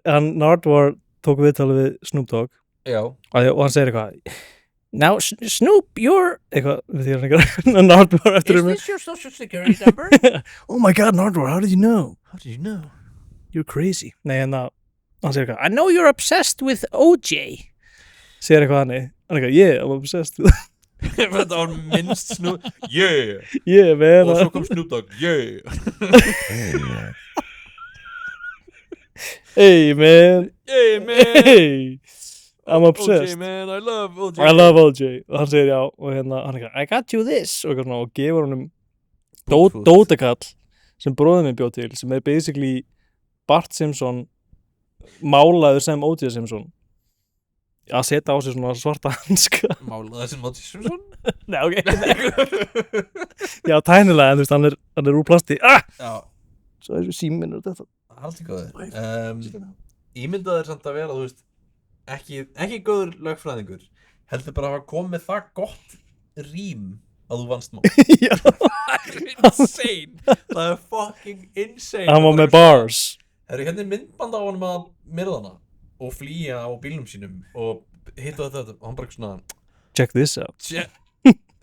hann Nardwar tók viðtalið við Snoop Dogg Já. og hann segir eitthvað Now Snoop, you're eitthvað við því hann Nardwar eftir Is this your social security number? Oh my god Nardwar, how did you know? How did you know? You're crazy. Nei, hann segir eitthvað I know you're obsessed with OJ segir eitthvað hann eitthvað, yeah, I'm obsessed with Þetta var minnst Snoop Yeah. Yeah, man. Og svo kom Snoop Dogg Yeah. Hey, man. Hey man. Hey. I'm obsessed. OJ man, I love OJ. I love OJ. Og hann segir já og hann eitthvað I got you this og eitthvað svona og gefur honum dótakall sem bróðið minn bjóð til sem basically Bart Simpson málaður sem O.J. Simpson að setja á sig svona svarta hanska Málaður sem O.J. Simpson? Nei, ok Já, tænilega, en þú veist, hann er úr plasti Já. Svo er síminn og þetta Haldi góður Ímyndaður samt að vera, þú veist ekki góður lögfræðingur heldur bara að hafa komið það gott rím að þú vannst mál Já Insane Það er fucking insane Hann var með bars Það eru hérna myndband á honum að myrðana og flýja á bílnum sínum og hitta þetta og hann bara svona Check this out Nei,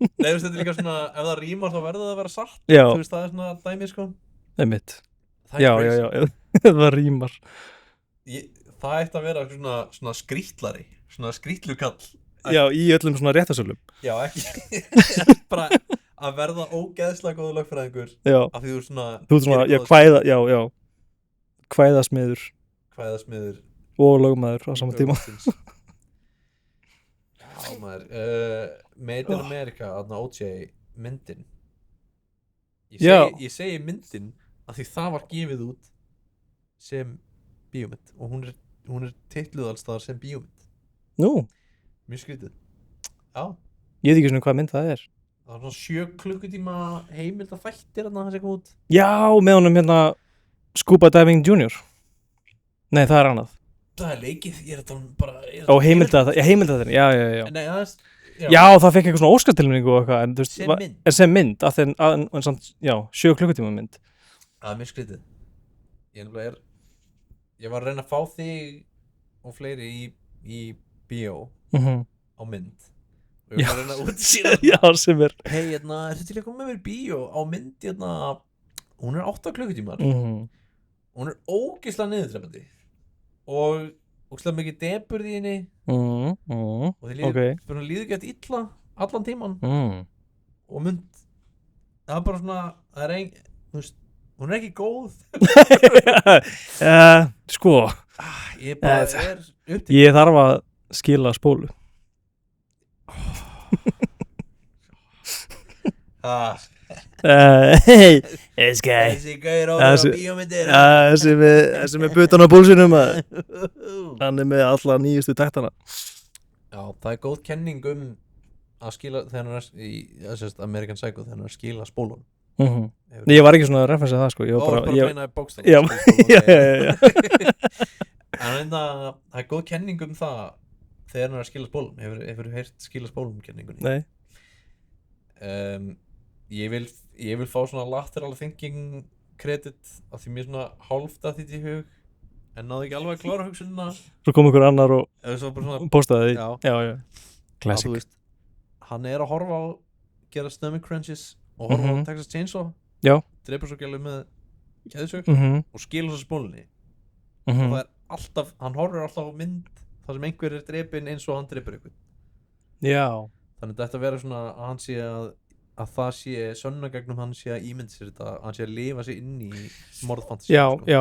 þú veist, þetta er líka svona ef það rímar þá verður það að vera satt Já. Þú veist, það er svona dæmi, sko Einmitt Það er crazy. Já, það rímar Það ætti að vera svona skrýtlari svona skrýtlukall Já, í öllum svona réttasölum Já, ekki bara að verða ógeðslega góður lögfræðingur Já, af því þú er svona þú ert svona, já, kvæðasmiður kvæðasmiður og lögmaður á sama tíma Já, maður Made in America, þarna O.J. myndin Ég segi myndin af því það var gefið út sem bíómynd og hún er titluð alls staðar sem bíómynd Nú, Mjög skrítið Já, ég veit ekki svona hvað mynd það er það var svona 7 klukkutíma heimilda þættir þarna það sem kom út Já, með honum hérna Scuba Diving Junior Nei, það er annað Það er leikið, ég er að tala um bara Ó, heimildað já Nei, það er Já, það fekk eitthvað svona óskartilminningu og eitthvað en þú veist, Sem mynd. er sem mynd en samt, já, 7 klukkutíma mynd Það er mjög skrítið Ég var að reyna að fá þig og fleiri í bíó á mynd og ég var að reyna að útsýna Já, sem er Hei, er þetta til að koma með mér í bíó á mynd hún er 8 klukkutímar hún er ógeðslega niðurdrepandi og ógeðslega mikið depurð í henni og þið líður gett illa allan tíman og mynd það er bara svona það er þú veist hún er ekki góð Sko ég bara er upptekinn Ég þarf að skila spólu Hey, this guy Þessi gaur á bíómyndir Þessi með butan á búlsinum Hann er með alla nýjustu taktana Já, það er góð kenning að skila þegar hann er í American Psycho þegar hann er að skila spólun Ég var ekki svona að referensa það sko Ó, bara að meina bókstæð Já En það er góð kenning það þegar hann er að skila spólun Hefur þú heyrt skila spólun kenningunni? Nei Ég vil fá svona lateral thinking credit af því mér svona hálft að þetta í hug en náðu ekki alveg að klára hugsunina Svo kom ykkur annar og svona, postaði já. Classic Þú veist, hann er að horfa á gera stomach crunches og horfa á Texas Chainsaw Já. dreipur svo gælu með keðsög og skilur svo spólunni og það er alltaf, hann horfir alltaf á mynd þar sem einhver er dreipin eins og hann dreipur einhvern Já Þannig þetta vera svona að hann sé að það sé sönnugegnum hann sé að ímynda sér þetta hann sé að lifa sér inn í morðfantasi Já, ég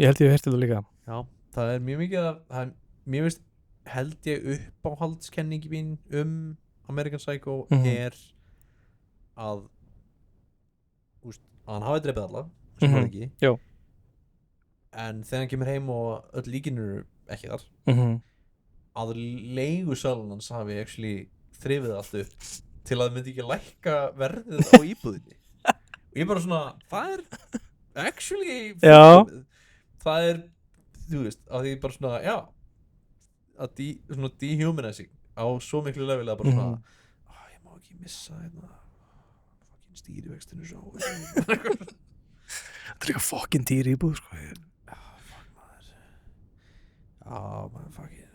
held ég hef heyrt þetta líka Já, það er mjög mikið mér veist held ég uppáhaldskenningi mín American Psycho er að hann hafi dreipið alla sem var ekki Já. En þegar hann kemur heim og öll líkin eru ekki þar að leigusalun hans hafi actually þrifið allt upp til að það myndi ekki lækka verðið á íbúðinni og ég bara svona, það er actually það er, þú veist, að því bara svona, já að svona dehumanizing á svo miklu level að bara svona ég má ekki missa fucking stýrivextinu svo Þetta er líka fucking dýr íbúð sko. maður fucking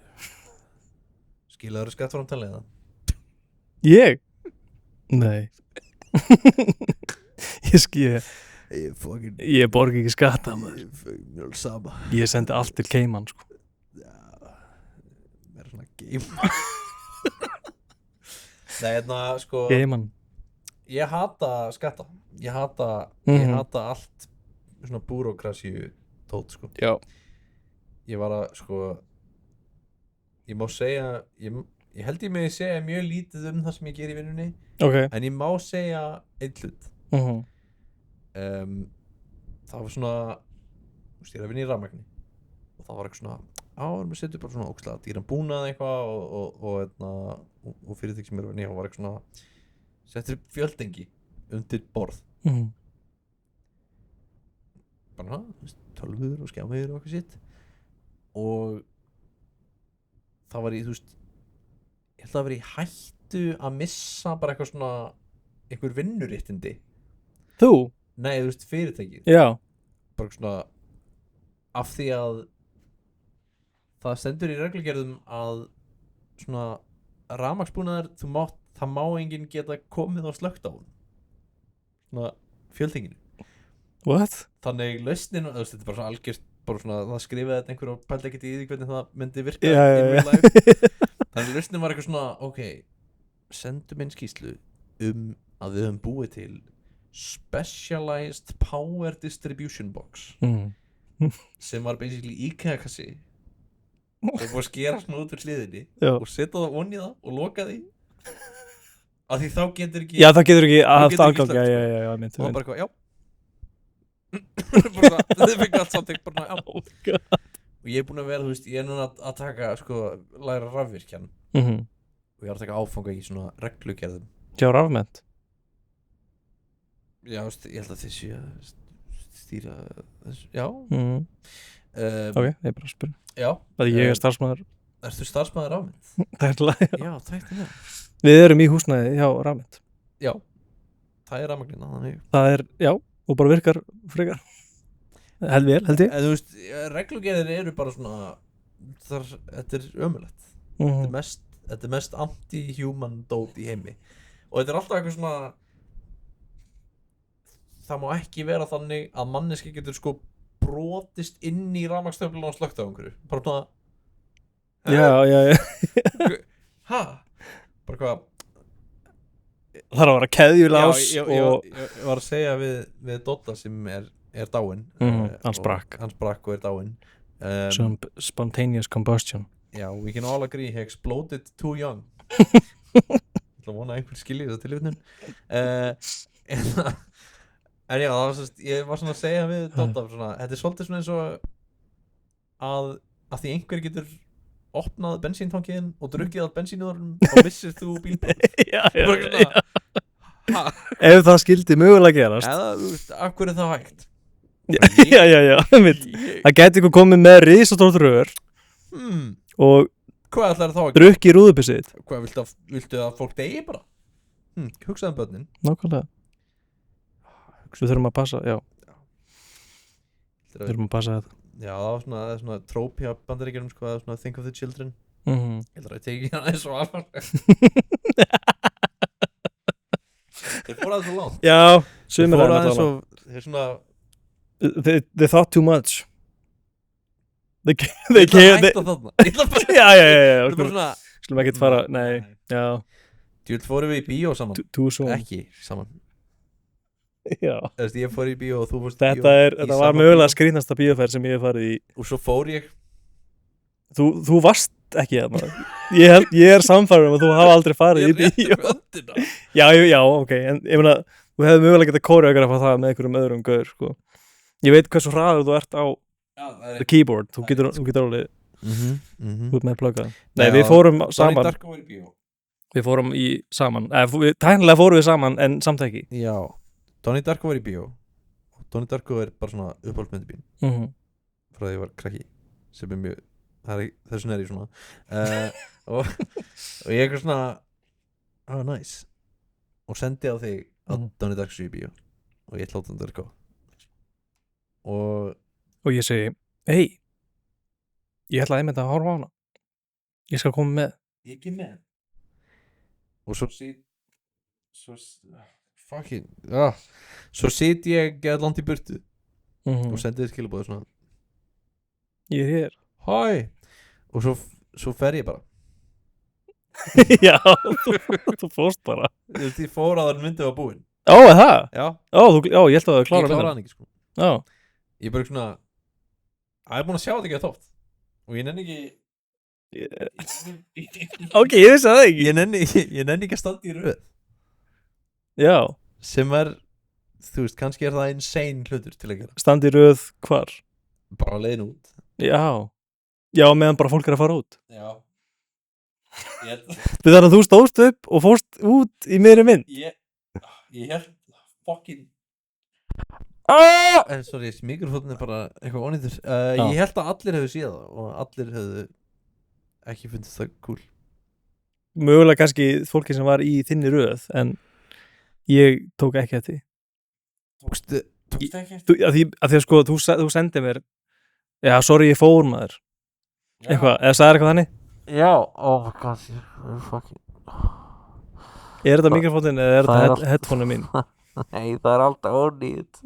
skilaður skattframtalið það? Ég? Nei. Ég borgi ekki skatta, maður. Mér er sama. Ég sendi allt til Cayman, sko. Mér er svona game. Nei, sko Cayman. ég hata skatta. Ég hata allt svona búrókrasíu tótt, sko. Já. Ég var að, sko ég má segja ég held ég megi segja mjög lítið það sem ég ger í vinnunni, en ég má segja einn hlut. Það var svona ég er að vinna í rafmagni og það var eitthvað svona erum við setja bara svona ógeðslega dýran búnað eitthvað og fyrirtæki sem er að vinna í var eitthvað svona settir upp fjöldengi undir borð bara tölvur og skjámiður og eitthvað sitt og það var ég held að vera í hættu að missa bara eitthvað svona einhver vinnuréttindi. Þú? Nei, fyrirtækið. Já. Bara svona af því að það stendur í reglugerðum að svona rafmagnsbúnaðar það má enginn geta komið og slökkt á hún. Svona fjöldinginu. What? Þannig lausnin, þetta er bara svona algjört bara svona, það skrifaði þetta einhver og pældi ekkert í því hvernig það myndi virka in real life. Þannig lausnin var eitthvað svona sendum inn skýrslu að við höfum búið til Specialized Power Distribution Box sem var basically IKEA-kassi og búið að skera svona út úr hliðinni og setja það onni það og loka því af því þá getur ekki það getur ekki haft aðgang og það bara eitthvað, þið fengið allt samtík bara, og ég er búin að vera, ég er núna að taka læra rafvirkjan og ég er að taka áfanga í svona reglugerðum. Já, rafmennt. Já, ég held að þið séu að stýra þessu, já. Ok, ég er bara að spyrja. Já. Það ég er starfsmaður. Ertu starfsmaður rafmennt? Tæknilega, já. Já, tæknilega. Við erum í húsnæði hjá rafmennt. Já, það er rafmagnina, þannig. Það er, já, og bara virkar frekar. Held ég. En reglugerðir eru bara svona, þetta er ömurlegt. Þetta er mest anti-human dót í heimi. Og þetta er alltaf eitthvað svona, það má ekki vera þannig að manneski getur brotist inn í rafmagnstöfluna og slökkt á einhverju. Bara svona Já. Ha? Bara hvað? Það er að vera keðjulás ég var að segja við Dotta sem er dáinn. Hann sprakk og er dáinn. Some spontaneous combustion. Já, we can all agree he exploded too young. Ég ætla að vona að einhver skilji þetta tilvitnun. En já, ég var svona að segja við Dotta svona, þetta er svolítið svona eins og að því einhver getur opnað bensíntankiðin og drukkið allt bensínuðurinn og missir þú bílpróf. Já. Ef það skildi mögulega gerast. Eða, af hverju er það hægt? Já, það geti ykkur komið með risastórt rör og hvað ætlar það þá að drukki rúðubissið? Hvað, viltu að fólk degi bara? Hugsaðu börnin. Nákvæmlega. Við þurfum að passa, já. Við þurfum að passa þetta. Já, það er svona tróp hjá Bandaríkjunum, það er svona think of the children. Ég ætla að teki hérna eins og alvarlega. Þeir fóru aðeins svo langt. Já, sumir þeir svona they thought too much. They hætta þarna. Já. Skulum ekkert fara, nei. Já. Djúl fórum við í bíó saman. Ekki saman. Já. Ég fór í bíó og þú fórst í bíó. Þetta var mögulega skrýtnasta bíóferð sem ég hef farið í. Og svo fór ég. Þú varst ekki þarna. Ég er samfæður að þú hafa aldrei farið í bíó. Ég rétti öndina. Já, ok. En ég meina, þú hefði mögulega getað kóreografa það með einhverjum öðrum gaur, sko. Ég veit hversu hraður þú ert á the keyboard. Þú getur alveg út með plugga. Nei, við fórum saman. Donnie Darko var í bíó. Við fórum saman. Tæknilega fórum við saman en samt ekki. Já. Donnie Darko var í bíó og Donnie Darko er bara svona uppáhaldsmyndibín frá því ég var krakki sem er mjög, þessum er ég svona og ég eitthvað svona nice og sendi á þig að Donnie Darko sé í bíó og ég ætla á Donnie Darko og ég segi, hey Ég ætla einmitt að horfa á hana. Ég skal koma með. Ég ekki með. Og svo sit ég langt í burtu og sendi þér skilabóð svona Ég er hér. Hæ. Og svo fer ég bara. Já, þú fórst bara. Ég fór að það myndið var búinn. Er það? Já. Ég held að það klára Ég kláraði hann ekki sko. Já. Ég bara svona ég er búinn að sjá þetta ekki að þótt og ég nenni ekki Ok, ég vissi það ekki. ég nenni ekki að standa í röð Já. sem þú veist, kannski er það insane hlutur til að gera. Standi röð hvar? Bara leiðin út. Já, meðan bara fólk er að fara út. Já. Þannig að þú stóðst upp og fórst út í miðri mynd. Ég held fucking sorry, mikrofónin er bara eitthvað ónýttur. Ég held að allir hefðu séð það og allir hefðu ekki fundist það cool. Mögulega kannski fólki sem var í þinni röð, en ég tók ekki eftir því. Tókstu ekki eftir? Af því að sko, þú sendið mér já, sorry, ég fór maður. Eitthvað, eða sagðir eitthvað þannig? Já, oh my god, fucking Er þetta mikrofónin eða er þetta headphone mín? Nei, það er alltaf ónýtt.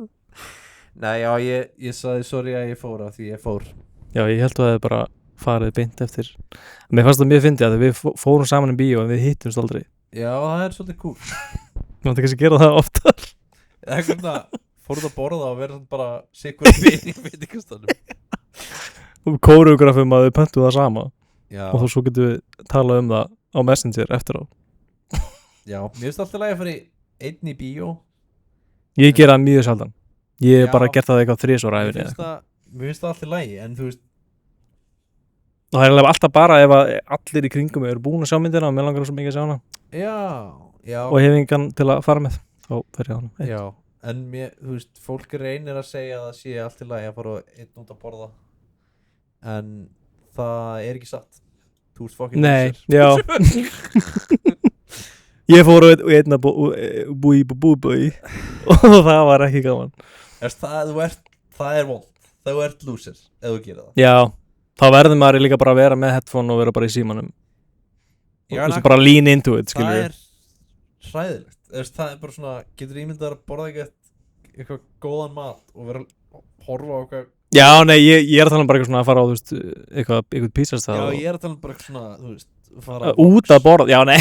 Nei, já, ég sagði sorry að ég fór af því ég fór. Já, ég held að það bara farið beint eftir. Mér fannst það mjög fyndið að við fórum saman í bíó en við hittumst aldrei. Já, það er svolítið cool. Þú mátti kannski gera það oftar. Eitthvað fóruð að borða og verða bara sikkur í veitingastanum. Og kóreografum að við pöntum það sama. Já. Og svo getum við talað um það á Messenger eftir á. Já, mér finnst alltaf lægi að fara í einn í bíó. Ég gera það mjög sjaldan. Ég hef bara gert það eitthvað 3 ára æfinni. Mér finnst það alltaf lægi, en þú veist og það er alveg alltaf bara ef að allir í kringum eru búin að sjá myndina og mér langar svo mikið að sjá hana. Já. Og hef engan til að fara með þá fer ég á hana. Já, en þú veist, fólk reynir að segja að það sé allt í lagi að fara einn út að borða en það er ekki satt. Þú ert fucking nei, já. Ég fór og einn að búi og það var ekki gaman. Það er vond. Það ert loser ef þú gerir það. Já, þá verður maður líka bara að vera með headphone og vera bara í símanum. Já, og bara lean into it, skilur. Það er hræðilegt. Það er bara svona, getur ímyndað að borða eitthvað góðan mat og vera að horfa á eitthvað. Já, nei, ég er að tala um bara eitthvað svona að fara á, þú veist, eitthvað pizzastað. Já, ég er að tala um bara eitthvað svona, þú veist, fara út að borða. Já, nei,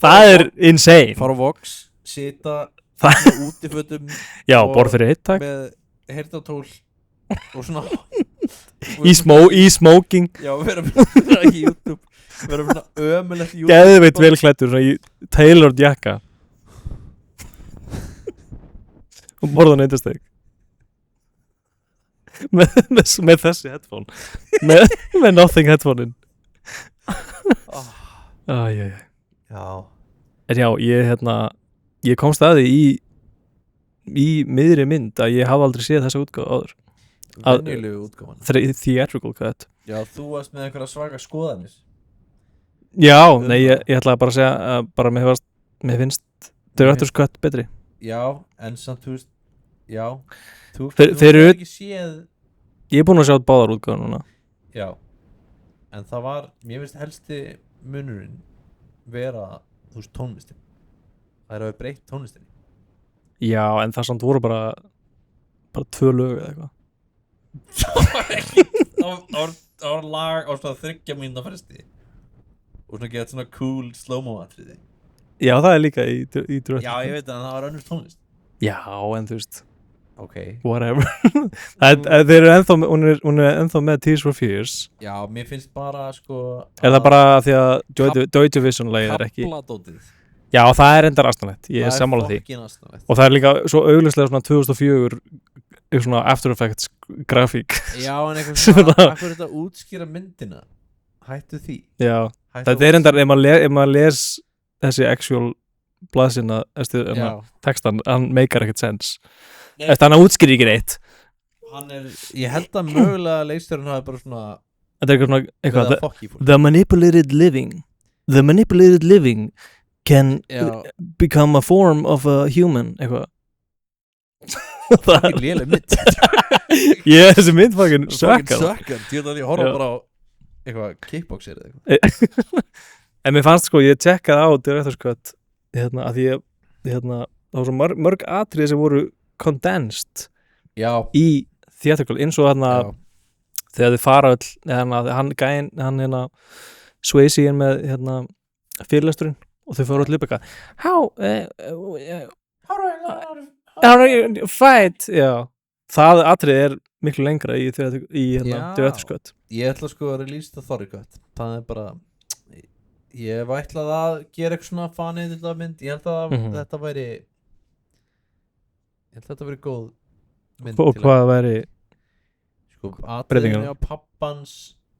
það er insane. Fara á Vox, sita út í fötum. Já, borð fyrir eitt, takk. Með heyrnartól og svona í smoking. Já, vera með í YouTube. Vera með svona ömulegt YouTube. Geðveitt vel klæddur, svona í tailored jakka. Og borða neytasteg. með þessi headphone. með nothing headphone-in. Já. En já, ég komst að því í miðri mynd að ég hafa aldrei séð þessa útgáfu áður. Venjulegu útgáfan. Theatrical cut. Já, þú varst með einhverja svaka skoðanir. Já, nei, ég ætlaði bara að segja að bara mér finnst Director's cut betri. Já, en samt þú veist, já. Þú eru ekki séð. Ég er búinn að sjá báðar útgáfur núna. Já. En það var, mér finnst helsti munurinn vera, þú veist, tónlistin. Það er að við breytt tónlistinni. Já, en það samt voru bara 2 lög eða eitthvað. Það var lag á svona 3 mínútna fresti. Og svona gett svona cool slow-mo atriði. Já, það er líka í dröð. Já, ég veit að það var önnur tónlist. Já, en þú veist. Ok. Whatever. Þeir eru hún er ennþá með Tears for Fears. Já, mér finnst bara sko. Er það bara því að Joy Division-lagið er ekki. Kapladótið. Já, það er endar astanlegt. Ég er sammála því. Og það er líka svo augljóslega svona 2004 svona After Effects grafík. Já, en eitthvað svona, akkur þetta útskýra myndina. Hættu því. Já, þetta er endar, ef maður les þessi actual blaðsina, textan, hann meikar ekkert sens. Eftir hann útskýrir ekki neitt. Ég held að mögulega leikstjórinn hafi bara svona. Þetta er eitthvað The manipulated living can become a form of a human, eitthvað. Það er léleg mynd. Þessi mynd fucking sökkar Ég ætla að ég horfa bara á eitthvað kickboxer eða eitthvað En mér fannst sko, ég tjekkaði á Director's Cut að því það var svo mörg atriði sem voru condensed í theatrical eins og þegar þið fara öll hann gæinn, hann Swayze með fyrirlesturinn og þau fóru öll upp eitthvað how do you fight það atrið miklu lengra í Director's Cut. Ég ætla sko að release the Thorry Cut. Það bara ég hef ætlað að gera eitthvað svona fanið til það mynd. Ég held að þetta væri góð mynd. Og hvað væri sko atriðinu á pappans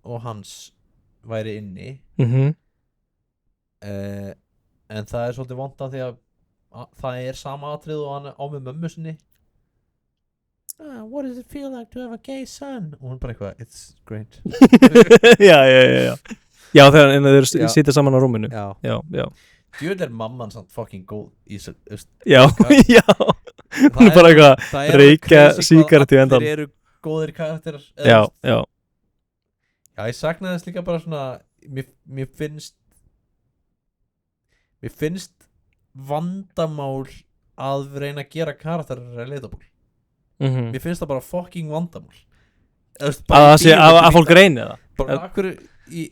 og hans væri inni en það svolítið vont af því að það sama atrið og hann á með mömmu sinni what does it feel like to have a gay son og hún bara eitthvað, it's great já þegar þeir sitja saman á rúminu djúvel mamman samt fucking góð í já hún bara eitthvað reykja sígaret í endan þeir eru góðir karakterar já ég saknaði þess líka bara svona mér finnst vandamál að reyna að gera karakterar relatable mér finnst það bara fucking vandamál að fólk reyni það bara akkur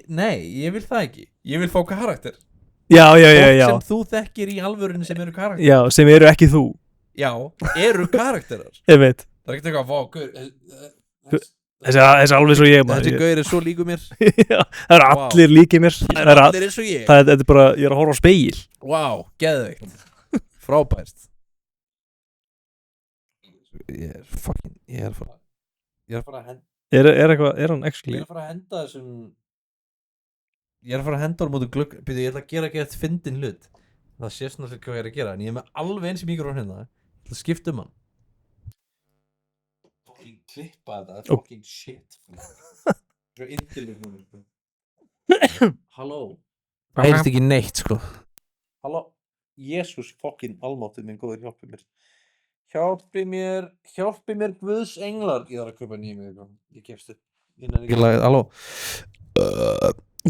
nei, ég vil það ekki ég vil fá karakter já fólk sem þú þekkir í alvörinu sem eru karakterar já, sem eru ekki þú já, eru karakterar ég veit það er ekkert eitthvað þessi alveg svo ég þessi gaur svo líku mér já, það eru allir líkið mér það eru allir eins og ég það er bara, ég er að horfa á spegil wow, geðveikt frábært ég er að fara að henda er hann actually ég er að fara að henda þessum ég er að fara að henda honum út úr glugg ég ætla að gera gett fyndin hlut það sé svona hvað ég er að gera en ég er með alveg eins í mikrofón hérna ég ætla að skipta hann fucking klippa þetta fucking shit svo intilur núna halló heyrst ekki neitt sko halló Jesús fucking almáttið minn góður hjálpi mér Guðs englar ég þarf að kaupa nýjum ég gefst upp ég nefnir ekki lagið halló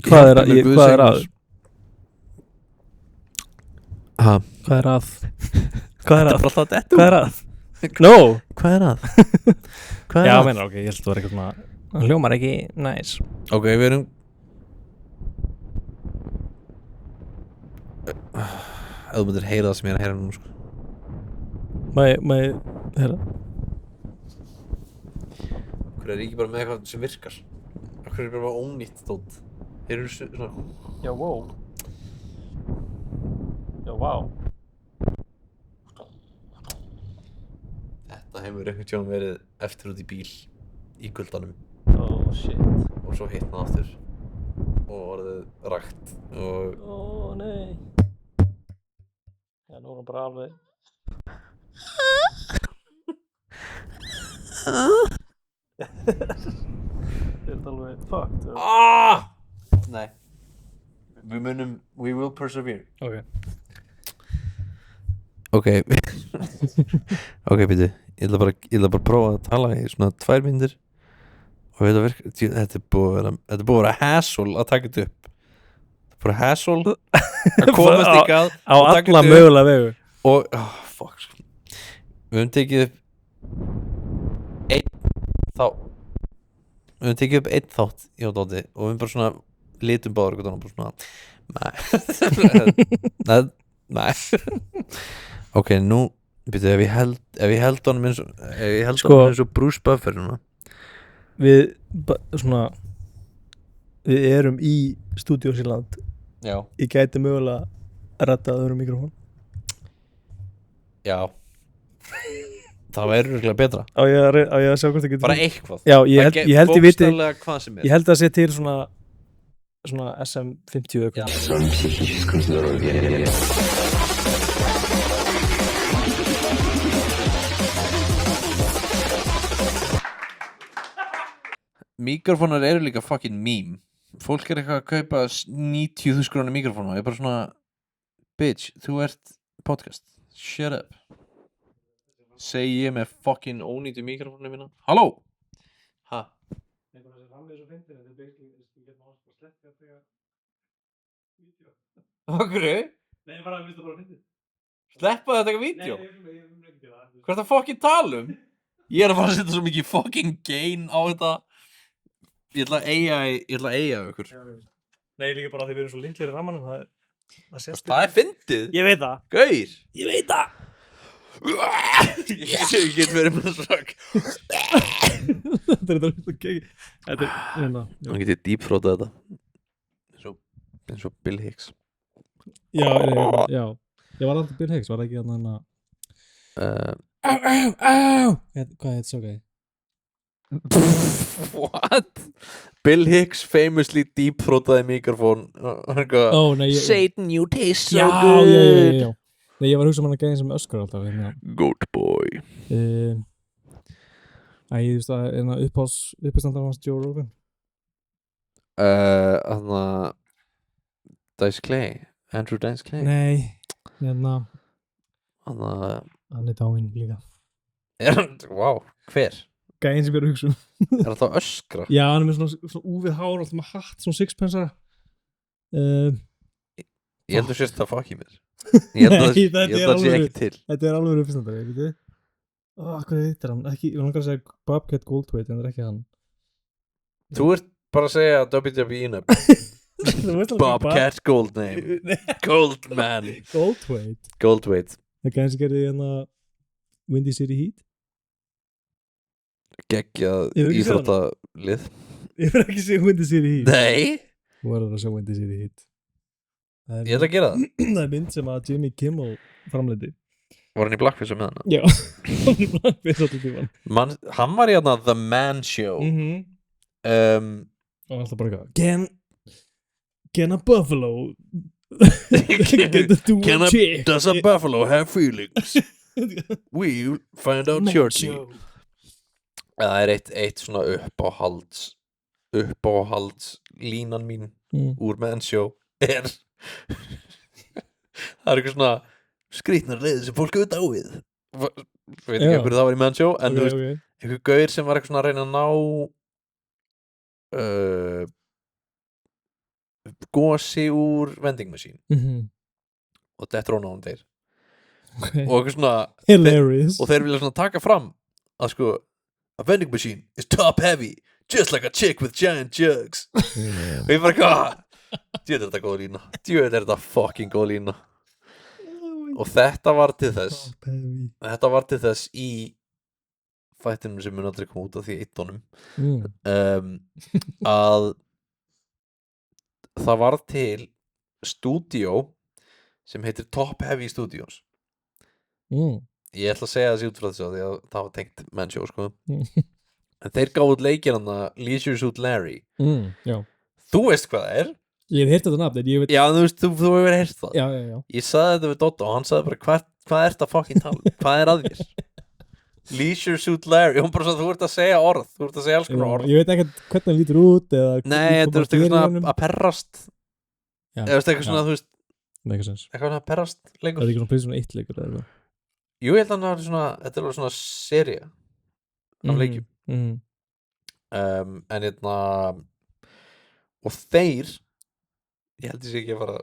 hvað er að hvað er að hvað er að no hvað er að já, meina, ok, ég held að það var eitthvað svona hljómar ekki, nice ok, við erum ef þú myndir heyra það sem ég er að heyra nú sko maður heyra okkur er ekki bara með eitthvað sem virkar okkur er bara ónýtt dót þeir eru svona já, wow þetta hefur einhvern tjón verið eftir út í bíl í kuldanum oh shit og svo hitnað aftur og orðið rakt og nei já, nú er hann bara alveg þetta alveg fucked nei we will persevere ok býtu ég ætla bara að prófa að tala í svona 2 mínútur og þetta er búið að vera hassle að taka þetta upp þetta er bara hassle að komast ykkar á alla mögulega vegu og fuck við höfum tekið upp einn þátt í ádóti og við höfum bara svona litum báður og bara svona nei ok, nú byrju, ef ég held honum eins og Bruce Buffer núna við erum í Studio Sýrland já ég gæti mögulega að redda öðrum mikrofón já það verður örugglega betra á ég að sjá hvort það getur bara eitthvað já, ég held ég viti hvað sem er ég held að sé til svona SM50 mikrofónar eru líka fucking meme fólk er eitthvað að kaupa 90.000 krónur mikrofónu og ég er bara svona bitch, þú ert podcast shut up Segi ég með fucking ónýtu mikrofónu mína. Halló? Ha? Nei, bara þessi ramlið svo fyndin, þetta basically, ég get mást bara sleppja þegar vídeo. Okkur? Nei, bara, það bara fyndin. Sleppa það að taka vídeo? Nei, ég ekki til það. Hvað er það fucking tala um? Ég er að fara að setja svo mikið fucking gain á þetta. Ég ætla að eiga ykkur. Nei, líka bara því við erum svo litlir í rammanum, það sést. Það er fyndið. Ég veit það. Gaur. Ég veit það. Ég get verið með strak. Þetta er ekki. Þetta er, hérna. Nú get ég dýpfrótað þetta. eins og Bill Hicks. Já. Ég var alltaf Bill Hicks, var það ekki hérna. Hvað heit svo gæði? What? Bill Hicks famously deep-throataði mikrofón. Nei, Satan, you taste so já, good. Já. Nei, ég var að hugsa gæðin sem öskar alltaf hérna. Good boy. Ég veist að uppistandar hans Joe Rogan. Dice Clay. Andrew Dice Clay. Nei, hérna Hann hann dáinn líka. Wow, hver? Gæðin sem ég er að hugsa Er það öskra? Já, hann er með svona úfið hár, alltaf með hatt, svona sixpensara. Ég heldur sérst að fuck í mér. Ég held að það sé ekki til. Þetta er alveg uppistandari, veit þið? Hvað heitir hann? Ekki, ég langar að segja Bobcat Goldthwait, en það er ekki hann. Þú ert bara að segja WWE nöfn. Bobcat Goldname. Goldman. Goldthwait. Það gæðin sem gerði hérna Windy City Heat. Geggjað íþróttalið. Ég verð ekki að segja Windy City Heat. Nei. Þú verður að segja Windy City Heat. Ég ætla að gera það. Það er mynd sem að Jimmy Kimmel framleiddi. Var hann í Blackface með hana? Já, hann er Blackface alltaf tíman. Hann var í hérna The Man Show. Og alltaf bara eitthvað Can a buffalo Does a buffalo have feelings? We'll find out shortly. Það er eitt svona uppáhalds línan mín úr Man Show er það er eitthvað svona skrýtnar leiðir sem fólk hefur dáið. Veit ekki hvernig það var í Man Show, en þú veist, einhver gaur sem var eitthvað svona að reyna að ná gosi úr vending machine og dettur hún á hann þeir og eitthvað svona hilarious. Og þeir vilja svona taka fram að sko a vending machine is top heavy just like a chick with giant jugs. Og ég bara hvað djöð er þetta góð lína, djöð er þetta fucking góð lína. Og þetta var til þess í þættinum sem mun aldrei koma út af því eittónum að það var til stúdíó sem heitir Top Heavy Studios. Ég ætla að segja þessi út frá þessu því að það var tengt Man Show sko. En þeir gáðu út leikinn Leisure Suit Larry. Já. Þú veist hvað það er? Ég hef heyrt þetta nafn, en ég veit. Já, þú veist, þú hefur heyrt það. Já. Ég sagði þetta við Dotto og hann sagði bara hvað ert að fucking tala? Hvað er að þér? Leisure Suit Larry, hún bara svo þú ert að segja orð, þú ert að segja alls konar orð. Ég veit ekkert hvernig hann lítur út eða. Nei, þetta er eitthvað svona að perrast. Eða eitthvað svona, þú veist. Eitthvað svona að perrast leikur. Það er ekki svona prísið svona eitt leikur eða eitthvað. Jú, ég held að það er svona, þetta er alveg svona sería af leikjum. En hérna og þeir ég held ég sé ekki að fara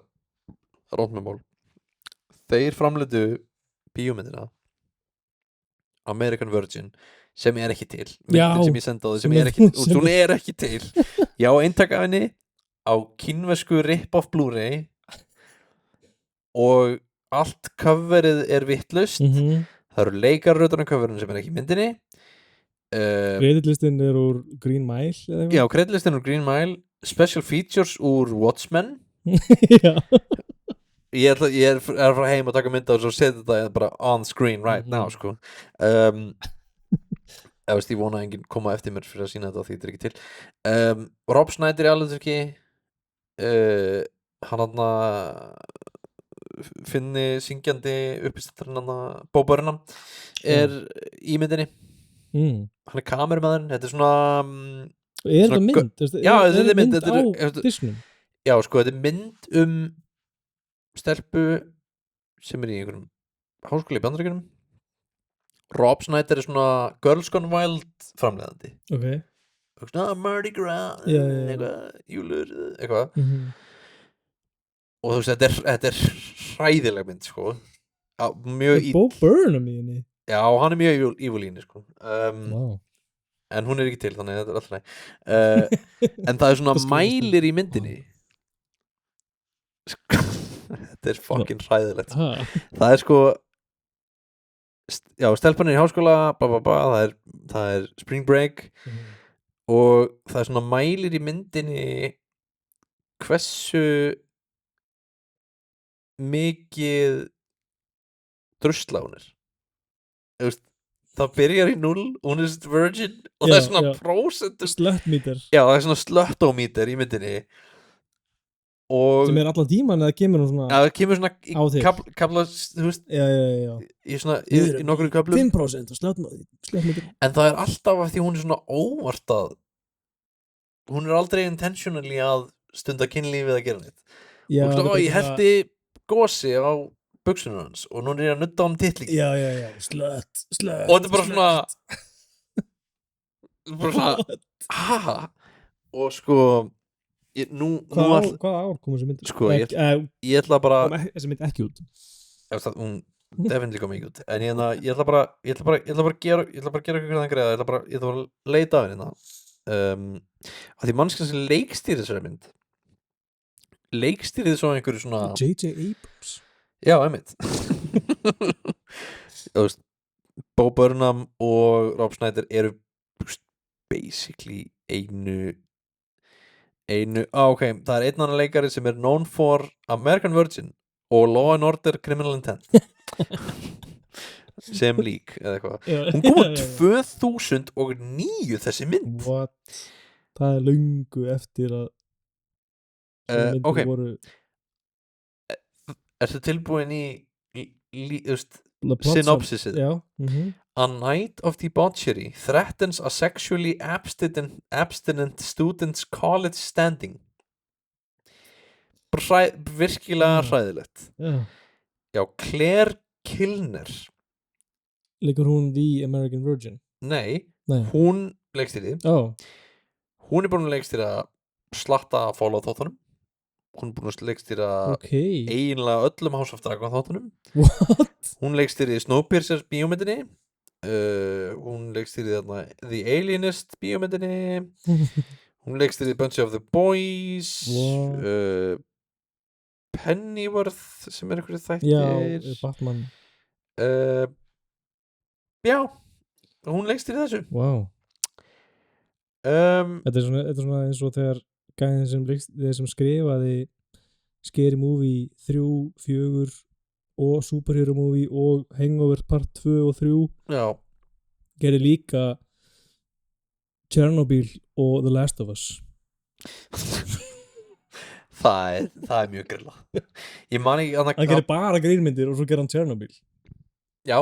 rónt með mál. Þeir framleidu bíómyndina American Virgin sem er ekki til. Myndin sem ég sendi á þau sem er ekki til. Hún er ekki til. Já, eintak af henni á kínversku rip-off Blu-ray og allt coverið er vitlaust. Það eru leikarröðunar coverinu sem er ekki í myndinni. Kreditlistin er úr Green Mile eða eitthvað? Já, kreditlistin er úr Green Mile. Special features úr Watchmen. Já. Ég er að fara heim og taka mynda og svo setja þetta bara on screen right now sko. Ég vona að enginn koma eftir mér fyrir að sína þetta því þetta er ekki til. Rob Schneider í alveg hann finni syngjandi uppistættarinn Bóbörna er í myndinni. Hann er kameramaðurinn. Þetta er svona er þetta mynd? Já, þetta er mynd á disknum? Já, sko, þetta er mynd stelpu sem er í einhverjum háskóla í Bandaríkjunum Rob Schneider er svona Girls Gone Wild framleiðandi Ok Mardi Gras Já. eitthvað, júlur, eitthvað Mhm. og þú veist, þetta er hræðileg mynd sko mjög Bo Burnham í henni já, hann er mjög ívulíni sko Wow en hún er ekki til, þannig að þetta er alltaf en það er svona Það skilur, mælir í myndinni þetta er fucking hræðilegt Ha. það er sko já, stelpan er í háskóla það er spring break og það er svona mælir í myndinni hversu mikið drusla hún er þú veist, það byrjar í 0 hún er virgin og það er svona prósentum Slöttmíter já, það er svona slöttómíter í myndinni og sem er allan tíman eða kemur hún svona já, það kemur svona í á þig kapla, þú veist Já í svona, í nokkrum köflum 5% og slöttmíter en það er alltaf af því hún er svona óvartað hún er aldrei intentionally að stunda kynlífið að gera neitt Já, og svona, ég heldi gósi á buksunum hans og núna er ég að nutta á hann titlingi Já, slött og þetta er bara svona haha og sko Hvað ár kom þessi mynd? Sko, ég ætla bara þessi mynd ekki út hún definitely kom ekki út en ég ætla bara að gera eitthvað þannig að ég ætla bara að leita af henni að því mannskjana sem leikstýrði þessari mynd leikstýrði svo einhverju svona J.J. Abrams já, einmitt þú veist Bo Burnham og Rob Schneider eru basically einu ok, það er einn annan leikari sem er known for American Virgin og Law and Order Criminal Intent sem lík eða eitthvað hún kom á 2009 þessi mynd What? Það er löngu eftir að ok voru ertu tilbúin í synopsisið Já A night of debauchery threatens a sexually abstinent student's college standing virkilega hræðilegt já, Claire Kilner leikur hún The American Virgin nei. Hún leikstýrði hún er búin að leikstýra slatta Fallout þáttunum hún er búin að leikstýra eiginlega öllum House of Dragon þáttunum hún leikstýrði Snowpiercer bíómyndinni hún leikstýrði The Alienist bíómyndinni hún leikstýrði Bunch of the Boys Pennyworth sem er einhverju þættir já, Batman já, hún leikstýrði þessu wow. Þetta er svona eins og þegar gæðin sem skrifaði Scary Movie 3, 4 og Superhero Movie og Hangover part 2 og 3 já gerði líka Chernobyl og The Last of Us það er mjög grilla ég man ekki hann gerði bara grínmyndir og svo gerði hann Chernobyl já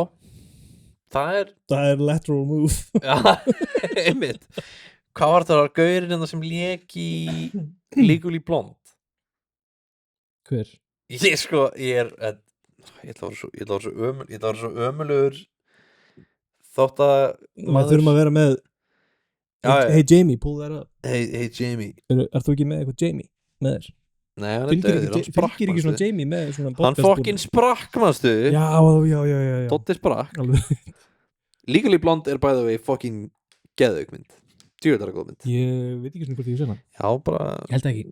það er lateral move já, einmitt hvað var það gaurinn sem lék í Legally Blonde hver? ég ætla að vera svo ömulugur þótt að við þurfum að vera með hey Jamie, pull that up hey Jamie er þú ekki með eitthvað Jamie með þér? Nei, hann er döður, hann sprakk fylgir ekki svona Jamie með svona hann fokkin sprakk manstu já Dotti sprakk Legally Blonde er by the way fokkin geðaukmynd djúðar góð mynd ég veit ekki svona hvort ég sé hana já, bara ég held ekki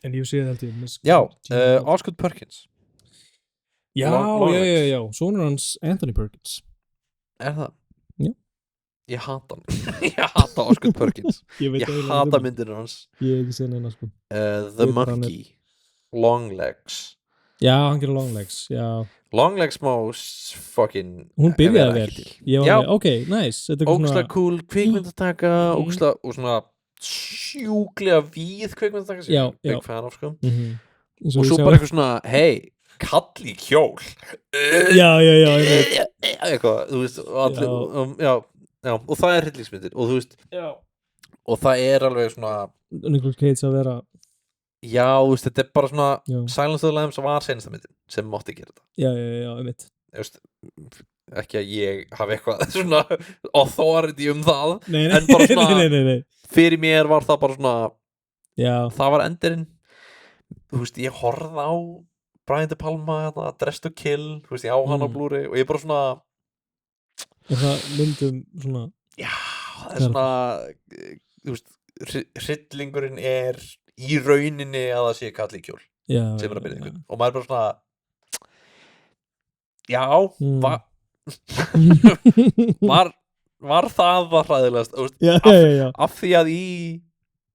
en ég sé það alltaf já, Osgood Perkins já, sonur hans Anthony Perkins er það? já ég hata hann ég hata Osgood Perkins ég hata myndir hans ég hef ekki séð neina sko The Monkey Longlegs já, hann gerir Longlegs já Longlegs má fucking hún byrjaði vel ok, nice ógslag cool kvikmyndataka ógslag og svona sjúklega víð kvikmyndataka sem ég er big fan af sko og svo bara eitthvað svona hey, kall í kjól já eitthvað, þú veist og það er hryllingsmyndir og þú veist og það er alveg svona Nicolas Cage að vera já, þú veist, þetta er bara svona Silence of the Lambs var senasta myndin sem mátti gera þetta já, einmitt ekki að ég hafi eitthvað svona authority það Nei, en bara svona nei. fyrir mér var það bara svona Já, það var endurinn þú veist, ég horfði á Brian De Palma, Dressed to Kill þú veist, ég á hann á Blu-ray og ég bara svona er það myndum svona já, það er svona þú veist, hryllingurinn er í rauninni að það sé kalli kjól já, sem er að byrja ykkur og maður er bara svona já, var það hræðilegast já. af því að í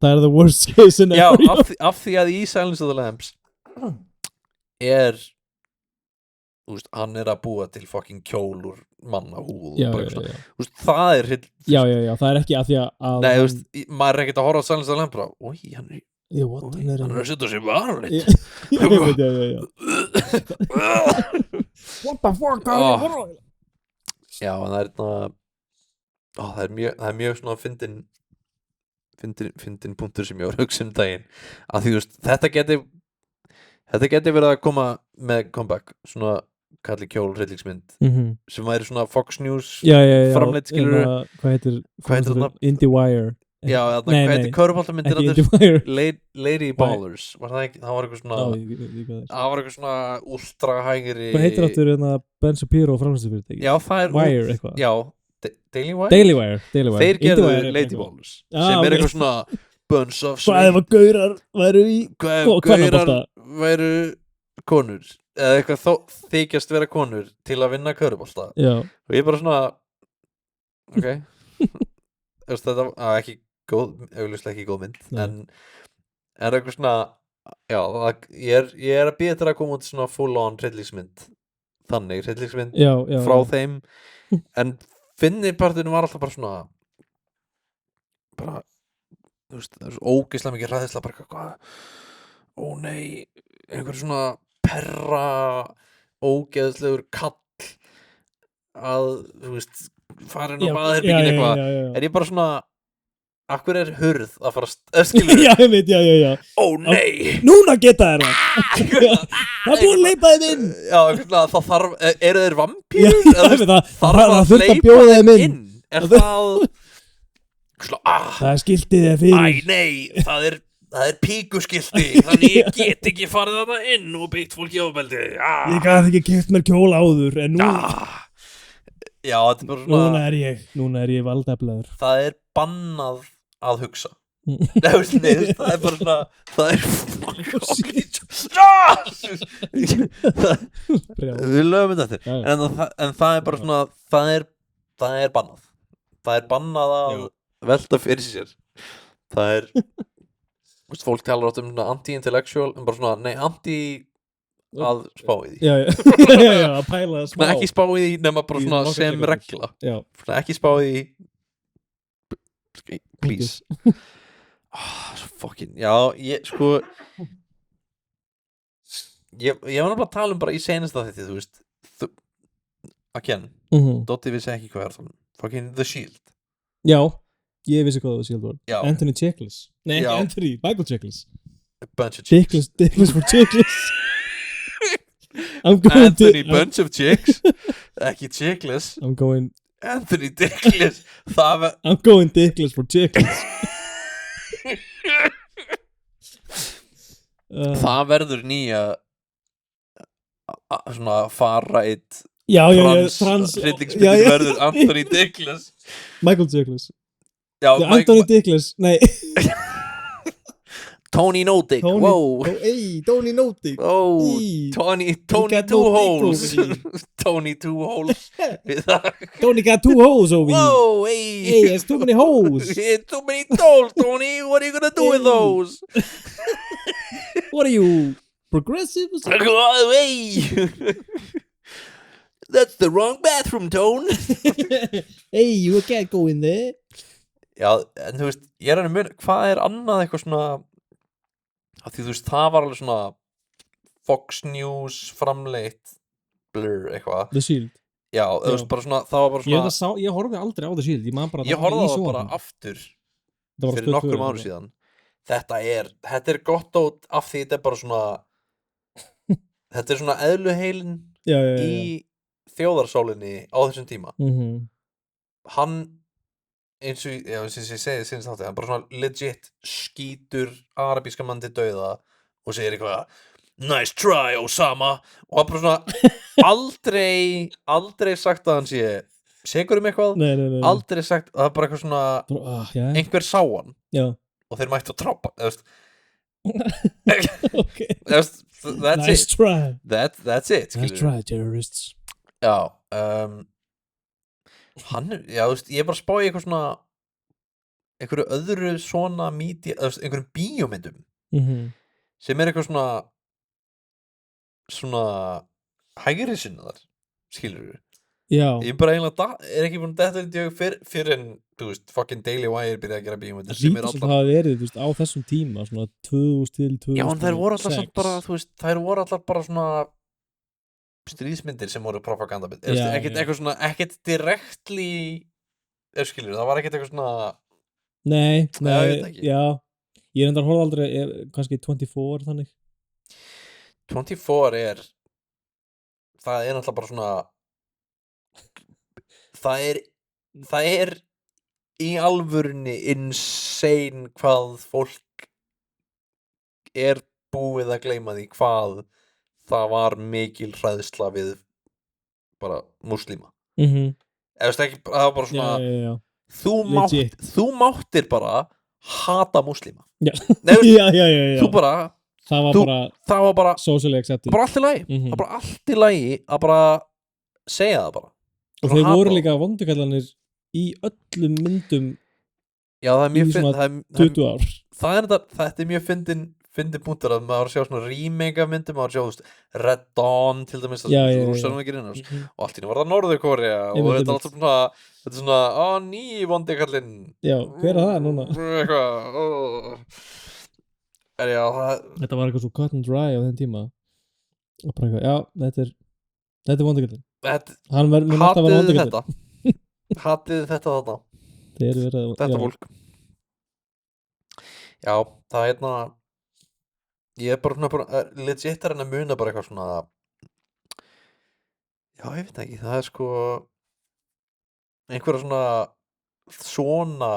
Það er the worst case scenario. já, af því að í Silence of the Lambs er þú veist, hann er að búa til fucking kjól úr mannahúð Já. Þú veist, það er Já, það er ekki að því að nei, þú veist, maður er ekkert að horfa á Silence of the Lambs bara, ói, hann er að setja sér varlit Já. What the fuck já, en það er mjög svona fyndin punktur sem ég var að hugsa daginn að því, þú veist, þetta geti verið að koma með comeback, svona kalli kjól hryllingsmynd sem væri svona Fox News framleitt, skilur hvað heitir það? IndieWire já, hvað heitir körfaldamyndir ekki IndieWire Lady Ballers, var það ekki, það var eitthvað svona það var eitthvað svona ultra hægri hvað heitir áttur Ben Shapiro framleiðslufyrirtæki? já, það er Wire eitthvað já, Daily Wire þeir gerðu Lady Ballers sem er eitthvað svona bunch of hvað ef að gaurar væru í gaurar væru konur eða eitthvað þykjast vera konur til að vinna körfubolta og ég bara svona ok þetta var ekki góð, augljóslega ekki góð mynd en er eitthvað svona já, ég er að bíða til að koma út svona full on hryllingsmynd þannig hryllingsmynd frá þeim en finni partinu var alltaf bara svona bara þú veist, það er svo ógeðslega mikið hræðisla bara hvað, ó nei einhver svona perra ógeðslegur kall að, þú veist farin á baðherbyggin eitthvað er ég bara svona akkur er hurð að fara skilur já, ég veit, já ó nei núna geta þær það búið að leipa þeim inn já, það þarf, eru þeir vampýrur? það þurft að bjóða þeim inn er það það er skiltið þeir fyrir æ nei, það er píkuskilti þannig ég get ekki farið þarna inn og byggt fólki ofbeldi ég gæti ekki keypt mér kjól áður en nú já, þetta er bara svona núna er ég valdeflaður það er bannað að hugsa nei, það er bara svona það er við lögum þetta eftir en það er bara svona það er bannað að velta fyrir sér það er fólk talar átt anti-intellectual en bara svona, nei, anti að spá í því já, að pæla að spá ekki spá í því nema bara svona sem regla svona ekki spá í því please svo fucking, já, ég sko ég var náttúrulega að tala bara í senasta þetta, þú veist again, Dotti vissi ekki hvað er fucking The Shield já, ég vissi hvað The Shield var já. Anthony Cheklis, nei ekki Anthony, Michael Cheklis Bunch of Chicks Dickless for Cheklis Anthony Bunch of Chicks ekki Chickless I'm going Anthony Dickless I'm going Dickless for Cheklis það verður nýja svona far-right trans hryllingsmynd verður Anthony Dickless Michael Cheklis Anthony Dickless, nei Tony No Dick, wow Tony No Dick Tony Two Holes Tony Two Holes Tony got two holes over whoa, hey, there's too many holes too many holes, Tony, what are you gonna do with those what are you, progressive? Hey that's the wrong bathroom, Tone hey, you can't go in there já, en þú veist, ég er að muna hvað er annað eitthvað svona að því þú veist, það var alveg svona Fox News framleitt blur eitthvað The Shield já, þú veist, bara svona, það var bara svona ég horfði aldrei á The Shield ég horfði á það bara aftur fyrir nokkrum árum síðan þetta er gott át af því þetta er bara svona þetta er svona eðluheilin í þjóðarsálinni á þessum tíma Mhm. hann eins og ég segi sinns þátti hann bara svona legit skýtur arabíska mann til dauða og segir eitthvað nice try Osama og hann bara svona aldrei sagt að hann sé segur eitthvað Nei. aldrei sagt að það er bara eitthvað svona Já. einhver sá hann Já. og þeir mættu að trápa Okay. that's Nice it try. that's it Nice try, terrorists. já hann já þú veist ég er bara að spá í eitthvað svona einhverju öðru svona media einhverjum bíómyndum sem er eitthvað svona hægri sinnaðar skilurðu Já. ég bara eiginlega er ekki búin að detta fyrir en þú veist fucking Daily Wire byrjaði að gera bíómyndir sem er alltaf það hafa verið, þú veist, á þessum tíma svona 2000 til 2006. já en þær voru alltaf samt bara þú veist þær voru alltaf bara svona stríðsmyndir sem voru propagandamyndir ekkert eitthvað svona ekkert directly skilurðu það var ekkert eitthvað svona Nei, ég veit ekki. Já, ég reyndar horfa aldrei, kannski 24 þannig. 24 það er náttúrulega bara svona það er í alvörunni insane hvað fólk er búið að gleyma því hvað það var mikil hræðsla við bara múslíma. Eða ekki, það var bara svona Já. þú máttir bara hata múslíma. Já. Nei, Já. þú bara það var bara socially accepted. bara allt í lagi. Það var bara allt í lagi að bara segja það bara. Og þeir voru líka vondukallanir í öllum myndum. Já, það er mjög í svona 20 ár. Þetta er mjög fyndin punktur að maður sjá svona remake af myndum, maður sjá Red Dawn til dæmis rússanum ekki inn og allt í var það Norður-Kórea og þetta er alltaf svona þetta er svona, nýi vondikallinn. Já, hver er það núna? Þetta var eitthvað svo cut and dry á þenn tíma og bara eitthvað, já, þetta er vondikallinn. Hann mun alltaf vera vondikallinn. Hatið þetta þetta fólk. Já, það ég er bara legit að muna bara eitthvað svona já, ég veit ekki, það er sko einhverja svona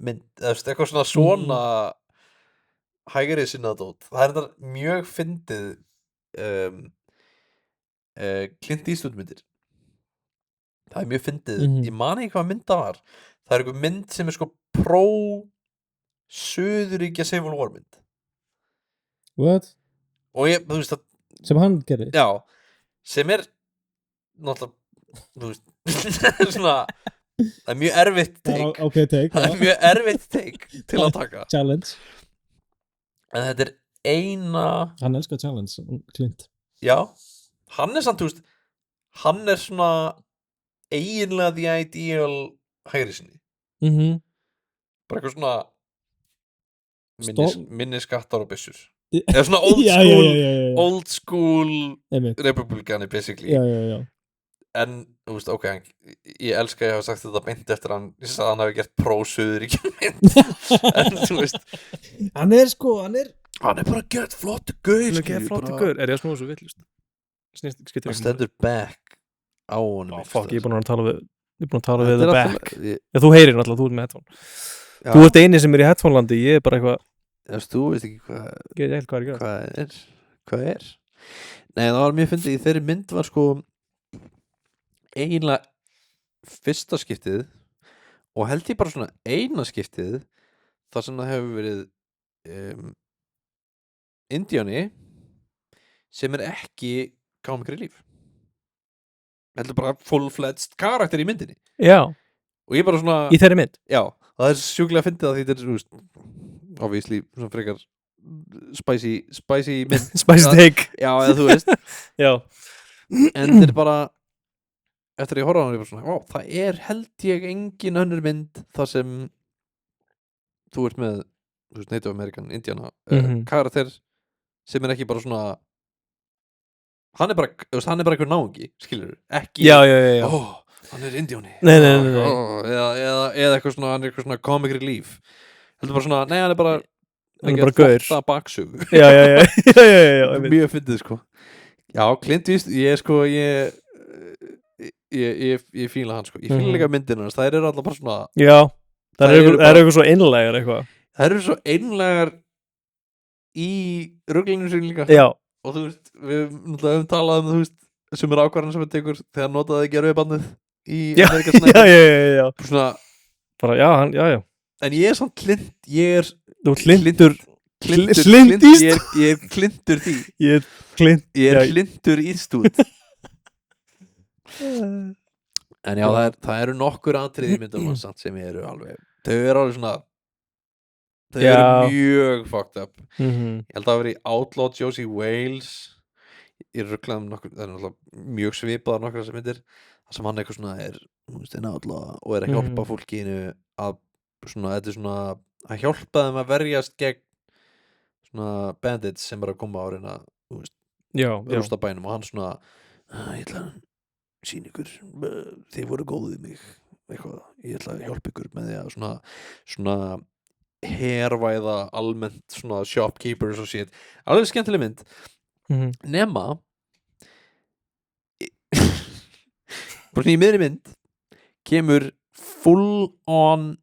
mynd, eitthvað svona hægri sinnadót. Það er þetta mjög fyndið Clint Eastwood myndir. Það er mjög fyndið. Ég man ekki hvað mynd það var. Það er einhver mynd sem er sko Suðuríkja Civil War mynd. What? Og ég, þú veist það sem hann gerði? Já, sem er náttúrulega, þú veist svona, það er mjög erfitt take. Það er mjög erfitt take til að taka. Challenge. En þetta er eina hann elskar challenge, Clint. Já, hann er samt, þú veist hann er svona eiginlega the ideal hægri sinni. Bara eitthvað svona minni skattar og byssur. Eða svona old school republikani basically. Já. En, þú veist, ok, ég elska að ég hafa sagt þetta beint eftir hann hafi gert pro-Suðuríkja mynd. En, þú veist hann er bara gett flottu gaur. Er ég að snúa svo villust? Hann stendur back á honum. Ég er búin að tala við the back. Þú heyrir náttúrulega, þú ert með headphone. Þú ert eini sem er í headphone-landi, ég er bara eitthvað. Þú veist ekki hvað er. Nei, það var mjög fyndið. Þeirri mynd var sko eiginlega fyrsta skiptið og held ég bara svona eina skiptið þar sem það hefur verið Indíáni sem er ekki comic relief. Heldur bara full-fledged karakter í myndinni. Já. Og ég bara svona í þeirri mynd. Já, það er sjúklega fyndið að því þetta er svona obviously svona frekar spicy mynd. Spicy take. Já, eða þú veist. Já. En þetta er bara eftir að ég horfa á hann, ég bara svona það er held ég engin önnur mynd þar sem þú ert með, þú veist, Native American Indiana karakter sem er ekki bara svona hann er bara einhver náungi, skilur ekki já. Hann er Indíáni. Nei. Eða eitthvað svona, hann er eitthvað svona comic relief. Heldur bara svona, nei, hann er bara gaur. Það baksug. Já. Mjög fyndið, sko. Já, Clint Eastwood, ég ég fíla hann sko. Ég fíla líka myndina hans, þær eru alltaf bara svona Já, það Þær er eru bara- eitthvað svo einlægar eitthvað þær eru svo einlegar í ruglinu sín líka Já, og þú veist, við náttúrulega höfum talað þú veist, sem er ákvarðan sem við tekur þegar notaði gerfibandið í já, American já, Sniper já svona, Bara, já, já en ég er samt klint ég er Þú hlindur Clint Eastwood? ég er klintur því Ég er klint ég er Já. klintur Eastwood en já, það eru nokkur atriði í myndum hans samt sem eru alveg þau eru alveg svona þau Já. eru mjög fucked up Mhm. ég held að það veri Outlaw Josie Wales ég rugglaði nokkur það er náttúrulega mjög svipaðar nokkrar sem myndir þar sem hann eitthvað svona er þú veist, en outlaw og er að hjálpa fólkinu að svona, þetta er svona að hjálpa þeim að verjast gegn svona bandits sem er að koma á reyna þú veist, Já, já rústa bænum og hann svona ég ætla að sína ykkur þið voru góðið mig eitthvað, ég ætla að hjálpa ykkur með því að svona hervæða almennt svona shopkeepers og shit alveg skemmtileg mynd Mhm. nema bara svona í miðri mynd kemur full on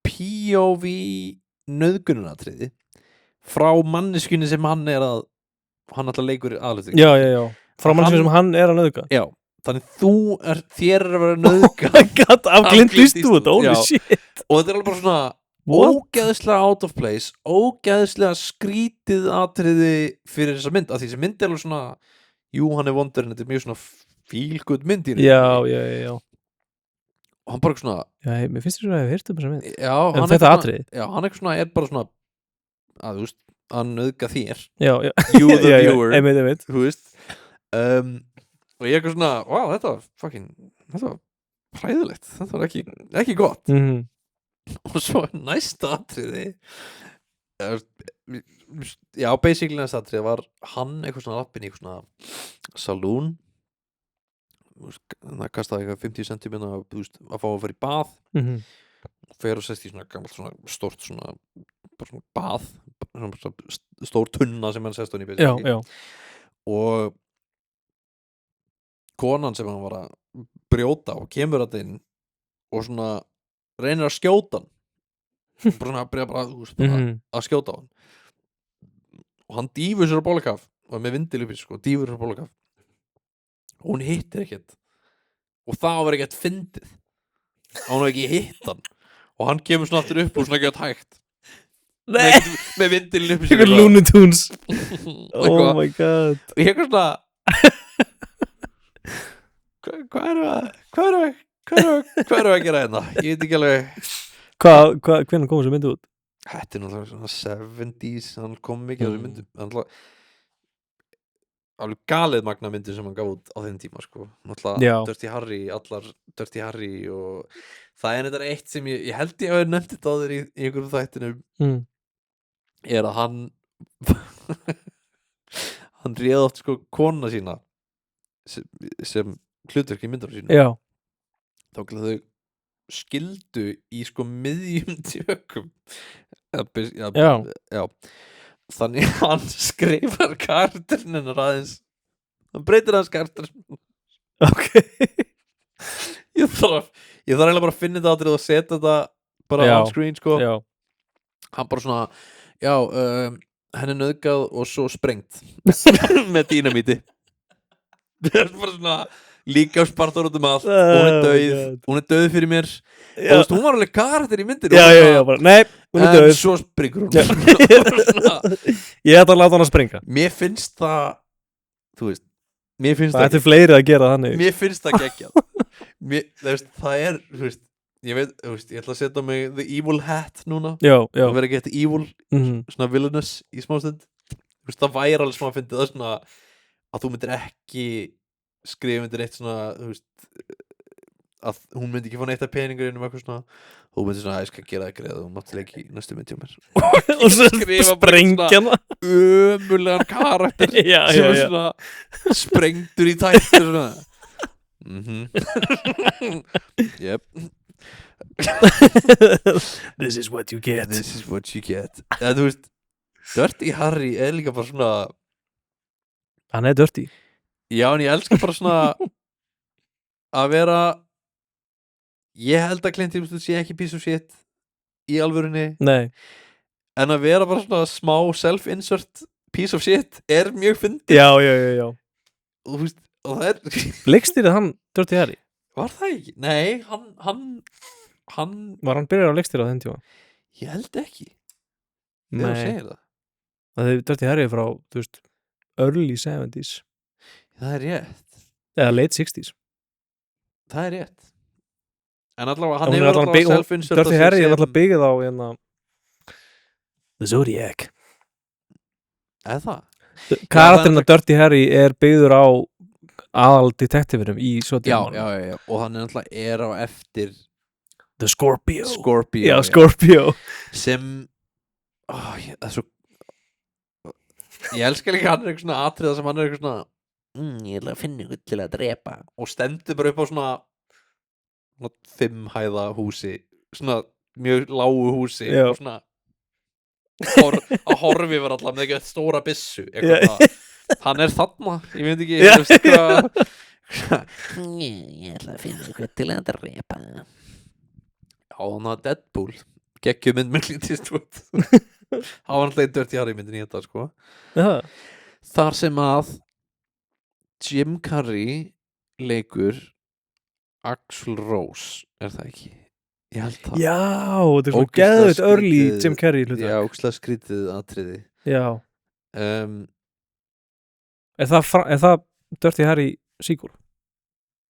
POV nauðgunatriði frá manneskunni sem hann er að hann alltaf leikur aðlutur Já, já, já Frá mann Hann- sem hann er að nauðga já, þannig þér er að vera nauðga God, af Clint Eastwood, holy Já. shit og þetta er alveg bara svona What? ógeðslega out of place ógeðslega skrítið atriði fyrir þessa mynd af því þessi mynd er alveg svona jú, hann er vondur en þetta er mjög svona feel good mynd í rauninni. Já, já, já, já og hann bara svona Já, mér finnst þér að hafa heyrt þessa mynd já, En hann þetta eitthvað atriði? svona, já, hann eitthvað svona er bara svona að þú veist, að nauðga þér Já, já you the Já, já, viewer einmitt þú veist og ég eitthvað svona, wow, þetta var hræðilegt þetta var ekki gott Mhm. og svo næsta atriði já, basically næsta atriði var hann eitthvað svona lappin í eitthvað svona saloon það kastaði eitthvað 50 cm að fá að fara í bað Mhm. fer og sest í svona gamalt svona stórt svona bara svona bað svona stór tunna sem hann sest hann í Já, basically. já Og konan sem hann var að brjóta og kemur að inn og svona reynir að skjóta hann bara svona byrja bara, þú veist, bara Mhm. að skjóta á hann og hann dýfur sér á bólakaf og með vindil uppi sko, dýfur sér á bólakaf og hún hittir ekkert og það var ekkert fyndið og hún var ekki hitt hann og hann kemur svona aftur upp og svona ekki hægt Nei, með vindilin uppi sér eitthvað Looney Tunes Oh eitthvað. my god og ég eitthvað svona hvað er að gera hérna ég veit ekki alveg Hvernig kom þessu myndi út? þetta er náttúrulega svona 70s hann kom mikið á þessu myndu alveg galið magna myndir sem hann gaf út á þeim tíma sko. Já. náttúrulega Dirty Harry allar Dirty Harry og það er þetta eitt sem ég held ég að hafa nefnt þetta á þér í einhverjum þættinum Mm. er að hann hann réð oft sko kona sína sem hlutverk í myndunum sínu Já, þá til þau skildu í sko miðjum tökum já þannig að hann skrifar karakterinn hennar aðeins hann breytir hans karakter Ok ég þarf eiginlega bara að finna þetta atrið og setja þetta bara Já. on screen sko Já, hann bara svona já, henni er nauðgað og svo sprengt með dínamíti það er bara svona líka spartar út um allt og hún er Oh my döið God. hún er döið fyrir mér og þú já, veist, hún var alveg karakter í myndinu já, bara, nei, hún er en döð svo springur hún Já. Svona, Ég ætla að láta hann að springa mér finnst það þú veist mér finnst Það ætti fleiri að gera þannig mér finnst það geggjað það er, þú veist ég veit, þú veist, ég ætla að setja mig the evil hat núna Já, já það verður ekki þetta evil, Mhm. svona villainous í smástund þú veist, það væri alveg smá að fyndi það svona að þú myndir ekki skrifa myndir eitt svona, þú veist að hún myndi ekki fá neitt af peningur innum eitthvað svona, þú myndir svona, ég skal gera það greið og mátti leiki í næstu mynd hjá mér Og svo skrifa bara sprengja hana ömulegan karakter Já, sem já, er já svona sprengtur í tættur svona yep This is what you get this is what you get þú veist, Dirty Harry er líka bara svona Hann er dirty Já, en ég elska bara svona að vera ég held að Clint Eastwood sé ekki piece of shit í alvörunni Nei, en að vera bara svona smá self-insert piece of shit er mjög fyndið já og þú veist, og það er Leikstýrið hann Dirty Harry? var það ekki? Nei, hann Var hann byrjar á leikstýrið á þenn tíma? ég held ekki þegar þú segir það Það er Dirty Harry frá, þú veist, early 70s það er rétt eða late 60s. það er rétt en allavega, Hún hann er hefur allavega allavega self-insert Dirty Harry er alltaf byggð á hérna The Zodiac. eða það? Karakterinn af Dirty Harry er byggður á aðal detektífinum í Zodiac. Já, og hann er náttúrulega er á eftir The Scorpio. Scorpio Scorpio. sem það er svo ég elska líka hann er eitthvað svona atriða sem hann er eitthvað svona ég ætla að finna ykkur til að drepa og stendur bara upp á svona 5 hæða húsi svona mjög lágu húsi Já. og svona að horfi var alltaf með eitthvað stóra byssu hann er þarna ég veit ekki ég veist hvað ég ætla að finna ykkur til að drepa já, hann var Deadpool geggjum mynd með Clint Eastwood það var alltaf einn Dirty Harry myndin í þetta sko Já. þar sem að Jim Carrey leikur Axl Rose er það ekki? Ég held það Já, þetta er svo Ógeðslega geðveitt early skrítið- Jim Carrey hluta. Já, ógeðslega skrítið atriði Já. Er það Dirty Harry sequel?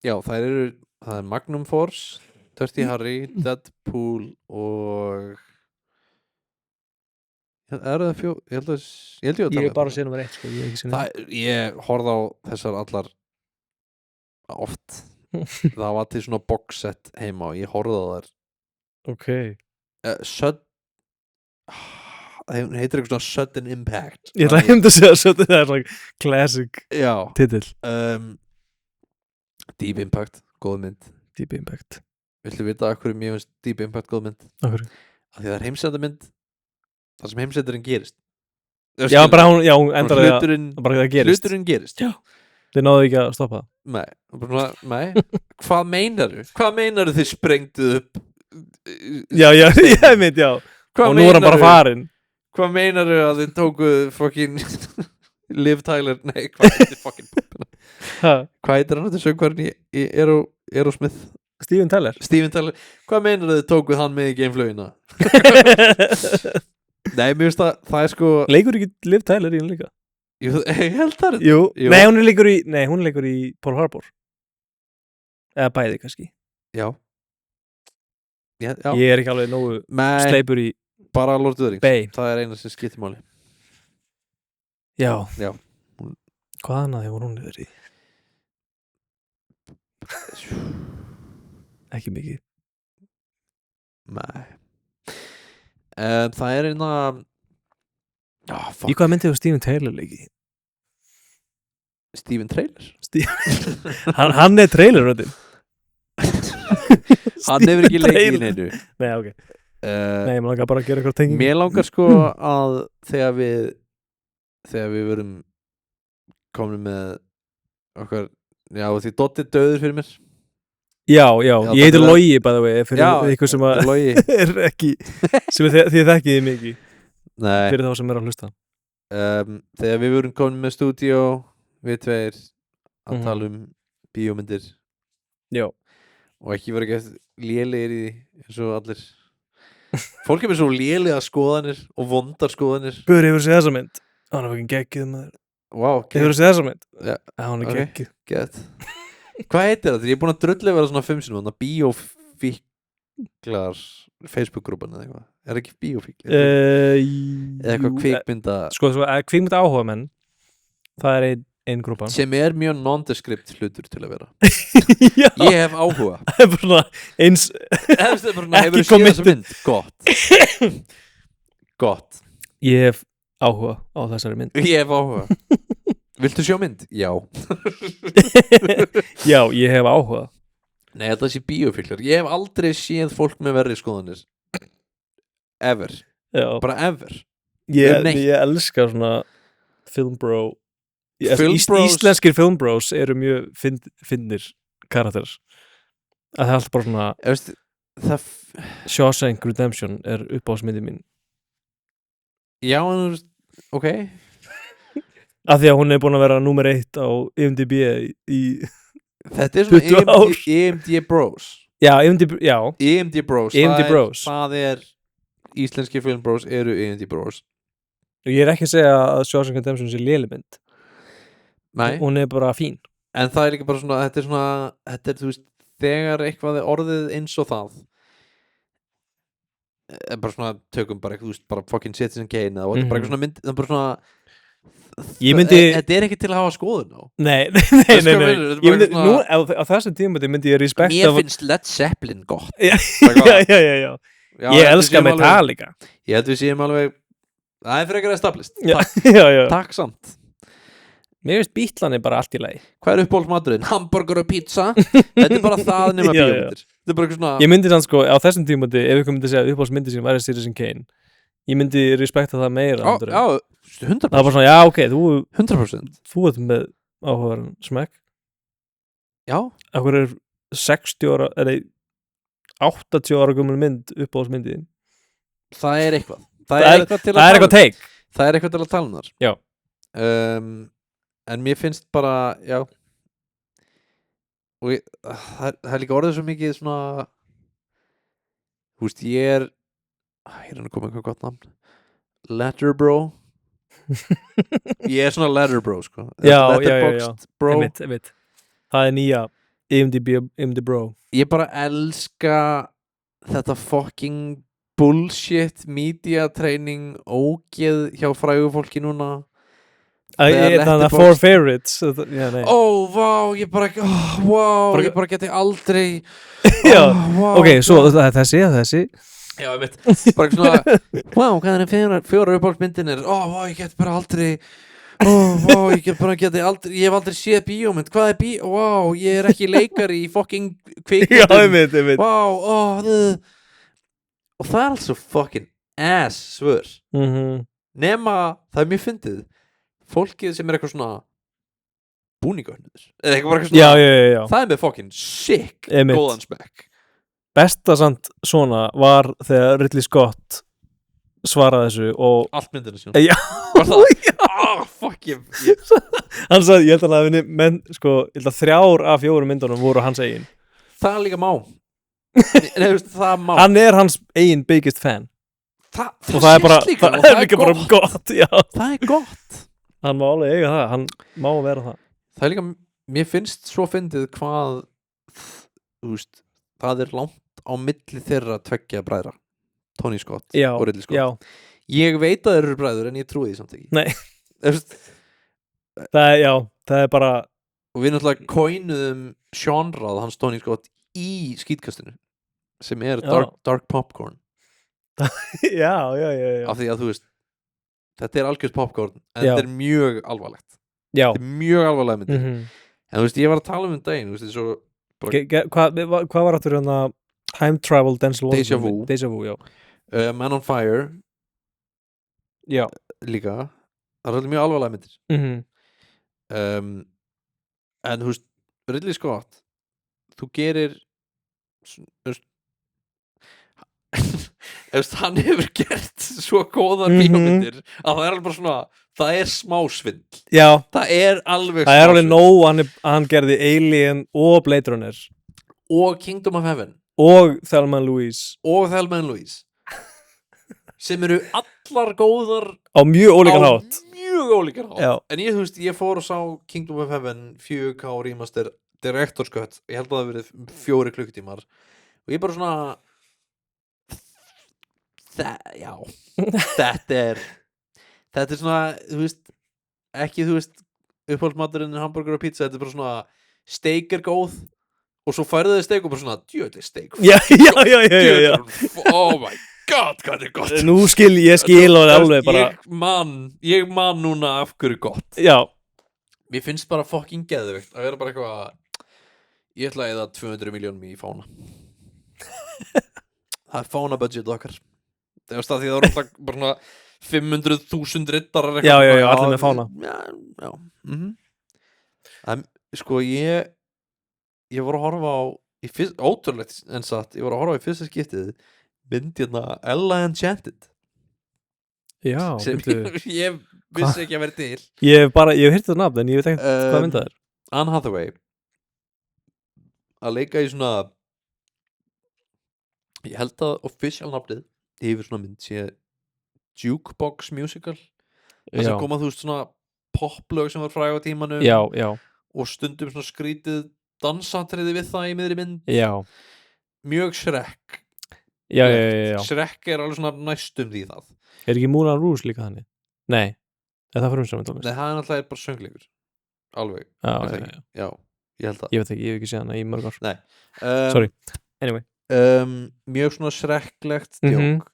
Já, það er Magnum Force Dirty Harry, Deadpool og er það ég held ég að Ég er bara að segja nummer 1 sko, ég er ekki sinni. ég horfði á þessar allar oft það var til svona box set heima og ég horfði á þær Ok. það heitir eitthvað svona Sudden Impact Ég ætla að segja að það er svona classic já titill. Deep Impact, góð mynd Deep Impact. viltu vita af hverju mér finnst Deep Impact góð mynd? Okkur. Af því það er heimsendamynd þar sem heimsendurinn gerist Já, bara hún endar að hluturinn bara það gerist. hluturinn gerist Já. Þið náðu ekki að stoppa það. nei hvað meinaru þið sprengduð upp Já, ég mynd, já. Hvað Og nú er hann bara farinn. hvað meinaru að þið tókuð fucking Liv Tyler nei, hvað heitir fucking hvað heitir hann þetta söngvarinn í Aerosmith Steven Tyler. Steven Tyler, hvað meinaru þið tókuð hann með í geimflugina nei, mér finnst það er sko Leikur ekki Liv Tyler í hann líka? ég held það Jú. Jú. Nei, hún leikur í Pearl Harbor. Eða bæði kannski. já Ég er ekki alveg nógu Nei, sleipur í bara Lord of the Rings Bay. það er eina sem skiptir máli Já. Já. Hvað annað hefur hún verið í? Ekki mikið. nei það er eina Í hvað myndi hefur Steven Tyler leikið? Steven Trailer Hann er trailerröddin. hann hefur ekki leikið í neinu Nei, ok. Nei, maður langar bara að gera eitthvað tenging. mér langar sko að þegar við verum komin með okkar já, því Dotti er döður fyrir mér Já, Já, ég heitir það er- Logi by the way fyrir Já, eitthvað sem að Logi er ekki sem þið þekkið mikið nei fyrir þá sem er að hlusta. þegar við vorum komin með stúdíó við tveir að Mhm. tala um bíómyndir Já. og ekki vera ekki lélegir í því eins og allir fólk er með svo lélega skoðanir og vondar skoðanir Guður, hefur séð þessa mynd? Hann er ekki geggið maður. wow, Hefur séð þessa mynd? Já. Hann er Ok. geggið. get hvað heitir það? Ég er búin að drullu vera svona 5 sinum þannig að bíófíklar Facebook-grúpan eða eitthvað er það ekki bíófíklar? eða eitthvað kvikmynda Sko, kvikmynd áhuga menn það er ein grúpa. sem er mjög nondescript hlutur til að vera Já. ég hef áhuga Það er bara svona eins hefur Ekki þú séð þessa committed. mynd? Gott ég hef áhuga á þessari mynd. ég hef áhuga viltu sjá mynd? Já Já, ég hef áhuga. nei þetta sé bíófíklar ég hef aldrei séð fólk með verri skoðanir ever Já. bara ever Ég neitt. elska svona film bro Íslenskir filmbros eru mjög fyndnir karakterar að það er alltaf bara svona Shawshank Redemption er uppáhaldsmyndin mín já, en ok af því að hún er búin að vera númer 1 á IMDb í þetta er svona IMDb Bros IMDb Bros það er íslenski filmbros eru IMDb Bros og ég er ekki að segja að Shawshank Redemption sé léleg mynd hún er bara fín en það er ekki bara svona þetta er þú veist þegar eitthvað er orðið eins og það bara svona tökum bara eitthvað þú veist bara fucking Citizen Kane og þetta er bara eitthvað svona mynd það er bara svona þetta er ekki til að hafa skoðun á nei ég myndi nú á þessum tímum myndi ég respekta mér finnst Led Zeppelin gott já ég elska Metallica ég held við séum alveg það er frekar established takk samt mér finnst Beatlesni bara allt í lagi hvað er uppáhaldsmaturinn? Hamburger og pizza þetta er bara það nema bíómyndir þetta er bara eitthvað svona ég myndi sann sko á þessum tímum ef ykkur myndi segja að uppáhaldsmyndi sem væri Citizen Kane ég myndi respekta það meira já 100% það var svona já ok 100% þú ert með áhugaverðan smekk já okkur er 60 ára eða 80 ára gömul mynd uppáhaldsmyndi það er eitthvað það er eitthvað take það er eitthvað til að tala um þar já en mér finnst bara já og það er líka orðið svo mikið svona þú veist ég er að koma eitthvað gott nafn Letterbro ég er svona Letterbro sko Letterboxd bro ég veit það er nýja IMDb bro ég bara elska þetta fucking bullshit media training ógeð hjá frægu fólki núna þannig að four favorites vá ég bara ég bara geti aldrei ok, svo þessi já, ég veit bara svona hvað er fjóra uppáhaldsmyndinir vá ég get bara aldrei vá ég hef aldrei séð bíómynd hvað er vá ég er ekki leikari í fucking kvikmyndum vá og það er alls svo fucking ass svör nema það er mjög fyndið fólkið sem er eitthvað svona búningahönnur eða eitthvað bara eitthvað svona það er með fucking sick góðan smekk besta samt svona var þegar Ridley Scott svaraði þessu og allt myndinu síðan var það fuck hann sagði ég held að menn sko ég held að 3 af 4 myndunum voru hans eigin það líka má það má hann er hans eigin biggest fan og það er bara það er líka bara gott það er gott hann má alveg eiga það, hann má vera það er líka, mér finnst svo fyndið hvað þú veist, það er langt á milli þeirra tveggja bræðra Tony Scott og Ridley Scott ég veit að þeir eru bræður en ég trúi því samt ekki nei það er bara og við náttúrulega coinuðum sjónrað hans Tony Scott í skítkastinu sem er dark popcorn já af því að þú veist þetta er algjörst popcorn en þetta er mjög alvarlegt já. Þetta er mjög alvarlega myndir en þú veist ég var að tala um daginn þú veist svo hvað var aftur hérna Time Travel Deja Vu já Man on Fire já líka það er mjög alvarlega myndir en þú veist Ridley Scott þú gerir hann hefur gert svo góðar bíómyndir að það er alveg bara svona það er smá svindl það er alveg nóg hann gerði Alien og Blade Runner og Kingdom of Heaven og Thelma and Louise sem eru allar góðar á mjög ólíkan hátt en ég þú veist ég fór og sá Kingdom of Heaven 4K remaster director's cut ég held að það verið 4 klukkutímar og ég bara svona þetta er svona þú veist ekki þú veist uppáhaldsmaturinn hamburger og pizza þetta er bara svona steik er góð og svo færðu þið steik og bara svona djöðli steik já oh my god hvað þetta er gott nú ég skil og alveg bara ég man núna af hverju gott já mér finnst bara fucking geðvikt að vera bara eitthvað ég ætla að eða 200 miljónum í fána það er fána budget okkar það var því það voru alltaf bara svona 500.000 riddarar Já, allir með fána. Já en sko ég voru að horfa á ótrúlegt en satt, ég voru að horfa á í fyrsta skiptið mynd hérna Ella Enchanted Já, sem ég vissi ekki að vera til. Ég hef heyrt það nafn en ég veit ekki hvað mynd það er. Anne Hathaway að leika í svona, ég held að official nafnið yfir svona mynd sé Jukebox Musical, þess að koma þú veist svona poplög sem var fræg á tímanum Já og stundum svona skrítið dansatriði við það í miðri mynd. Já Mjög Shrek. Já Shrek er alveg svona næstum því það. Er ekki Moulin Rouge líka þannig? Nei, er það frumsamið tónlist? Nei, það er náttúrulega bara söngleikur. Alveg. Já, ég held það. Ég veit ekki, ég hef ekki séð hana í mörg ár. Nei. Sorry, anyway. Mjög svona Shreklegt djók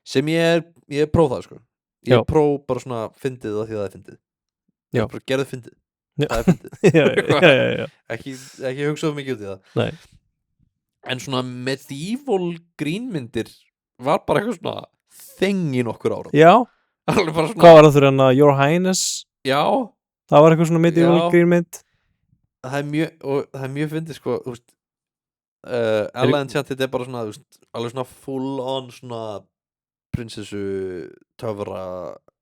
sem ég próf það sko. Ég próf bara svona fyndið það því það er fyndið. Ég bara gerði fyndið. Það er fyndið. Já. Ekki hugsa of mikið út í það. Nei. En svona medieval grínmyndir var bara eitthvað svona þeng í nokkur ára. Já. Alveg bara svona. Hvað var það fyrir hann að Your Highness? Já. Það var eitthvað svona medieval grínmynd. Það er mjög fyndið sko, þú veist. Ella Enchanted er bara svona, þú veist, alveg svona full on svona prinsessu töfra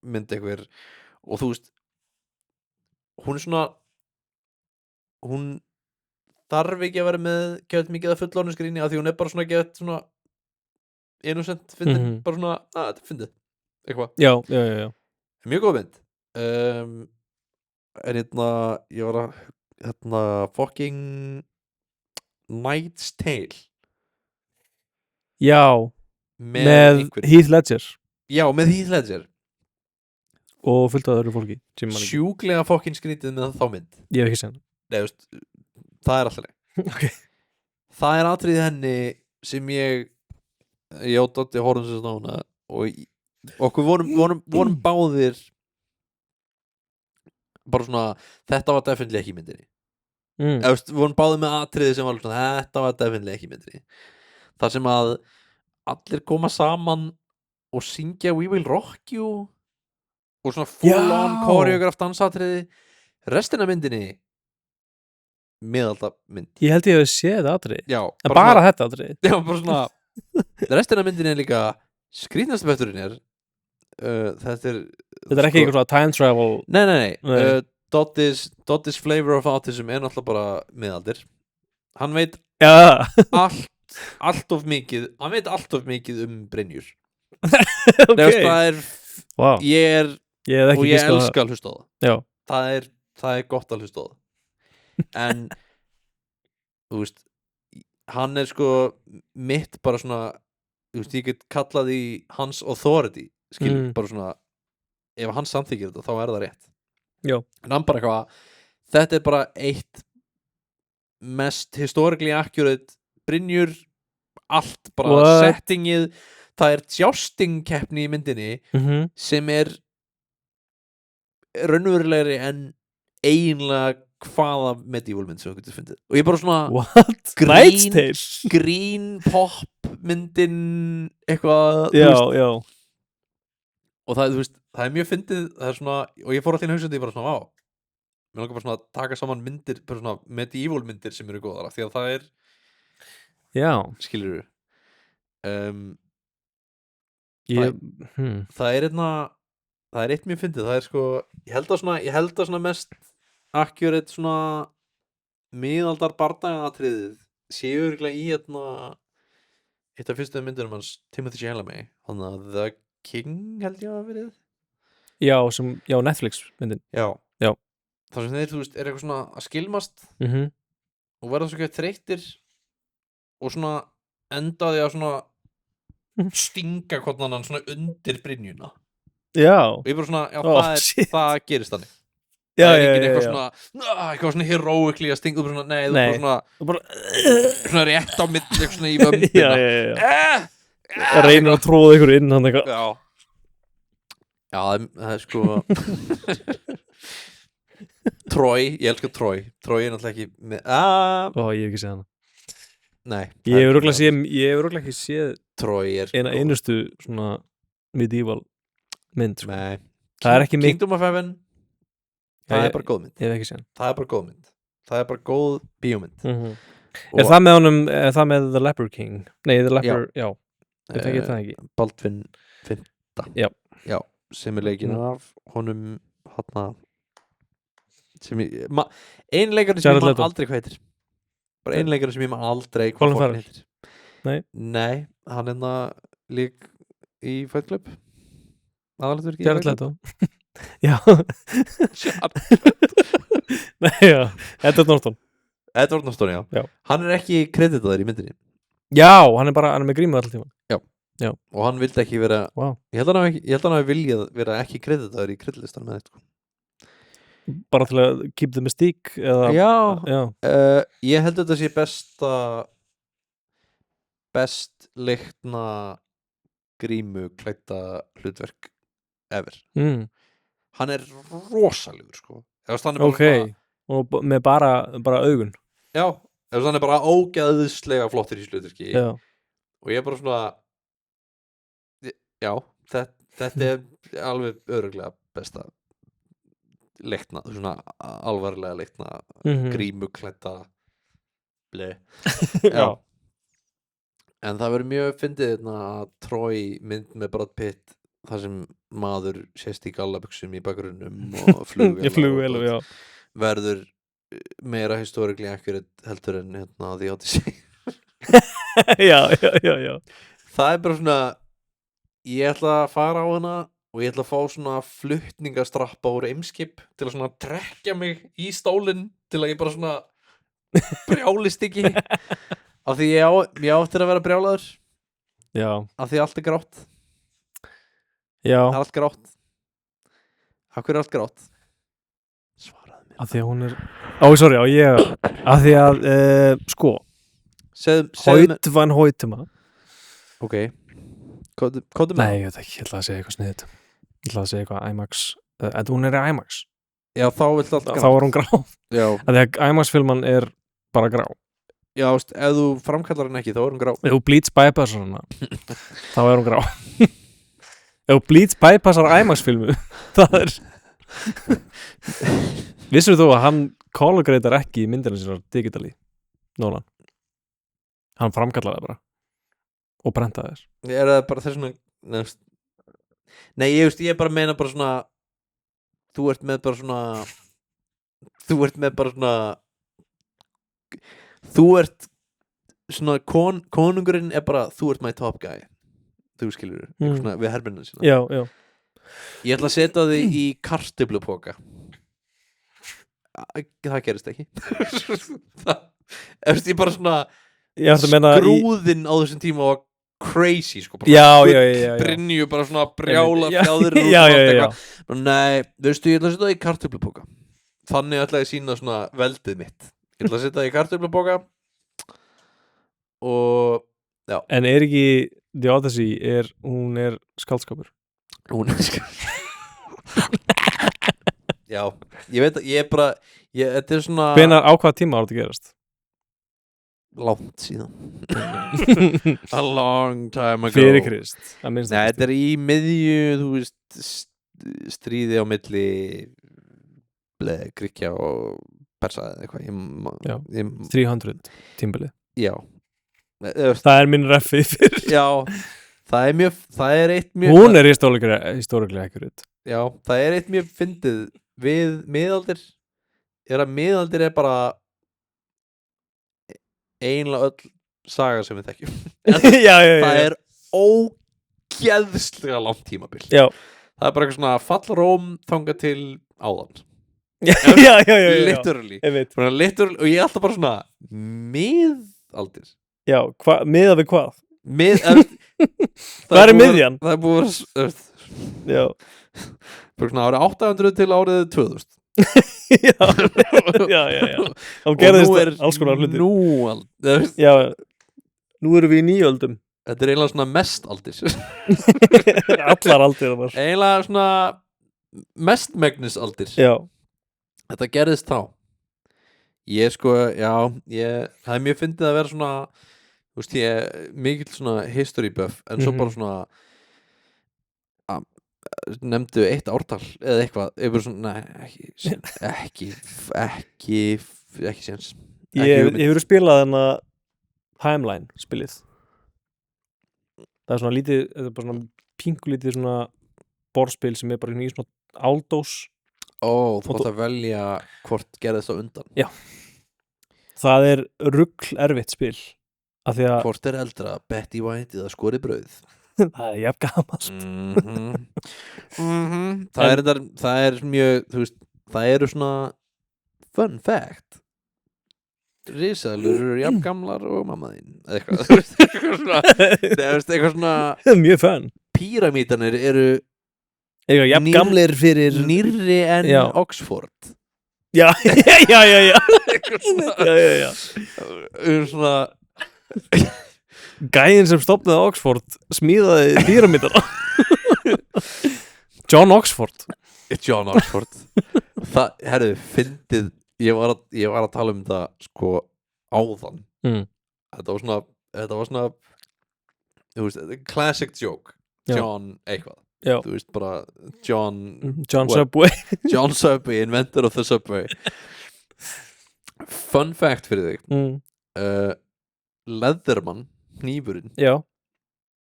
mynd eitthvað og þú veist hún er svona hún þarf ekki að vera með gett mikið að fullorðnu skríni af því hún er bara svona gett svona innocent fyndin, bara svona, þetta er fyndið eitthvað. Já. Mjög góð mynd. En hérna ég var að fucking Knight's Tale. Já, með Heath Ledger. Já, með Heath Ledger. Og fullt af öðru fólki. Sjúklega fucking skrítið með þá mynd. Ég hef ekki séð hana. Nei, veist, það er alltaf leið. Okay. Það er atriðið henni sem ég og Doddi horfum sér svona og okkur vorum báðir bara svona, þetta var definitely ekki í myndinni. Við vorum báðir með atriði sem var svona, þetta var definitely ekki í myndinni. Það sem að allir koma saman og syngja We Will Rock You og svona full on choreograph dansatriði. Restina af myndinni miðalda mynd. Ég held ég að séð þetta atriði. Já, bara þetta atriði. Já, bara svona restina af myndinni er líka skrýtnasti parturinn er þetta er ekki eitthvað svona time travel. Nei. Doddi's flavor of autism er náttúrulega bara miðaldir. Hann veit allt of mikið Brynjur. Okay. Það er wow. Ég elska að hlusta á það. Já. Það er gott að hlusta á það. En þú veist, hann er sko mitt bara svona, þú veist, ég get kallað í hans authority, skilur, bara svona ef hann samþykir þetta, þá er það rétt. Já. En hann bara eitthvað, þetta er bara eitt mest historically accurate Brynjur, allt bara settingið, það er jousting-keppni í myndinni sem er raunverulegri en eiginlega hvaða medieval mynd sem þú getur fundið. Og ég bara svona grín pop myndin eitthvað. Já. Og það, þú veist, það er mjög fyndið, það er svona, og ég fór alltaf í hausandi, ég bara svona, mér langar bara svona að taka saman myndir, bara svona medieval myndir sem eru góðara, því að það er skilurðu það er eitt mjög fyndið, það er sko ég held að svona mest accurate svona miðaldar bardagaatriðið séu örugglega í eitt af fyrstu myndurum hans Timothy Chalamet, þannig að The King held ég að verið Netflix myndin þar sem þeir, þú veist, er eitthvað svona að skilmast og verða svo ekki þreyttir og svona endaði að svona stinga hvort hann svona undir brynjuna og ég bara svona, það gerist þannig það er ekki eitthvað svona heroically að stinga svona, nei, þú bara svona rétt á mitt eitthvað svona í vömbina reynir að tróða ykkur inn hann eitthvað það er sko Troy, ég elskar Troy er náttúrulega ekki með ég hef ekki séð hana. Nei, ég hef örugglega ekki séð Troy er eina einustu svona medieval mynd sko. Nei, Það er ekki Kingdom of Heaven það Ég- er bara góð mynd Ég hef ekki séð það er bara góð mynd það er bara góð bíómynd Er það með honum, er það með The Leper King? Nei, The Leper, já, ég tekið það ekki Baldvin 5. Já. Sem er leikinn af honum hana sem ég ein leikari sem Jared ég man Leto. aldrei hvað heitir bara ein leikari sem ég man aldrei Colin hvað Farrell. heitir Nei. hann er það lík í Fight Club aðalhutverki í Jared Fight Club. Leto Já Nei, já, Edward Norton Edward Norton, já. Hann er ekki kreditaður í myndinni Já, hann er með grímu alltaf tíma og hann vildi ekki vera Vá. ég held að hann hafi viljað vera ekki kreditaður í kreditlistanum með þetta Bara til að keep the mystique eða, já, já. ég held að þetta sé best leikna grímu klædda hlutverk ever hann er rosalegur sko hann er Ok, og með bara augun já, hann er bara ógeðslega flottur í hlutverki Já, og ég er bara svona já, þetta er alveg örugglega besta leikna, svona alvarlega leikna grímu klædda já en það verður mjög fyndið að Troy mynd með Brad Pitt þar sem maður sést í gallabuxum í bakgrunnum og flugvél já verður meira historically accurate heldur en The Odyssey já það er bara svona ég ætla að fara á hana og ég ætla að fá svona flutningastrappa úr Eimskip til að svona trekkja mig í stólinn til að ég bara svona brjálist ekki af því ég áttir að vera brjálaður Já, af því allt er grátt já það er allt grátt af hverju er allt grátt svaraðu mér Af því að hún er sorry, af því að sko Hoyt van Hoytema ok kóðu með Nei, ég veit ekki, ég ætla að segja eitthvað sniðið Ég ætla að segja eitthvað IMAX en hún er í IMAX já þá viltu allt grátt Þá er hún grá já, Af því að IMAX-filman er bara grá já veist, ef þú framkallar hann ekki þá er hún grá Ef þú Bleach bypassar hana þá er hún grá Ef þú Bleach bypassar IMAX-filmu það er Vissir þú að hann color-gradar ekki í myndina sínar digitali Nolan Hann framkallaði það bara og brentaði þess er það bara þess svona nei ég bara meina bara svona þú ert með bara svona konungurinn er bara þú ert my top guy þú skilur svona við hermennina sína Já ég ætla að setja þig í kartöflupoka það gerist ekki það ég bara svona skrúðinn á þessum tíma var crazy sko Já Brynju bara svona brjála fjáður Já nei, veistu ég ætla að setja það í kartöflupoka þannig ætla ég að sína svona veldið mitt ég ætla að setja það í kartöflupoka og já En er ekki The Odyssey hún er skáldskapur hún er já, ég veit að ég er bara þetta er svona Hvenær á hvaða tíma var þetta að gerast? langt síðan a long time ago Fyrir Krist Nei, þetta er í miðju þú veist stríði á milli Grikkja og Persa eða eitthvað 300 tímabilið já Það er minn reffi fyrir já það er eitt mjög Hún er historically accurate já, það er eitt mjög fyndið við miðaldir er að miðaldir er bara eiginlega öll saga sem við þekkjum já. það er ógeðslega langt tímabil Já. Það er bara eitthvað svona fall Róm þangað til áðan já. literally og ég er alltaf bara svona miðaldir Já, miða við hvað? Hvað er miðjan? Það er búið Já bara svona árið 800 til árið 2000 já þá gerðist alls konar hluti já, nú erum við í nýjöldum þetta er eiginlega svona mestaldir allar aldir eiginlega svona mestmegnisaldir já þetta gerðist þá ég sko, já það er mjög fyndið að vera svona þú veist, ég mikill svona history buff en svo bara svona nefndu eitt ártal eða eitthvað svona, ekki séns Ég hefur spilað þennan Timeline spilið. Það er svona lítið, þetta er bara svona pingulítið svona borðspil sem er bara í svona áldós. Þú átt að velja hvort gerðist á undan. Já. Það er rugl erfitt spil. Hvort er eldra, Betty White eða skori brauð? Það er jafn gamalt. Það er mjög, þú veist, það eru svona fun fact. Risaðlur eru jafn gamlar og mamma þín eitthvað svona mjög fun. Píramítanir eru jafn gamlir fyrir nýrri en Oxford. Já. Svona gæinn sem stofnaði Oxford smíðaði píramítana. John Oxford. Það, herðu, fyndið ég var að tala um það sko áðan. Þetta var svona þú veist, classic joke. John eitthvað. Já. Þú veist bara John Subway. John Subway, inventor of the Subway. Fun fact fyrir þig. Leatherman, hnífurinn. Já.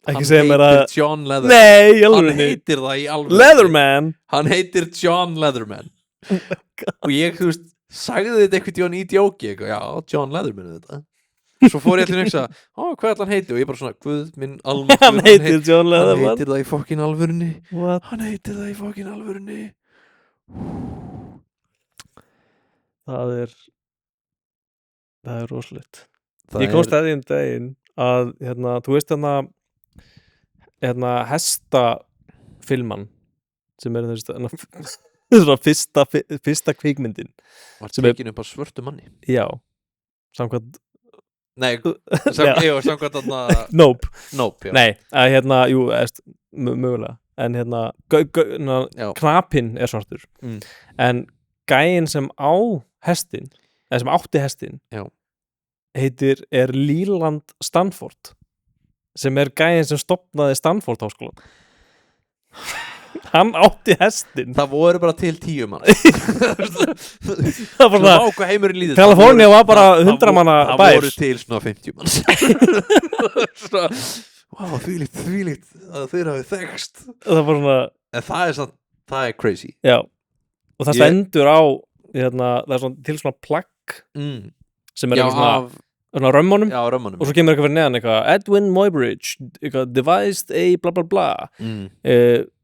Hann heitir John Leatherman. Nei, hann heitir það í alveg. Leatherman. Hann heitir John Leatherman. Og ég, þú veist, sagði þetta eitthvað í djóki eitthvað, já, John Leatherman þetta. Svo fór ég allir að hugsa, hvað er hann heiti? Og ég bara svona, guð minn almáttugur, hann heitir John Leatherman. Hann heitir það í fokkin alvörunni. What? Hann heitir það í fokkin alvörunni. Það er rosalegt. Ég komst að því daginn að, þú veist hestafilman sem er svona fyrsta kvikmyndin. Var tekin upp á svörtu manni. Já, samkvæmt samkvæmt þarna Nope, já. Nei, jú, mögulega. En knapinn er svartur. En gæinn sem á hestin, eða sem átti hestin, er Leland Stanford, sem er gæinn sem stofnaði Stanford háskólan. Hann átti hestin. Það voru bara til 10 mann. Það var bara heimurinn lítill. Kalifornía var bara 100 manna bær. Það voru til svona 50 mann. Þvílíkt að þeir hafi þekkst. Það var svona. En það er crazy. Já. Og það stendur á það er svona til svona plagg sem er svona römmunum. Já, römmunum. Og svo kemur eitthvað fyrir neðan eitthvað Edwin Muybridge devised a bla bla bla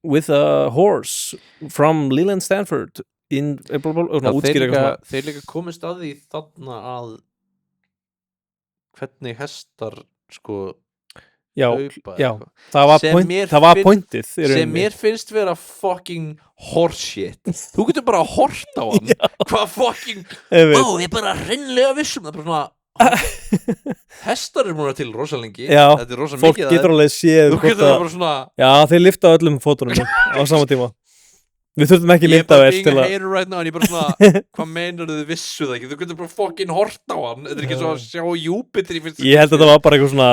with a horse from Leland Stanford in bla bla bla. Þeir líka komist að því þarna að hvernig hestar sko hlaupa. Já, það var pointið sem mér finnst vera fucking horseshit. Þú getur bara að horta á hann. Hvað fucking ég er bara hreinlega vissum. Það er bara svona hestar er múið til rosalengi. Þetta er rosa mikið. Fólk getur alveg séð. Þú getur bara svona. Já, þeir lyfta öllum fótunum á sama tíma. Við þurftum ekki myndavél til að. Ég er bara being a hater right now en ég bara svona, hvað meinar þið vissu það ekki? Þú getur bara fucking horta á hann. Þetta er ekki svo að sjá Júpiter í fyrstu. Ég held að þetta var bara eitthvað svona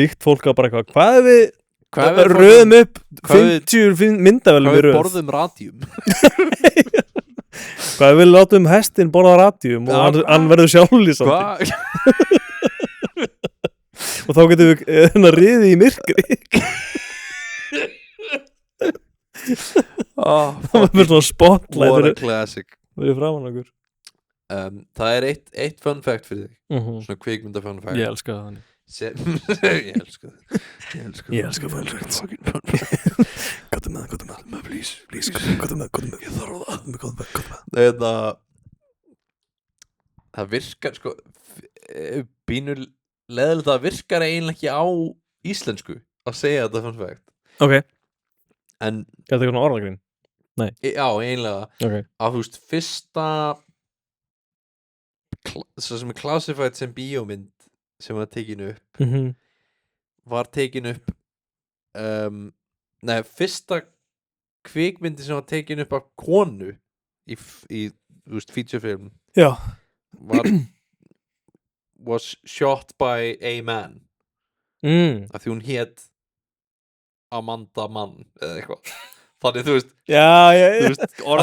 ríkt fólk að bara eitthvað, hvað er við röðum upp 50 myndavélum í röð? Hvað við borðum radíum? Hvað við látum hestin borða radíum og hann verður sjálflýsandi. Og þá getum við riðið í myrkri. Það var svona spotlight. What a classic. Verið framan okkur. Það er eitt fun fact fyrir þig. Svona kvikmynda fun fact. Ég elska það hann. Ég elska fun facts. Gottum með, please, gottum með. Ég þarf á það. Það virkar sko bínur leðilegt, það virkar eiginlega ekki á íslensku að segja þetta fun fact. Ok. En er þetta eitthvað orðagrín? Nei. Já, eiginlega. Okay. Að þú veist, fyrsta sem er classified sem bíómynd sem var tekinu upp var tekinu upp fyrsta kvikmyndi sem var tekinu upp af konu í þú veist, featurefilm was shot by a man af því hún hét Amanda Mann eða eitthvað Þannig, þú veist,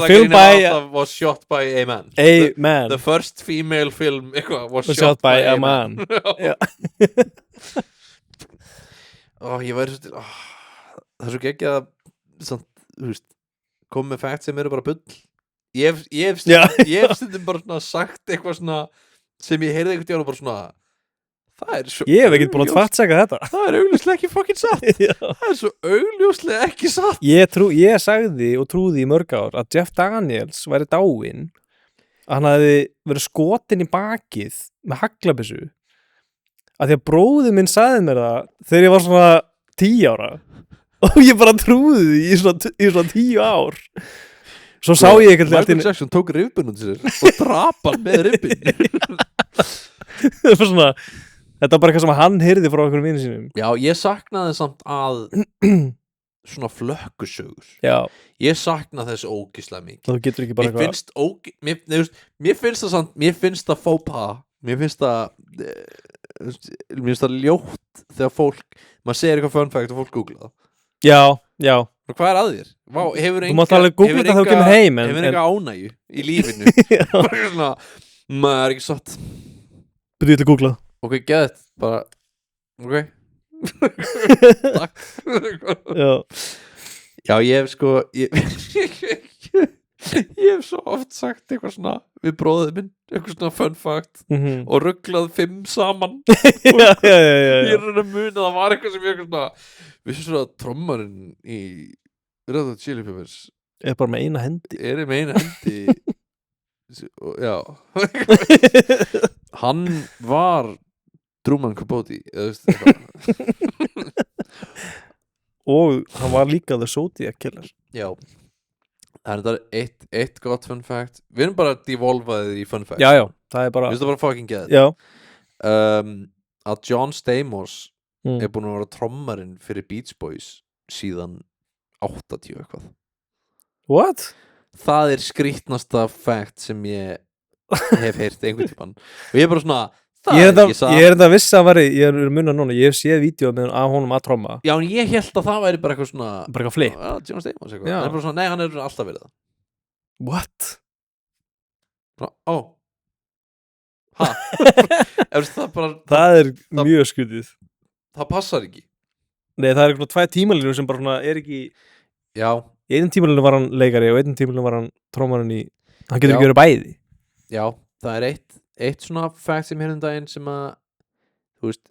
film by was shot by a man. Man. The first female film was shot by a man. Ég væri svo til það svo geggjað að þú veist, kom með fakt sem eru bara bull. Ég hef stundum bara svona sagt eitthvað svona sem ég heyrði einhvern tíðan og bara svona það er svo ég hef ekkert búin að tvartsaka þetta. Það er augljóslega ekki fucking satt. Það er svo augljóslega ekki satt. Ég sagði og trúði í mörg ár að Jeff Daniels væri dáinn, að hann hefði verið skotin í bakið með haglabyssu, að því að bróðir minn sagði mér það þegar ég var svona 10 ára og ég bara trúði því í svona 10 ár. Svo sá ég ekkert Michael Jackson tók rifbunum til sér og drap hann með rifbun. Það var svona, þetta var bara eitthvað sem hann heyrði frá einhverjum vinum sínum. Já, ég saknaði samt að svona flökkusögur. Já. Ég sakna þess ógeðslega mikið. Þú getur ekki bara mér finnst það samt, mér finnst það faux pas. Mér finnst það ljótt þegar fólk, maður segir eitthvað fun fact og fólk googla það. Já. Hvað er að þér? Þú mátt alveg googla þetta þá kemur heim. Hefur enga ánægju í lífinu? Svona, maður er ekki satt. Byrju til að googla. Ok, geðið, bara, ok. Takk. Já, ég hef sko, ég hef svo oft sagt eitthvað svona við bróðið minn, eitthvað svona fun fact og rugglað 5 saman. Ég er að muna, það var eitthvað sem ég eitthvað svona vissu svona að trommarinn í Red Hot Chili Peppers er bara með eina hendi. Með eina hendi. Já. Hann var Truman Capote og hann var líka The Zodiac Killer. Já. Það er eitt gott fun fact. Við erum bara devolvaðið í fun fact. Já, það er bara við erum bara fucking geð. Já. Að John Stamos er búin að vera trommarinn fyrir Beach Boys síðan 80 eitthvað. What? Það er skrítnasta fact sem ég hef heyrt einhvern tímann og ég er bara svona ég er þetta að vissa að ég er munna núna, ég hef séð vídeo af honum að tromma. Já, en ég held að það væri bara eitthvað svona bara eitthvað flip. John Stamos eitthvað. Það er bara svona, nei, hann er alltaf verið það. What? Það er mjög skutið. Það passar ekki. Nei, það er eitthvað 2 tímalínur sem bara svona er ekki. Já. Í einum tímalínu var hann leikari og í einum tímalínu var hann trommarinn í. Hann getur ekki verið bæði. Já, það er eitt svona fact sem hérna daginn sem að þú veist,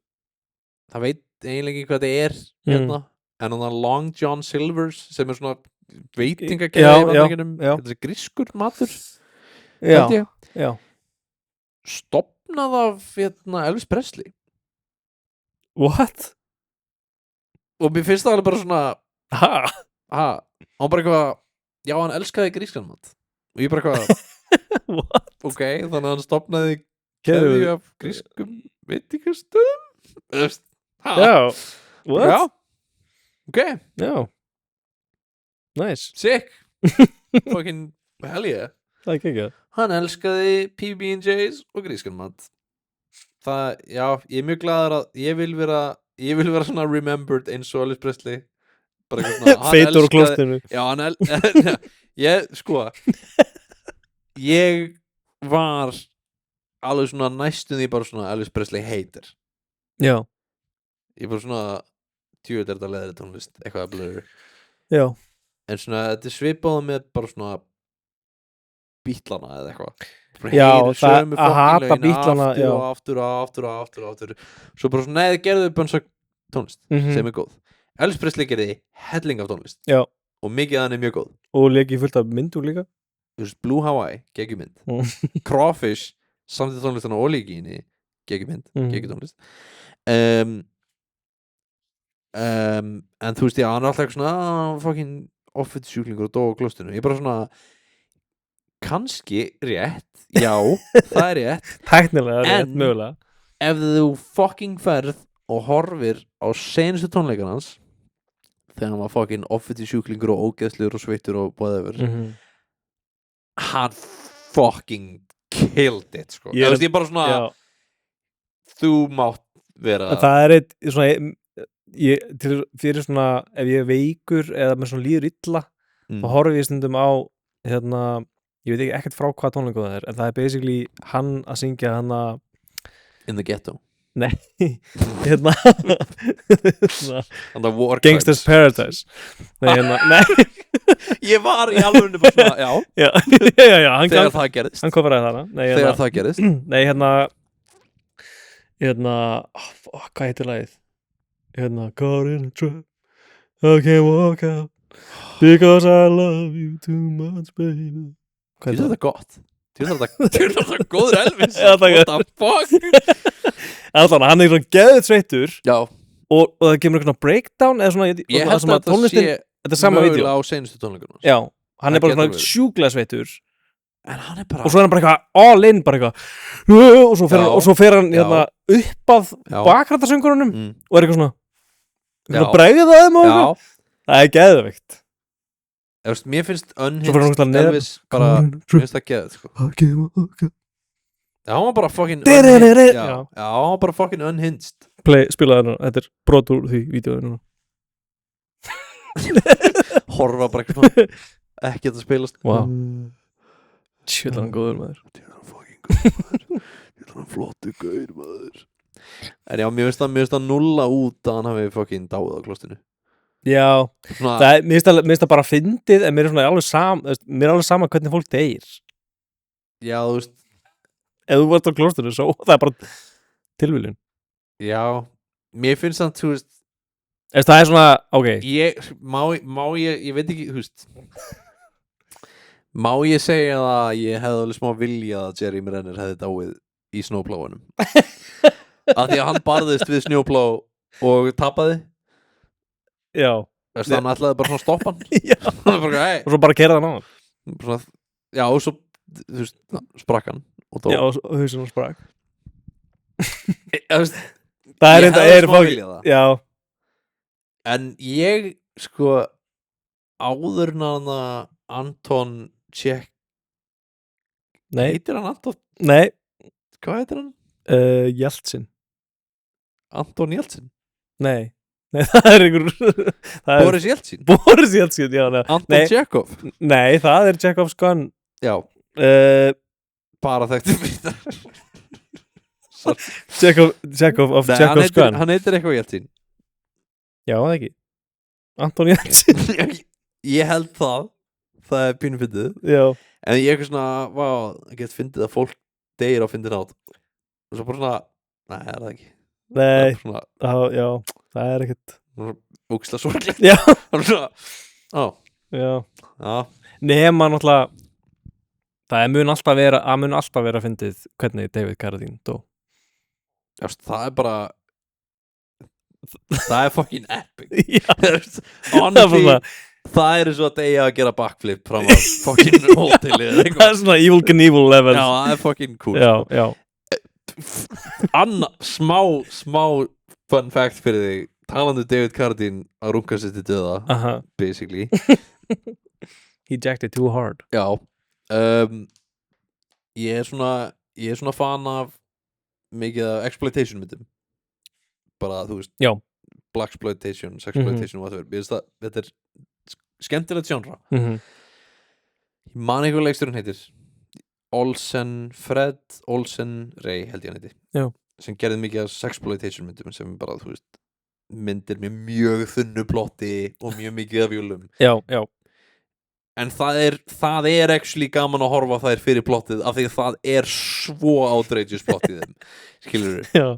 það veit eiginlega ekki hvað þetta er hérna, en hann Long John Silver's sem er svona veitingagerð þetta er grískur matur. Já. Stofnað af Elvis Presley. What? Og mér finnst það alveg bara svona hann bara eitthvað, já, hann elskaði grískan mat og ég bara eitthvað what? Ok, þannig að hann stofnaði keðju af grískum veitingastöðum. Já. What? Já. Ok. Já. Nice. Sick. Fucking hell yeah. Það er ekki. Hann elskaði PB&J's og grískan mat. Það, já, ég er mjög glaður að ég vil vera svona remembered eins og Elvis Presley. Bara eitthvað svona feitur og klostinu. Já, ég var alveg svona næstum því bara svona Elvis Presley hater. Já. Ég bara svona tjóð þetta leðri tónlist, eitthvað að blöður. Já. En svona, þetta svipaði með bara svona Beatlana eða eitthvað. Já, það að hata Beatlana aftur. Svo bara svona, nei, þið gerðu bönsa tónlist sem er góð. Elvis Presley gerði helling af tónlist. Já. Og mikið af hann er mjög góð. Og leikið fullt af myndum líka. Þú veist, Blue Hawaii, geggjumynd. Crawfish, samtíð tónlistina og leikið inni, geggjumynd, geggjutónlist. En þú veist, já, hann er alltaf eitthvað svona fucking offit sjúklingur og dó á klostinu. Ég er bara svona kannski rétt, já, það er rétt. Tæknilega rétt, mögulega. Ef þú fucking ferð og horfir á seinustu tónleikana hans þegar hann var fucking offit sjúklingur og ógeðslegur og sveittur og whatever, hann fucking killed it, sko. Ég er bara svona þú mátt vera. Það er eitt svona fyrir svona, ef ég er veikur eða með svona líður illa, þá horfi ég stundum á hérna, ég veit ekki ekkert frá hvað tónleikum það en það er basically hann að syngja hann að In the Ghetto nei, hérna Gangsta's Paradise nei, nei ég var í alveg bara svona, já þegar það gerðist hann koparaði þarna þegar það gerðist nei, hvað heitir lagið Caught in a trap I can't walk out because I love you too much baby Þú þetta gott Þú þetta góður Elvis What the fuck Þannig hann svona geðið sveittur Já og það kemur eitthvað breakdown eða svona ég held að þetta sé þetta er sama vídeo á seinustu tónleikunum já, hann er bara svona sjúklega sveittur en hann er bara og svo er hann bara eitthvað all in bara eitthvað og svo fer hann hérna upp að bakrættasöngurunum og er eitthvað svona bregðið það þeim og eitthvað það er geðveikt mér finnst unhinged Elvis bara finnst það geðið sko já, hann var bara fucking unhinged já, hann var bara fucking unhinged spilaði hann, þetta er brot úr því vídeóið núna horfa bara eitthvað ekki að spilast wow shit, hann góður maður ég er hann flottu gaur maður en já, mér finnst það nulla út að hann hafi fucking dáið á klostinu já, mér finnst það bara fyndið en mér er svona alveg sama hvernig fólk deyr já, þú veist ef þú varst á klostinu, svo það er bara tilviljun já, mér finnst það, þú veist það er svona, ok má ég veit ekki, þú veist má ég segja að ég hefði alveg smá vilja að Jeremy Renner hefði dáið í snjópláfunum af því að hann barðist við snjóplá og tapaði já þannig að hann ætlaði bara svona að stoppa hann já og svo bara kerða hann á hann já og svo þú veist, sprakk hann já og hausinn hann sprakk það er smá vilja það já en ég sko áður hann Anton Tjekk heitir hann Anton? Nei hvað heitir hann? Jeltsin Anton Jeltsin? Nei, það er einhver Boris Jeltsin? Boris Jeltsin, já Anton Tjekov? Nei, það er Tjekovs gun já bara þekktu fyrir það Tjekov of Tjekovs gun hann heitir eitthvað Jeltsin já, það ekki Anton Jeltsin ég held það er pínu fyndið en ég er eitthvað svona ég get fyndið að fólk deyr á fyndið nátt og svo bara svona nei, það er það ekki nei, svona, já, það er ekkert ógislega sorglegt já nema náttúrulega það mun alltaf vera fyndið hvernig David Carradine dó já, það er bara það er fucking epic honestly það er eins og að deyja að gera backflip fram á fucking hóteli það er svona Evel Knievel level já, það er fucking cool já smá fun fact fyrir þig talandi David Carradine að runga sér til döða basically he jacked it too hard já ég er svona fan af mikið af exploitation myndum bara, þú veist já. blaxploitation, sexploitation þetta er skemmtilegt genre ég man eitthvað leiksturinn heitir Fred Olsen Ray held ég hann heiti já. sem gerði mikið af sexploitation myndum sem bara, þú veist, myndir með mjög þunnu plotti og mjög mikið af jólum já en það er actually gaman að horfa þær fyrir plottið af því að það er svo outrageous plottið þeim skilurðu já.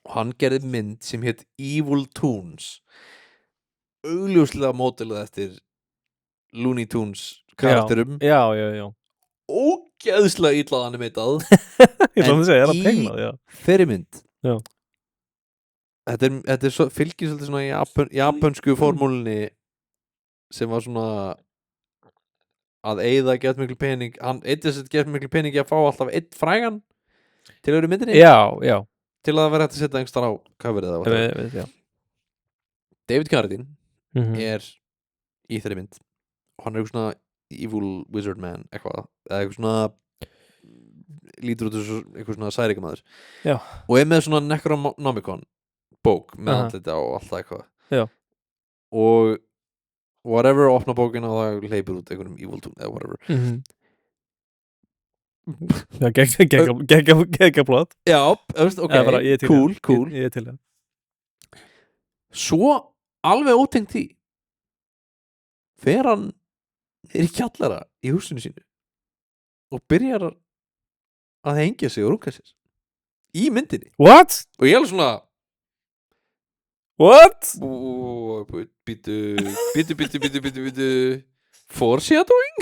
og hann gerði mynd sem hétt Evil Toons augljóslega mótilið eftir Looney Tunes karakterum já ógeðslega illa animatað ég ætla að segja, ég er að tegna já. Þeirri mynd já. Þetta er svo, fylgir svolítið svona japansku formúlunni sem var svona að eyða gett miklu pening hann eitthi sér gett miklu pening í að fá alltaf einn frægan til að vera í myndinni já til að það vera hægt að setja einhverstað á coverið David Carradine er í þeirri mynd og hann er eitthvað svona evil wizard man eitthvað svona lítur út þessu eitthvað svona særikamæður og er með svona Necronomicon bók með andlita og allt það eitthvað já. og whatever, opna bókina og það hleypur út einhverjum evil tún eða whatever. Já, gegga plott. Já, ok, cool. Ég til það. Svo alveg ótengt því fer hann í kjallara í húsinu sínu og byrjar að hengja sig og rúka sér í myndinni. What? Og ég alveg svona What? Býtu foreshadowing?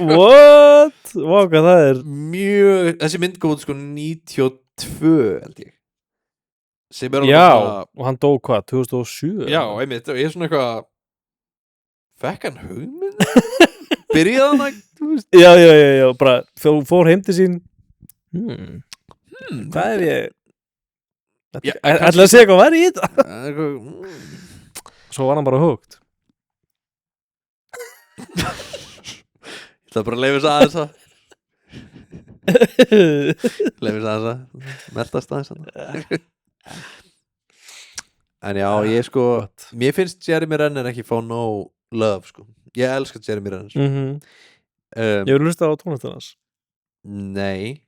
What? Vá, hvað það er? Mjög, þessi mynd kom út sko 92 held ég. Sem er Já, svona, og hann dó hvað, 2007? já, einmitt, og ég er svona eitthvað fekk hann hugmynd? Byrjaði hann að, þú veist? Já, bara fór heim til sín. Hvað er ég? Ætlaði að segja hvað var í þetta? Svo var hann bara hugt. Ég ætla bara að leifa þess aðeins að meltast aðeins en já, ég sko mér finnst Jeremy Renner ekki fá no love sko. Ég elska Jeremy Renner Ég vil hlusta á tónlistina hans. Nei,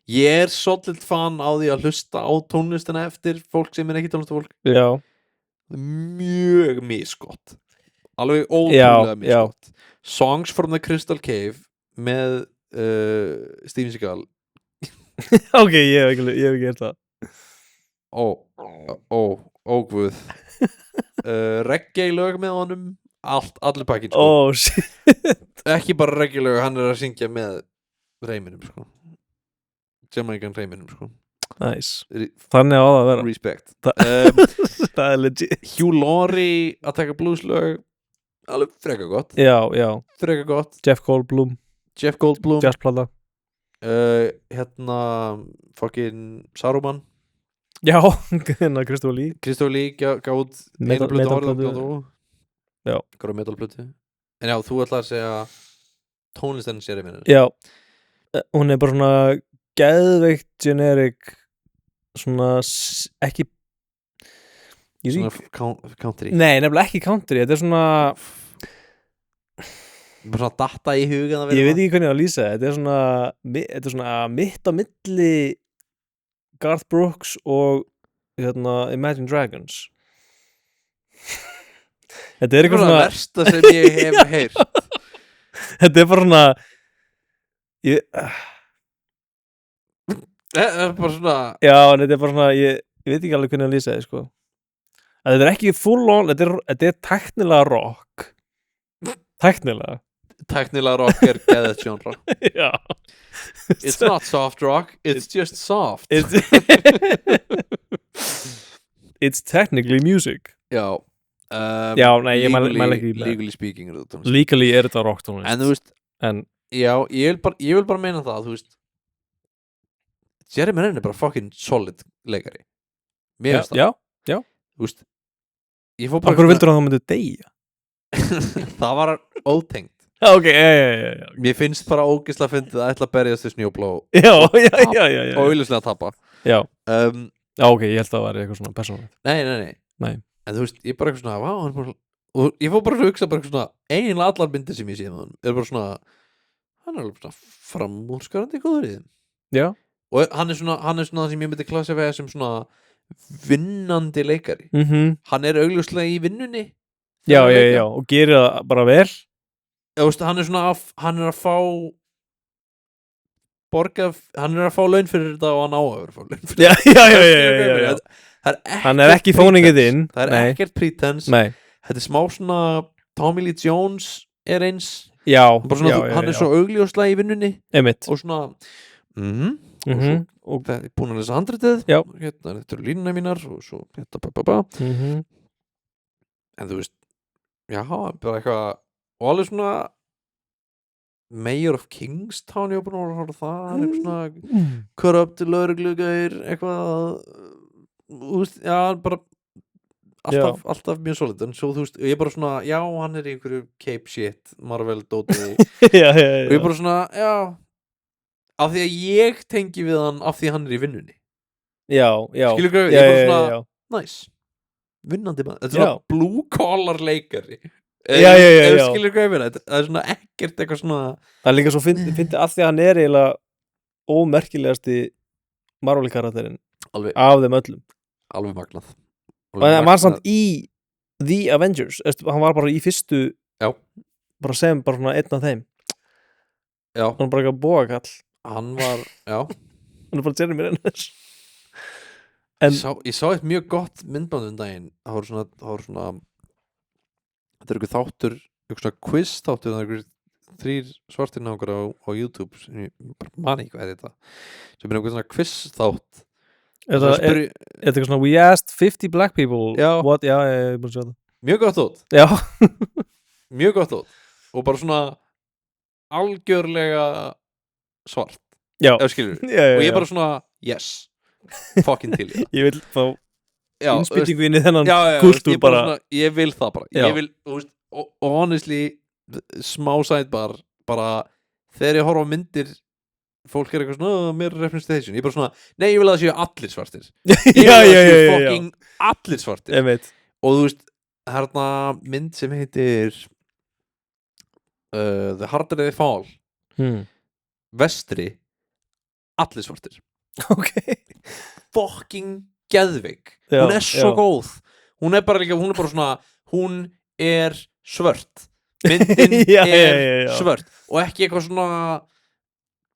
ég er svolítið fan á því að hlusta á tónlistina eftir fólk sem er ekki tónlistafólk. Já. Mjög misgott, alveg ótrúlega misgott. Songs from the Crystal Cave með Steven Seagal. Ok, ég hef ekki gert það. Guð. Reggae lög með honum, allir pakkin sko. Oh shit. Ekki bara reggae lög, hann er að syngja með reiminum sko. Jamaican reiminum sko. Nice. Þannig á það að vera. Respect. Það er legit. Hugh Laurie að taka blues lög, alveg freka gott. Já. Freka gott. Jeff Goldblum. Jazzplata. Fucking Saruman. Já, hérna Christopher Lee gáð einu metalplötu. Já. Góða metalplötu. En já, þú ætlaði að segja tónlistin sér í minni. Já, hún er bara svona geðveikt generic, svona ekki svona country. Nei, nefnilega ekki country. Þetta er svona bara svona datta í hugan. Ég veit ekki hvernig ég á að lýsa. Þetta er svona mitt á milli Garth Brooks og Imagine Dragons. Þetta er eitthvað svona versta sem ég hef heyrt. Þetta er bara svona Þetta er bara svona Já, en þetta er bara svona ég veit ekki alveg hvernig að lýsa þið sko. Þetta er ekki full on, þetta er tæknilega rock. Tæknilega rock er geðið genre. Já. It's not soft rock, it's just soft. It's technically music. Já. Já, nei, ég mæla ekki legally speaking er þetta. Legally er þetta rock tónlist. En þú veist, já, ég vil bara meina það, þú veist, Jeremy Renner er bara fucking solid leikari. Mér finnst það. Já. Þú veist, ég fór bara Af hverju vildur hann þá myndi deyja? Það var ótengt. Ok, já. Mér finnst bara ógeðslega fyndið að ætla að berjast í Snjóblá. Já. Og auðvitað að tapa. Já. Já, ok, ég held að það var eitthvað svona persónulegt. Nei. En þú veist, ég bara eitthvað svona, hann er bara, og ég fór bara að hugsa bara eitthvað svona, eiginlega allar myndir sem ég sé með hann, er bara svona, hann er alveg svona framúrskarandi góður í þeim. Já. Og hann er svona það sem ég myndi klassifæja sem svona vinnandi leikari. Hann er augljóslega í vinnunni. Já, og gerir það bara vel. Já, veist, hann er að fá borgað, hann er að fá laun fyrir þetta og hann á að vera að fá laun fyrir þetta. Já. Hann er ekki fóningið inn. Það er ekkert pretense. Nei. Þetta er smá svona Tommy Lee Jones er eins. Já. Hann er svo augljóslega í vinnunni. Einmitt. Og svona og það er búin að lesa handritið. Já. Hérna, þetta eru línuna mínar og svo en þú veist, já, bara eitthvað og alveg svona Mayor of Kingstown, ég var búin að horfa það, eitthvað svona corrupt lögreglugaur, eitthvað já, bara alltaf mjög solid, en svo þú veist, ég bara svona, já, hann er í einhverju Cape shit, Marvel dóti og ég bara svona, já af því að ég tengi við hann af því að hann er í vinnunni. Já. Skilur ekki, ég bara svona, nice vinnandi maður, þetta er svona blue collar leikari. Já. Skilur hvað ég meina, það er svona ekkert eitthvað svona Það er líka svo fyndi að því að hann er eiginlega ómerkilegasti Marvel-karakterinn alveg, af þeim öllum. alveg magnað. Og hann var samt í The Avengers, hann var bara í fyrstu, Já. bara sem bara svona einn af þeim. Já, Hann var bara eitthvað bóakall, hann var, já. hann er bara Jeremy Renner. Ég sá eitt mjög gott myndband daginn. Það voru svona þetta er eitthvað þáttur, eitthvað svona quiz þáttur, það er eitthvað 3 svartir náungar á YouTube sem ég bara man ekki hvað er þetta, sem er eitthvað svona quiz þátt. Er eitthvað svona we asked 50 black people what, já, ég búin að sjá það. Mjög gott þótt. Já. Mjög gott þótt. Og bara svona algjörlega svart. Já. Ef skilur. Já. Og ég bara svona, yes, fucking til í það. Ég vil fá Já, innspýtingu inn í þennan já, kultúr ég bara bara. svona, ég vil það bara. Já. Ég vil, þú veist, og honestly smá sidebar, bara þegar ég horfa á myndir fólk er eitthvað svona, mér representation, ég bara svona, nei, ég vil að það séu allir svartir. Ég vil að það séu fucking allir svartir. Ég veit. Og þú veist, hérna mynd sem heitir The Harder They Fall, vestri, allir svartir. Ok. Fucking geðveik. Hún er svo góð. Hún er bara svona, hún er svört. Myndin er svört. Og ekki eitthvað svona,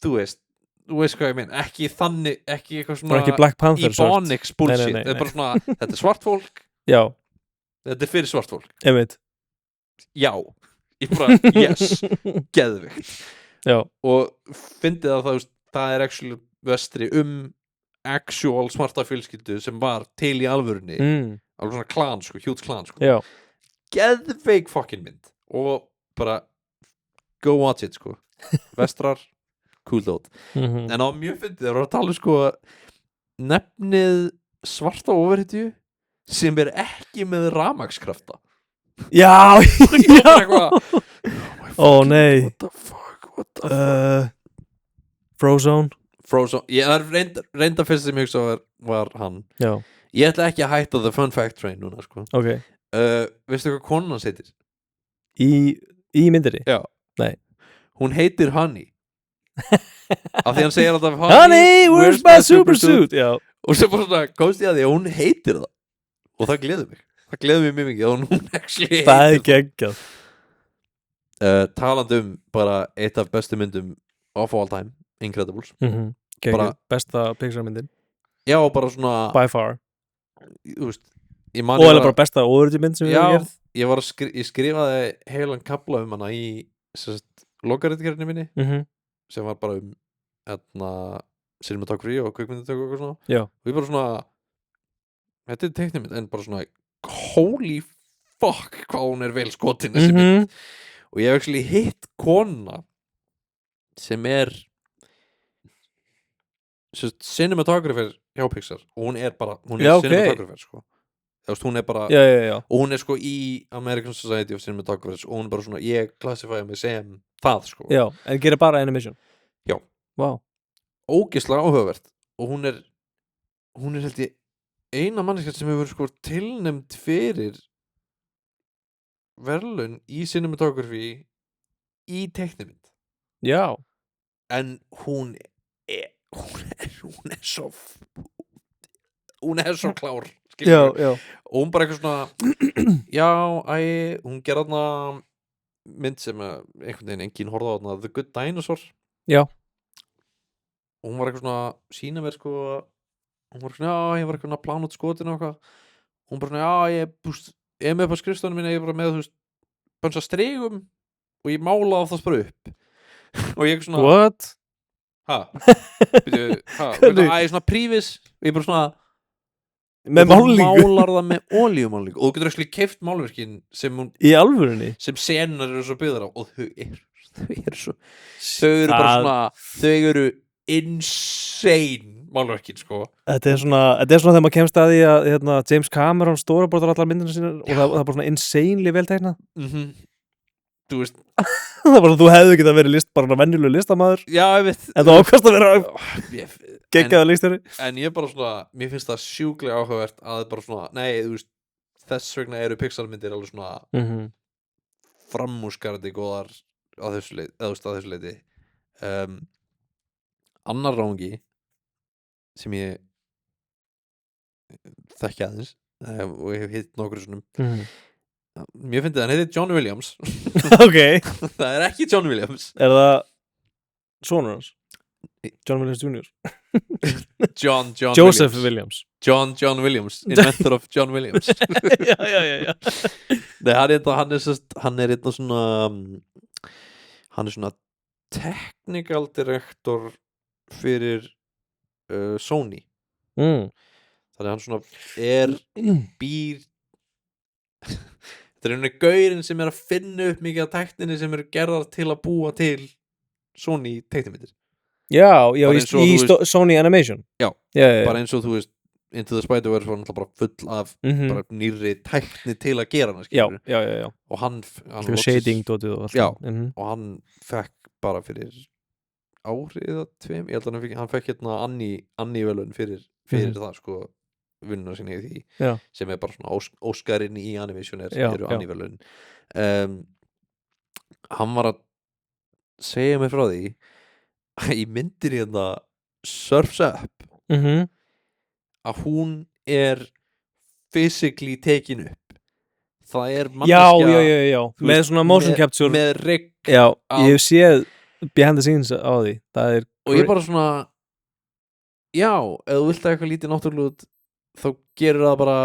þú veist hvað ég meina, ekki þannig, ekki eitthvað svona ekki Black Panther Ebonics bullshit. Nei. Þetta er bara svona, þetta er svart fólk. Já. Þetta er fyrir svart fólk. Ég veit. Já. Ég bara, yes, geðveikt. Já. Og fyndið að það er actually vestri actual svarta fjölskyldu sem var til í alvörunni. Alveg svona klan, sko, huge klan, sko. Já. Geðveik fucking mynd. Og bara go watch it, sko. Vestrar, cool dot. En á mjög fyndið, það var að tala sko nefnið svarta ofurhetju sem er ekki með rafmagnskrafta. Já. Ó nei. What the fuck? Frozone. Ég reynda fyrst sem ég hugsa var hann. Já. Ég ætla ekki að hætta the fun fact train núna, sko. Ok. Veistu hvað konan hans heitir? Í myndinni? Já. Nei. Hún heitir Honey. Af því hann segir alltaf Honey, where's my super suit? Já. Og svo bara svona komst ég að því að hún heitir það. Og það gleður mig. Það gleður mig mjög mikið og hún actually heitir það. Það er geggjað. Talandi bara eitt af bestu myndum of all time, Incredibles. Bara besta Pixar-myndin. Já, bara svona by far. Þú veist, og er bara besta origin-mynd sem við hefum gerð. Ég skrifaði heilan kafla hana í lokaritgerðinni minni sem var bara cinematography og kvikmyndatöku og eitthvað svona. Já. Og ég bara svona, þetta er teiknimynd, en bara svona holy fuck hvað hún er vel skotin þessi mynd. Og ég hef actually hitt kona sem er cinematographer hjá Pixar og hún er cinematographer, sko. Hún er bara og hún er sko í American Society of Cinematographers og hún er bara svona, ég klassifæði mig sem það, sko. Já, en gerir bara animation. Já. Wow. Ógeðslega áhugavert og hún er held ég eina manneskja sem hefur sko tilnefnd fyrir verðlaun í cinematography í teiknimynd. Já. En hún er svo klár. Já. Og hún bara eitthvað svona já, hún gerði þarna mynd sem einhvern veginn enginn horfði á þarna, The Good Dinosaur. Já. Og hún var eitthvað svona sína mér sko, hún var eitthvað ég var eitthvað að plana út skotin og eitthvað. Hún bara svona, ég er með upp á skrifstofunum minni, ég er bara með, þú veist, bönsa streigum og ég málaði það bara upp. Og ég svona what? Ég svona prívis og ég bara svona með málingu málar það með olíumálingu og þú getur ekki keypt málverkin sem hún í alvörunni sem senar eru svo byggðar á og þau eru svo þau eru bara svona þau eru insane málverkin, sko. Þetta er svona þegar maður kemst að því að James Cameron storyboardar allar myndina sína og það er bara svona insanely vel teiknað. Þú veist það var svona, þú hefðu ekki það verið bara venjulegur listamaður. Já, ég veit. En þú ákvæmst að vera geggjaða listari. En ég bara svona, mér finnst það sjúklega áhugavert að það bara svona, nei, þú veist, þess vegna eru Pixar-myndir alveg svona framúskarandi góðar á þessu leiti annar ráðungi sem ég þekki aðeins og ég hef hitt nokkur svona mér finnst hann heitir John Williams Ok. það er ekki John Williams Er það sonur hans? John Williams Jr. John Joseph Williams. John Williams inventor of John Williams Já. Nei, hann er einn svona hann er svona technical director fyrir Sony þannig að hann svona býr þetta er einhvern gaurinn sem er að finna upp mikið af tækninni sem eru gerðar til að búa til Sony teiknimyndir Já, Bara eins og í þú Sony Animation. Já. Já. bara eins og þú veist Into the Spider-Verse var náttúrulega bara full af bara nýrri tækni til að gera hana Já. og hann Shading dotið og allt. Já. og hann fekk bara fyrir árið eða tveim, ég held að hann fekk hérna Annie velun fyrir það sko vinnuna sinni í því sem er bara svona Óskarinn í animation eru Annie velun hann var að segja mig frá því að í myndir hérna Surf's Up að hún er physically tekin upp það er manneskja Já, með svona motion capture með rigg Já, ég hef séð behind the scenes á því það er og ég bara svona já, ef þú vilt að eitthvað lítið náttúrulega út þá gerur það bara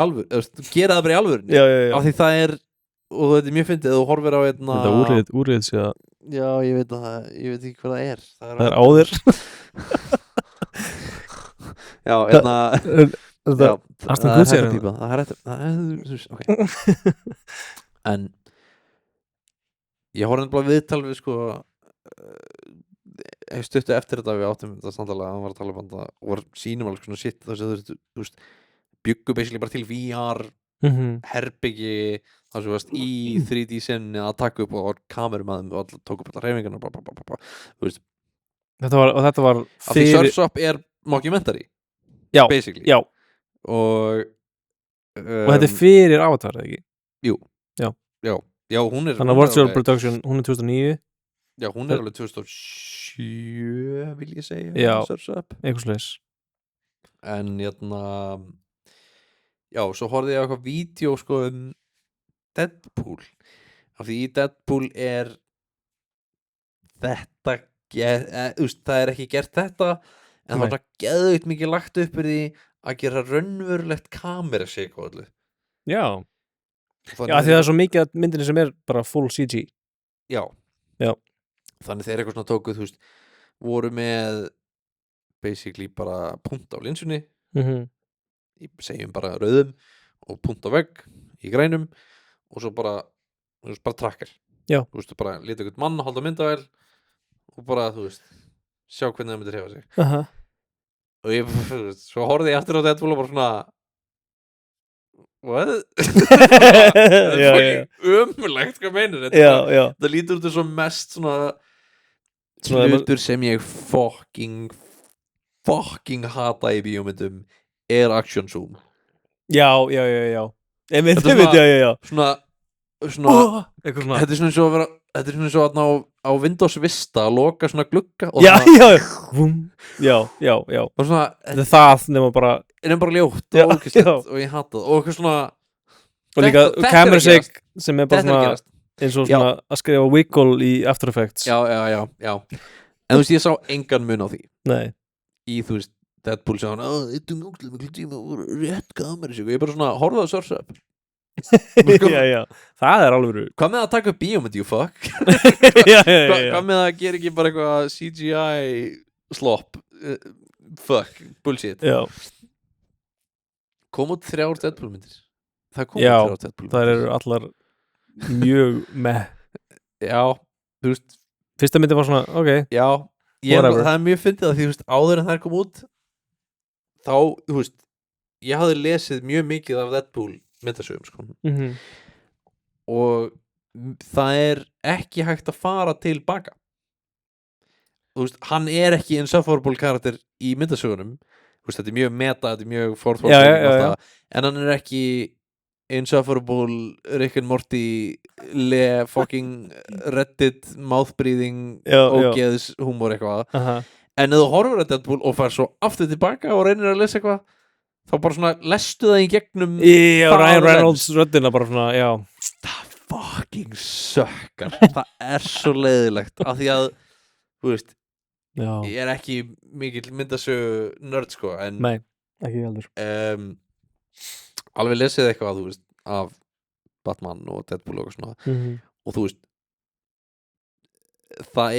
alvöru gera það bara í alvörunni Já. af því það er og þetta er mjög fyndið þú horfir á einna Þetta úrið sé að já, ég veit ekki hvað það er það er áður já, einna Aston Kutcher það er ok en ég horfði bara viðtal við sko stuttu eftir þetta við áttum þetta samtalega hann var að tala um þetta og var sínum alveg svona shit þess að þú veist byggu basically bara til VR herbyggi þar sem varst í 3D sinni að taka upp og kamerum að þeim og tók upp allar hreyfingarnar þú veist Þetta var af því Surf's Up er mockumentary Já, basically já og þetta er fyrir Avatar, eða ekki? Já, hún er Þannig að Virtual Production, hún er 2009 Já, hún er alveg 2007 vil ég segja Já, Surf's Up eitthvað slags En já, svo horfði ég á eitthvað vídeo sko Deadpool af því í Deadpool er þetta það er ekki gert þetta en það var geðveikt mikið lagt upp fyrir því að gera raunverulegt kamerasik og allir Já, því það er svo mikið að myndinni sem er bara full CG Já Þannig þeir eitthvað svona tókuð, þú veist voru með basically bara punkt á linsunni segjum bara rauðum og punkt á vegg í grænum og svo bara tracker Já. Þú veist, bara lítið eitthvað mann að halda myndavél og bara, þú veist sjá hvernig það myndir hefa sig og ég, svo horfði ég eftir á þetta og bara svona what? Það er ömurlegt, hvað meinir þetta? Það lítur út svo mest svona hlutur sem ég fucking hata í bíómyndum er action zoom Já Einmitt, já Svona þetta er svona svo að vera þetta er svona svo að á Windows Vista að loka svona glugga og Já og svona Þetta er það nema bara ljótt og ókvæmst og ég hata það og eitthvað svona og líka kamerasik sem er bara svona eins og svona að skrifa wiggle í After Effects Já en þú veist ég sá engan mun á því Nei í þú veist Deadpool sagði hann þetta náttúrulega miklu tíma og rétt kamerasik og ég bara svona horfði að Surf's Up Já, það er alveg hvað með að taka upp bíómynd, you fuck hvað með að gera ekki bara eitthvað CGI slop fuck, bullshit Já. kom út 3 Deadpool myndir það kom út 3 Deadpool myndir það eru allar mjög með já, þú veist fyrsta myndi var svona, ok já, það er mjög fyndið að því, þú veist, áður en það kom út þá, þú veist ég hafði lesið mjög mikið af Deadpool myndasögum sko. Og það er ekki hægt að fara tilbaka þú veist, hann er ekki insufferable karakter í myndasögunum þú veist, þetta er mjög meta, þetta er mjög forþvort en hann er ekki insufferable Rick and Morty fucking Reddit mouth breathing Já, ógeðs húmor eitthvað Aha. en ef þú horfur að Deadpool og fær svo aftur tilbaka og reynir að lesa eitthvað þá bara svona lestu það í gegnum Já, það Ryan lens. Reynolds röddina bara svona, já Það fucking sökkar Það er svo leiðilegt af því að, þú veist Já, ég er ekki mikill myndasögu nörd sko en nei, ekki heldur alveg lesið eitthvað þú veist af Batman og Deadpool og svona og þú veist það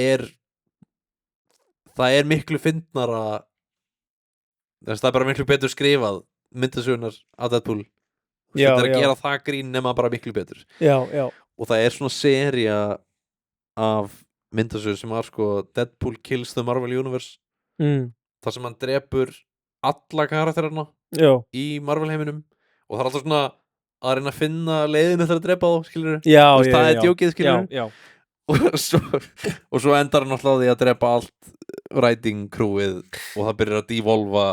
er miklu fyndnara það er bara miklu betur skrifað myndasögunar af Deadpool Já, þetta er að já. gera það grín nema bara miklu betur Já, já og það er svona sería af myndasögur sem var sko Deadpool Kills the Marvel Universe þar sem hann drepur alla karakterina Já, í Marvel heiminum og það er alltaf svona að reyna að finna leiðinu þegar að drepa þá, skilur já, það er djókið, skilur Já, og svo endar hann alltaf á því að drepa allt writing crewið og það byrjar að devolva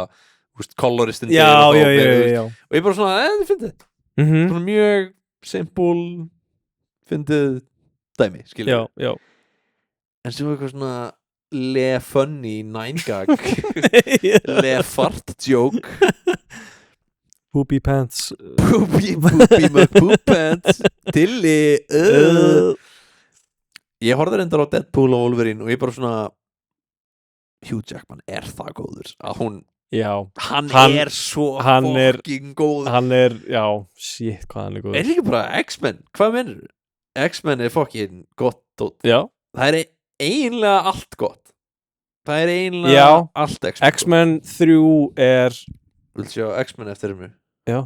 coloristin já, og já ég bara svona, þið fyndið svona mjög simple fyndið dæmi, skilur Já en sem eitthvað svona le funny 9gag le fart joke Poopy pants poopy McPoop pants Tilly ég horfði reyndar á Deadpool og Wolverine og ég bara svona Hugh Jackman er það góður að hún Já, hann er svo hann er- fucking góður hann er, já, shit, hvað hann er góður er líka bara X-Men, hvað mennur X-Men er fucking gott dót. Já, það er eiginlega allt gott það er eiginlega Já. allt X-Men X-Men 3 er vil sjá X-Men eftir mig Já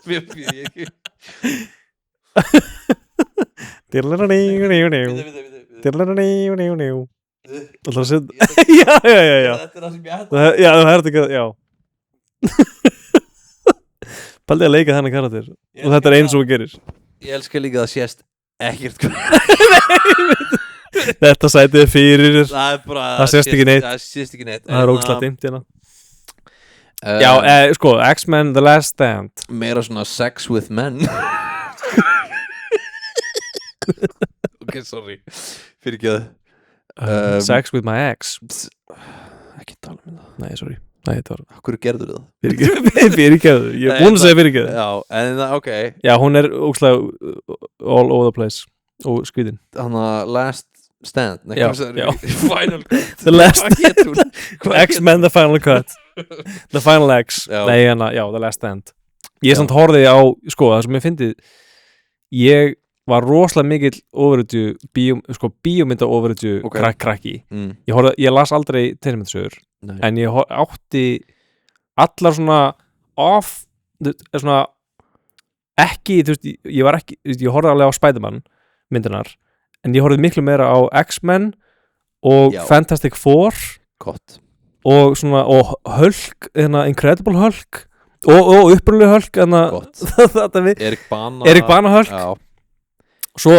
ég Það að setja Já þetta er það sem ég hætti Já, það er ekki, já Paldið að leika þennan karakter og þetta er eins og þú gerir ég elska líka að það sést ekkert hvað Þetta sætið fyrir þér það er bara Það sést ekki neitt. það sést ekki neitt Það er ógæslega dimmt hérna Já, sko, X-Men The Last Stand meira svona sex with men ok, sorry fyrir ekki Sex with my ex ekki tala um það Nei, sorry Nei, þetta var hverju gerður það? Fyrirgefðu Ég er búin að segja fyrirgefðu já, en það, ok Já, hún er ógæslega all over the place og skvítin hann að Last Stand nei, Já, hvað sagðirðu? já. Final Cut The Last Hvað hét hún? Hvað hét X-Men The Final Cut The Final X Já. Nei, hérna, já, The Last Stand Ég Já. samt horfði á, sko, það sem ég fyndið Ég var rosalega mikill bíómynda overrættu Ok. krakki hún? Ég las aldrei teiknimyndasögur Nei. en ég átti allar svona svona ekki, þú veist, ég var ekki þú veist, ég horfði alveg á Spider-Man myndinar en ég horfði miklu meira á X-Men og Já. Fantastic Four gott og svona, og Hulk Incredible Hulk og upprunalegu Hulk Gott. þetta við Erik Bana Hulk já, svo,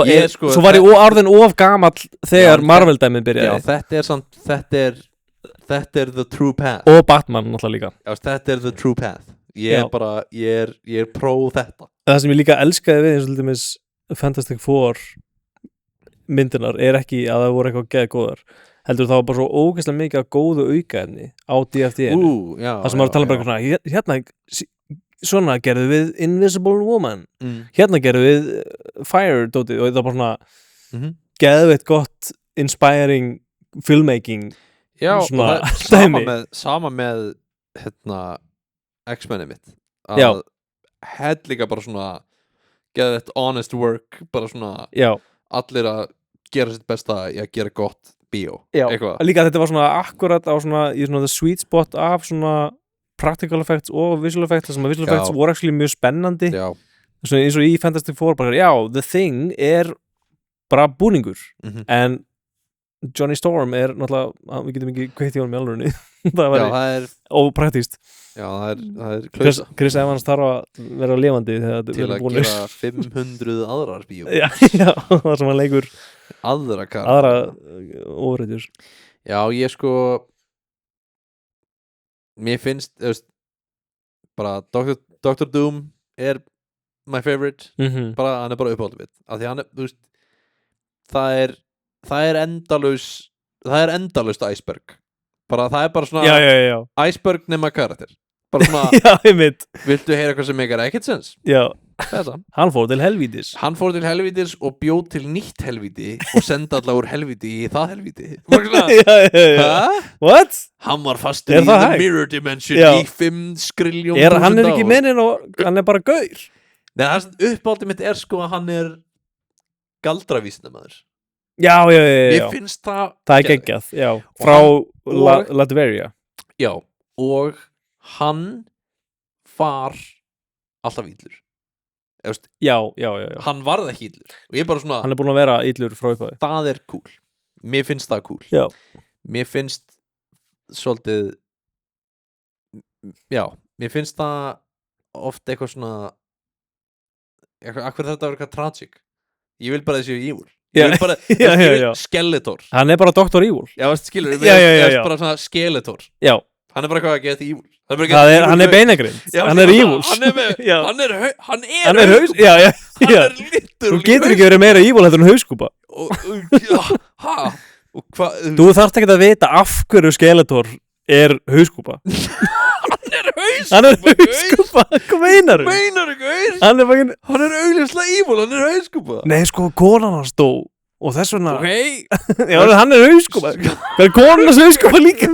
svo var ég orðin of gamall þegar Já, Marvel dæmið já, byrjaði þetta er samt þetta er the true path og Batman náttúrulega líka já, þetta er the true path ég Já. er bara, ég er pró þetta það sem ég líka elskaði við eins og til dæmis Fantastic Four myndinar er ekki að það voru eitthvað geða góðar heldur það var bara svo ógeðslega mikið að góðu aukaefni á DFD-inu já, það sem var að tala bara eitthvað svona hérna, svona gerðu við Invisible Woman hérna gerðu við Fire dótið og það var bara svona geðveitt gott inspiring filmmaking já, og svona það er dæmi. sama með hérna X-menið mitt Já. að held líka bara svona geða þetta honest work bara svona já, allir að gera sitt besta í að gera gott bíó já. eitthvað Líka þetta var svona akkurat á svona í svona the sweet spot af svona practical effects og visual effects þar sem að visual Já. effects voru actually mjög spennandi já, svona eins og í Fantastic Four bara, já, The Thing er bara búningur en Johnny Storm er náttúrulega við getum ekki kveikt í honum í alvörunni það já, var það er ópraktíst já, það er klausa Chris Evans þarf að vera lifandi þegar þetta til verður að búnir gera 500 aðrar bíó já, það sem hann leikur aðra aðra órætjur já, ég sko mér finnst bara Dr. Doom er my favorite hann hann er bara uppáhaldið mitt af því hann er, þú veist það er endalaust iceberg bara það er bara svona já. iceberg nema karakter bara svona, Já, einmitt. viltu heyra eitthvað sem meikar ekkert sens Já, þetta hann fór til helvítis. hann fór til helvítis og bjóð til nýtt helvíti og senda alla úr helvíti í það helvíti bara svona, Já. What? hann var fastur Er í það the hægt? mirror dimension Já. í 5 skriljón Hann er ekki mennin og hann er bara gaur. Nei, það sem uppáldið mitt er sko að hann er galdravísindamaður Já. Mér finnst það Það er geggjað, já. Frá Latveria. Já, og hann var alltaf illur Já. hann varð ekki illur og ég er bara svona, Hann er búin að vera illur frá upphafi. það er cool mér finnst það cool Já. mér finnst svolítið já, mér finnst það oft eitthvað svona akkur þetta var eitthvað tragic ég vil bara þessi evil ég vil bara Já. Skeletor Hann er bara Dr. Evil. já, skilur, Já. bara svona Skeletor Já. hann er bara eitthvað að geta evil Hann er beinagrind. Hann er evil. Já. hann er Hann er haus. Já. hann er litur Þú getur ekki verið meira evil heldur en hauskúpa. og hvað Þú þarft ekki að vita af hverju Skeletor er hauskúpa. Hann er hauskúpa. Hvað meinar þú? Hann er augljóslega evil, hann er hauskúpa Nei, sko, konan hans dó og þess vegna ok Já, hann er hauskúpa. Það er konan hans hauskúpa líka.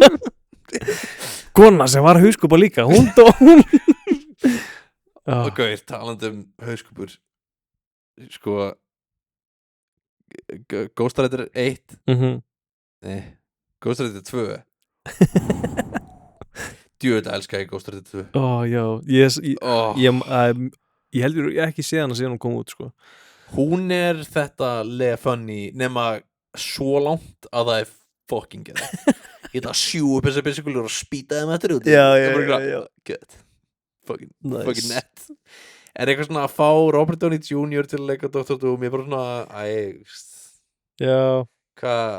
Konan sem var hauskúpa líka. Hún dó. og gauðir talandi hauskúpur sko Ghost Rider 1 nei, Ghost Rider 2 djöðlega elska ég Ghost Rider 2 Já. Ég heldur ég ekki séð hana síðan hún kom út, sko. hún er þetta le funny nema svo langt að það er fucking geð ég ætla að sjú upp þessar byrsikulur og spýta þeim eftir út Já. good fucking Nice. net er eitthvað svona að fá Robert Downey Jr. til að leika Dr. Doom ég er bara svona Já. hvað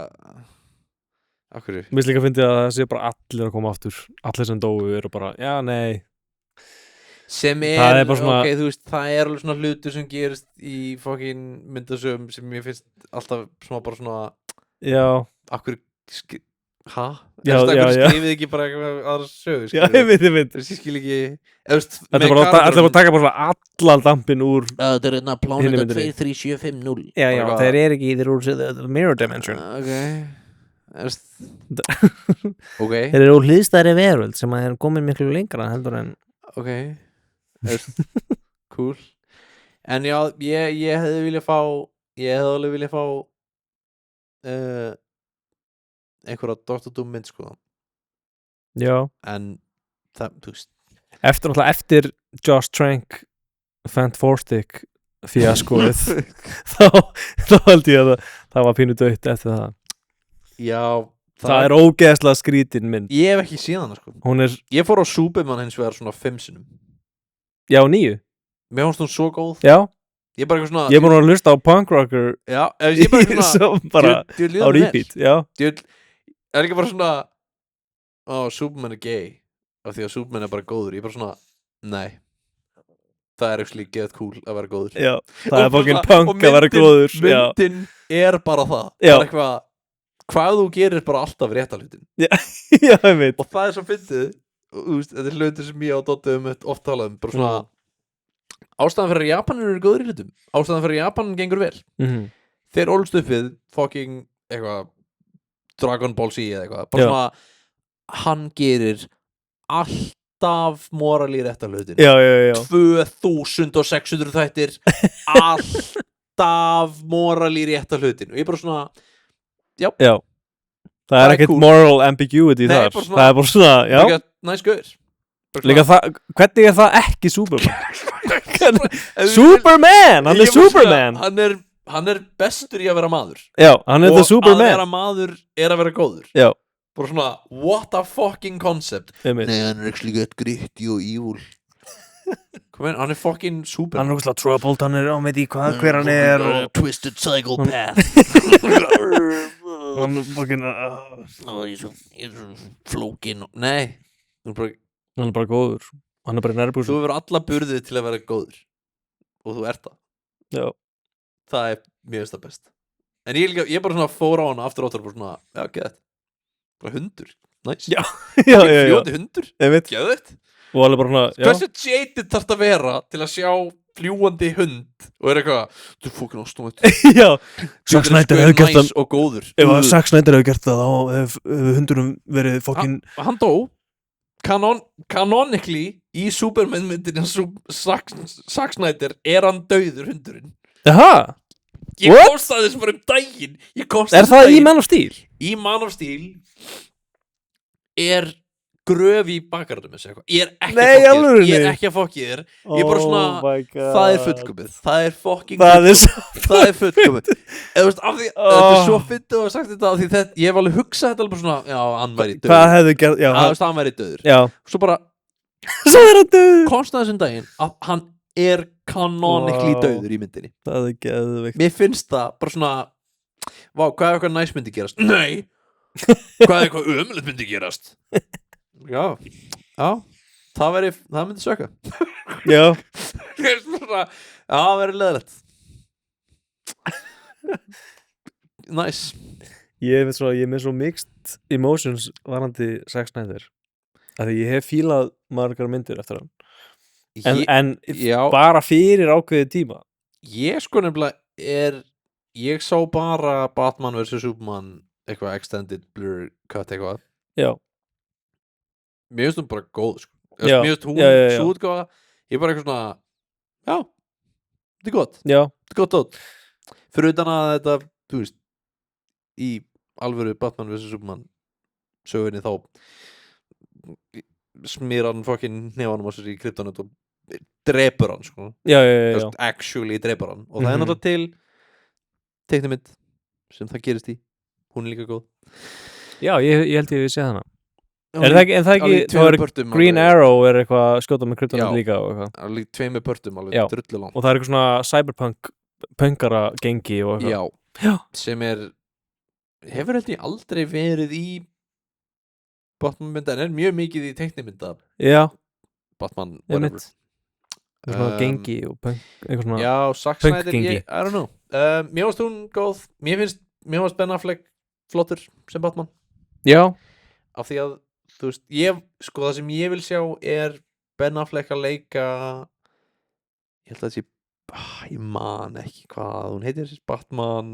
akkur Mér finnst líka að fyndi að það sé bara allir að koma aftur. Allir sem dóu eru bara, já, nei. sem Það er bara svona- ok, þú veist, það er alveg svona hlutur sem gerist í fucking myndasögum sem ég finnst alltaf svona bara svona Já. akkur hæ? Já, akkur já. skrifið ekki bara eitthvað aðra sögu Já, ég veit. ég skil ekki Þetta er bara að taka bara svona allan dampin úr. þetta er hérna Hinni pláneta myndinni. 23750 Já, Bara þeir eru ekki í þeir úr the mirror dimension. ok ok Þeir eru úr hlýðstæðri veröld sem að er komin miklu lengra heldur en. ok cool en já, ég hefði viljað fá ég hefði alveg viljað fá einhverja Dr. Doom mynd sko Já. en það, þú veist Eftir Josh Trank Fantastic fíaskoið þá held ég að það var pínu dött eftir það. já, Það er ógeðslega skrítin mynd. ég hef ekki síðan hana sko Hún er, ég fór á Superman hins vegar svona 5 sinnum já, 9. mér fannst hún svo góð Já, ég er bara eitthvað svona ég er búin að hlusta á Punk Rocker já, ég er bara eitthvað svona svo bara á repeat. Já, er ekki bara svona Superman er gay af því að Superman er bara góður ég er bara svona, nei það er actually get cool að vera góður já, það er Og fucking bara- punk og að vera góður. Já, myndin er bara það Já. það er eitthvað hvað þú gerir bara alltaf rétta hlutin já, ég veit. og það er svo fyndið þú veist, þetta er hlutir sem ég á Doddi oft talað um bara svona ástæðan fyrir að Japanir eru góður í hlutum ástæðan fyrir að Japan gengur vel þeir ólst upp við fucking eitthvað Dragon Ball Z eða eitthvað bara Já. svona hann gerir alltaf moral í rétta hlutin Já. 2600 þættir alltaf moral í rétta hlutin og ég er bara svona Já, Það það er er ekkert cool. moral ambiguity Nei, þar. bara svona- Það er bara svona, já. líka næs gauður Bara Líka svona- það, hvernig er það ekki Superman? Ef við- Superman, hann Ég er bara svona, Superman. hann er bestur í að vera maður Já, hann er og the Superman. að vera maður er að vera góður Já, bara svona, what a fucking concept einmitt. nei, hann er actually get gritty og evil kom inn, hann er fucking super Hann er úrslega troubled, hann er á með í hvað, hver hann er og twisted psychopath hann er fucking, ég er svo flókin nei, þú er bara hann er bara góður. Hann bara í nærbúsum. Þú hefur alla burðið til að vera góður og þú ert það. Já. Það mér finnst það best. En ég bara svona fór á hana aftur og bara svona, já, geðvægt. Bara hundur, næs. Já. Já. Fljóti hundur, geðvægt. Og alveg bara svona, já. Hversu jaded þarf það að vera til að sjá fljúandi hund og eitthvað, þú fókin ástóðið. Já. Zack Snyder hefur gert það. Og góður. Ef Zack Snyder hefur gert það, þá hefur hundunum verið fókin. Hann dó. Canonically í Superman myndinni Zack Snyder hann dauður hundurinn. Jaha. Ég kostaði þessum bara daginn. Það í Man of Steel? Í Man of Steel gröf í bakarðum ég er ekki að fokki þér ég er bara svona, það er fullkomið það er fucking það er fullkomið þetta er svo fyndið að hafa sagt þetta því ég hef alveg hugsað þetta alveg bara svona, já, hann væri döður hvað hefði gert, já, hann væri döður svo bara, svo er hann döður konstaði þessum daginn að hann er canonically döður í myndinni það er geðveikt mér finnst það bara svona vá, hvað er eitthvað næst myndi gerast? Nei hvað er eitthvað ömulegt myndi gerast? Já, það myndi sökka. Já. Það verður leðilegt. Nice. Ég er með svo mixed emotions varandi Zack Snyder. Því ég hef fílað margar myndir eftir hann. En bara fyrir ákveðið tíma. Ég sko nefnilega ég sá bara Batman vs. Superman eitthvað extended blur cut eitthvað. Já. Mér finnst hún bara góð sko. Mér finnst hún svo útgáfa ég er bara eitthvað svona já, þetta er gott þetta er gott át fyrir utan að þetta, þú veist í alvöru Batman vs. Superman sögunni þá smýr hann fokkin nefanum á sér í kryptonit og drepur hann sko. Já. Actually drepur hann og það er náttúrulega til teiknimynd sem það gerist í hún er líka góð. Já, ég held ég sé hana. En það ekki Green Arrow er eitthvað skjóta með kryptonit líka og eitthvað. Já, líka tveimur pörtum alveg drullulangt. Og það er eitthvað svona cyberpunk punkara gengi og eitthvað. Já. Sem hefur held ég aldrei verið í Batman mynda en mjög mikið í teiknimynda. Já. Batman whatever. Svona gengi og punk eitthvað svona. Já, Zack Snyder I don't know. Mér varst hún góð. Mér varst Ben Affleck flottur sem Batman. Já. Af því að þú veist, það sem ég vil sjá Ben Affleck að leika ég held að það sé ég man ekki hvað hún heitir Batman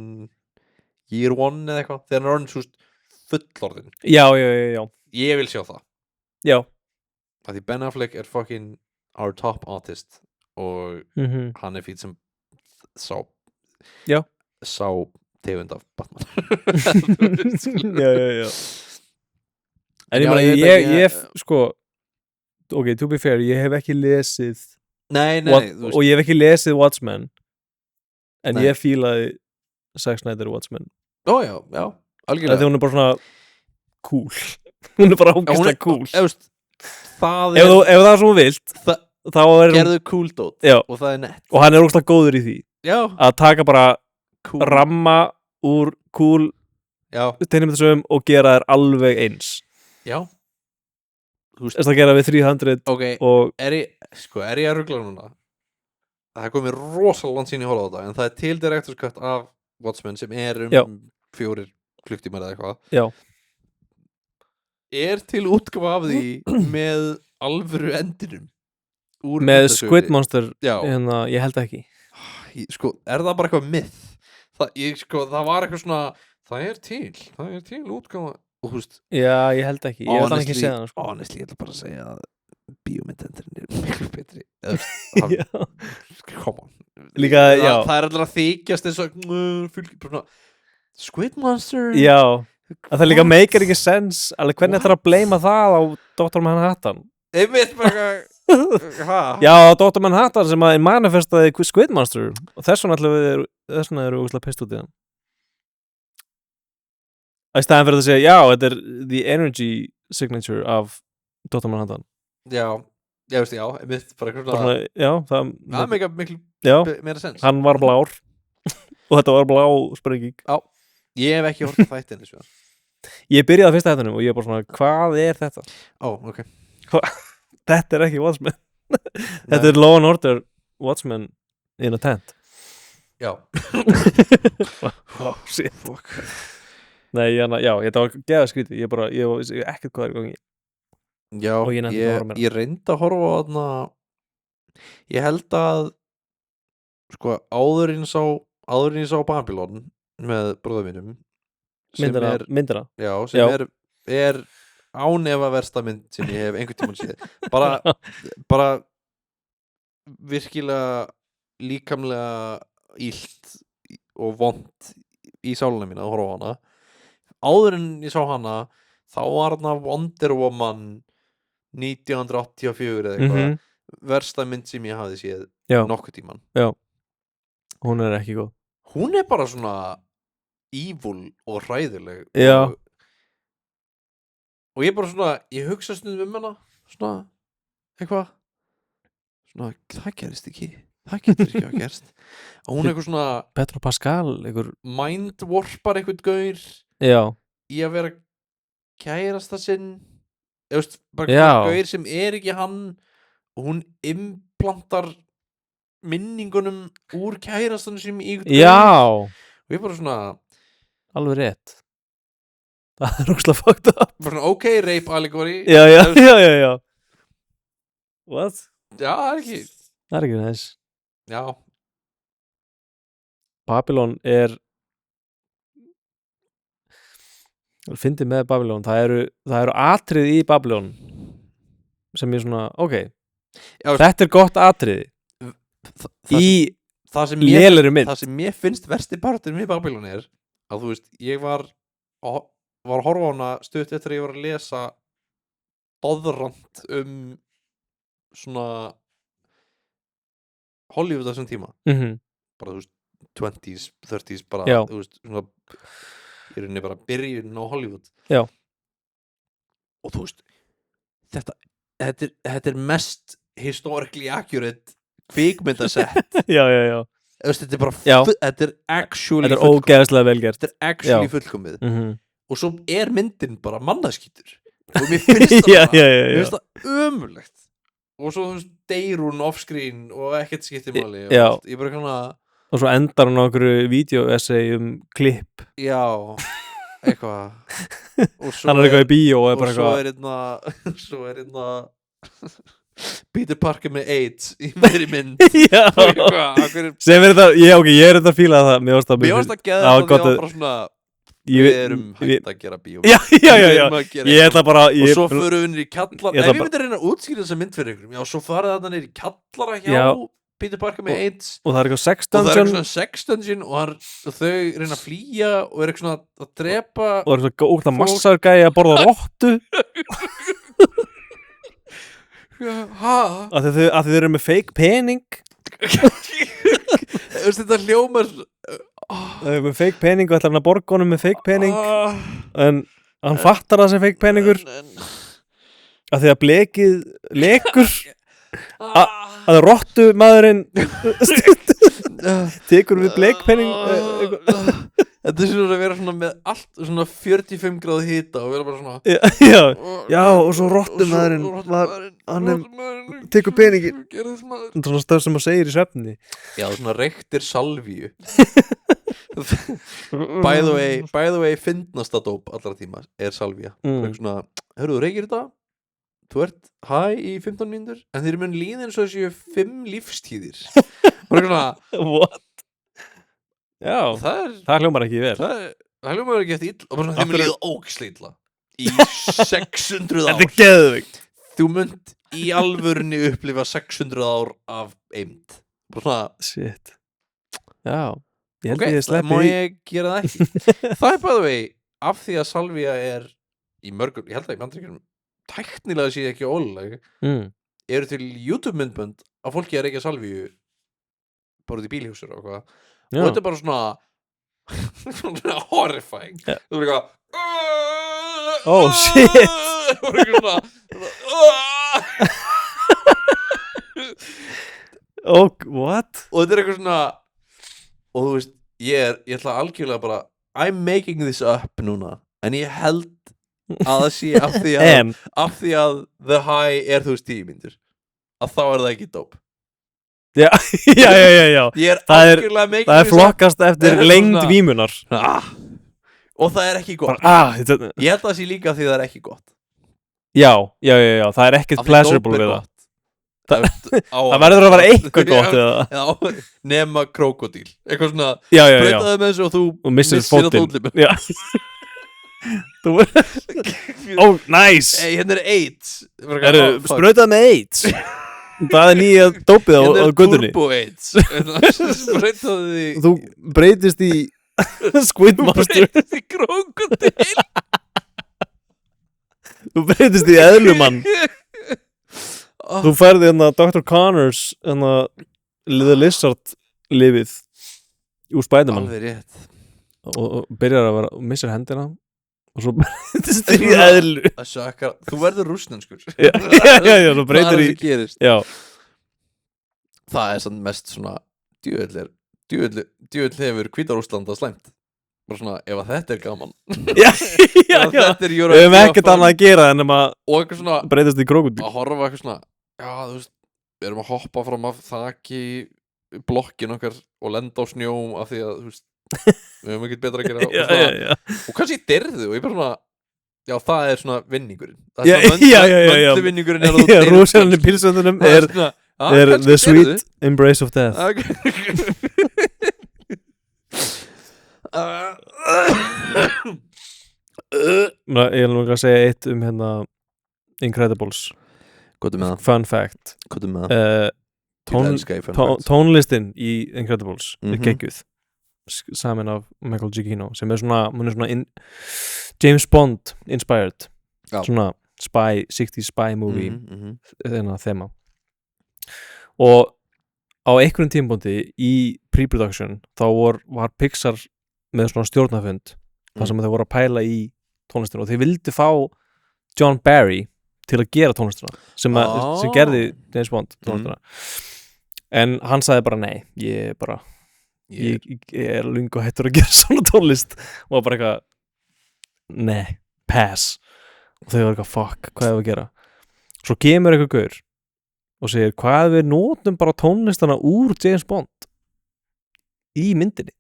Year One eða eitthvað þegar hann er orðin svo fullorðin já ég vil sjá það já af því Ben Affleck fucking our top artist og hann fýtt sem sá tegund af Batman já en ég sko ok, to be fair, ég hef ekki lesið og ég hef ekki lesið Watchmen en ég fílaði Zack Snyder Watchmen já, algjörlega þegar hún er bara svona cool hún er bara ógeðslega cool ef það er svo vilt þá gerðu cool dot og það er nett og hann er ógeðslega góður í því að taka bara ramma úr cool teiknimyndasögum og gera þær alveg eins já þess að gera við 300 okay. Og er ég að rugla núna það er komið rosalega langt sín í hóla á þetta en það er til director's cut af Watchmen sem 4 klukktímar eða eitthvað já til útgáfa af því með alvöru endinum með Squid Monster hérna, ég held ekki sko, það bara eitthvað myth það var eitthvað svona það er til útgáfa og húst já, ég held ekki, ég held hann ekki séð hann sko. Honestly, ég ætla bara að segja að bíómyndendurinn miklu betri come on líka, það er alltaf að þykjast eins og Squid Monster já, það líka meikar ekki sens alveg hvernig þetta er að blame það á Dr. Manhattan einmitt bara já, Dr. Manhattan sem að manifestaði Squid Monster og þess vegna eru úrslega pist út í hann í staðan fyrir að segja, já, þetta er the energy signature af Dr. Manhattan já, einmitt bara það meika miklu meira sens hann var blár og þetta var blá sprenging já, ég hef ekki hort að þættin ég byrjaði að fyrsta þættinum og ég er bara svona, hvað er þetta? Ok Þetta ekki Watchmen. Þetta Law and Order Watchmen in a tent. Já. Shit. Nei, þetta var geða skrítið. Ég vissi ekkert hvað í gangi. Já, og ég reyndi að horfa á þarna. Ég held að sko áður en ég sá Babylon með bróður mínum myndina já, sem er ánefa versta mynd sem ég hef einhvern tímann séð bara virkilega líkamlega illt og vont í sáluna mína að horfa á hana. Áður en ég sá hana þá var hana Wonder Woman 1984 eða eitthvað versta mynd sem ég hafði séð nokkuð tímann. Já, hún er ekki góð. Hún er bara svona evil og hræðileg og ég bara svona, ég hugsa stundum hana svona, eitthvað svona, það gerist ekki, það getur ekki að gerst og hún er eitthvað svona Petro Pascal, eitthvað mindwarpar eitthvað gaur í að vera kærasta sinn bara gaur sem er ekki hann og hún implantar minningunum úr kærastanum sem í eitthvað gaur og ég bara svona alveg rétt. Það er rosalega fucked up. Bara ok, rape allegory. Já. What? Já, það er ekki næs. Já. Babylon er fyndið með Babylon. Það eru atrið í Babylon sem ég svona, ok. Já, þetta er gott atrið í lélegri mynd. Það sem mér finnst versti partur með Babylon er að þú veist, ég var að horfa á hana stutt eftir að ég var að lesa doðrant svona Hollywood á þessum tíma bara þú veist 20s, 30s bara þú veist svona ég rauninni bara byrjun á Hollywood og þú veist þetta er mest historically accurate kvikmyndasett þetta er bara þetta er actually þetta er ógeðslega vel gert. Þetta er actually fullkomið og svo er myndin bara mannaskítur og mér finnst það ömurlegt og svo þú veist deyr hún off-screen og ekkert skiptir máli og ég bara kanna og svo endar hún á einhverju vídeoessay klipp eitthvað hann er eitthvað í bíó og svo er hérna Peter Parker með AIDS í meiri mynd sem er þetta, ég er þetta að fíla það mér varst að geða það því að bara svona við erum hægt að gera bíó ég ætla bara og svo förum við niður í kjallara ef ég myndi reyna að útskýra þessa mynd fyrir ykkur svo farið þarna niður í kjallara hjá Peter Parker með AIDS og það er eitthvað sex dungeon og þau reyna að flýja og er eitthvað svona að drepa og er eitthvað massargæi að borða rottu að þið eru með fake pening þetta hljómar þau eru með fake pening og ætlar hann að borga honum með fake pening en hann fattar það sem fake peningur að því að blekið lekur að rottu maðurinn tekur við blekpenning þetta er svona að vera svona með allt svona 45 gráð hita og vera bara svona já og svo rottu maðurinn hann tekur peningin svona stöð sem að segir í svefni svona reyktir salvíu by the way fyndnasta dóp allra tíma er salvía svona, hörru, reykir þetta? Þú ert í 15 mínútur en þeir mun líða eins og þessu 5 lífstíðir og svona what? Já, það hljómar ekki vel það hljómar ekki eftir ill og bara svona þeim mun líða ógeðslega illa í 600 ár Þetta er geðveikt Þú munt í alvörunni upplifa 600 ár af eymd bara svona shit já, ég held okay, ég sleppi má ég gera það ekki það er by the way af því að salvía er í mörgum, ég held að í Bandaríkjunum tæknilega sé ekki ólega eru til YouTube myndbönd af fólki að reykja salvíu bara út í bílhjúsur og hvað og þetta er bara svona horrifying þú er eitthvað oh shit þú er eitthvað oh what og þetta er eitthvað svona og þú veist ég ætla algjörlega bara I'm making this up núna en ég held að það sé af því að En af því að The High er þú veist 10 mínútur að þá er það ekki dope. Já, já Ég er Það er- algjörlega making Það er this up. flokkast eftir Það er lengd svona- vímunar Og það er ekki gott. þetta, Ég held að það sé líka því það er ekki gott. já, það er ekkert Af því pleasurable dope er við það gott. Það verður að vera eitthvað gott við það Já, nema krokodíl. Eitthvað svona, Já, brautaðu með þessu og þú og missir missir fótinn fótlippinn. Já Ó, nice Hey, hérna er AIDS. Sprautað með AIDS Það er nýja dópið á Hérna er göttunni Turbo AIDS. Sprautaðu því Þú breytist í Squid Monster breytist í krokodíl. Þú breytist í eðlumann Þú færði hérna Dr. Connors hérna The Lizard lifið úr Spiderman Alveg rétt. og byrjar að vera og missir hendina og svo breytist í eðlu Það sökkar. Þú verður rússnenskur. Já, þú breytir Það í er það gerist. Já, Það er samt mest svona djöfull hefur Hvíta-Rússlanda slæmt. Bara svona, ef að þetta er gaman. já Ef þetta er Við hefum ekkert annað að gera en að Og eitthvað svona breytast í krókudíl að horfa eitthvað svona, já þú veist, við erum að hoppa fram af þaki blokkin okkar og lenda á snjóm af því að, þú veist, við höfum ekkert betra að gera. Já, Og svona, já og kannski derðu og ég bara svona, já það er svona vinningurinn. Já, já. Vinningurinn er að þú Já, deyrð. Rúsjan í pilsöndunum Það er svona, já, the kannski sweet deyrðu. embrace of death Ná, ég er nú að segja eitt hérna Incredibles Hvað er með það? fun fact Hvað er með það? tónlistin í Incredibles er Mhm. geggjuð samin af Michael Giacchino sem er svona, hún er svona James Bond inspired Já. svona 60s spy movie þennan þema og á einhverjum tímpúndi í pre-production þá var Pixar með svona stjórnafund þar sem þau voru að pæla í tónlistinu og þeir vildi fá John Barry til að gera tónlistina sem gerði James Bond tónlistina en hann sagði bara nei ég er lungu hættur að gera svona tónlist og var bara eitthvað nei, pass og þau var eitthvað fuck, hvað er að gera svo kemur eitthvað gaur og segir hvað við notum bara tónlistana úr James Bond í myndinni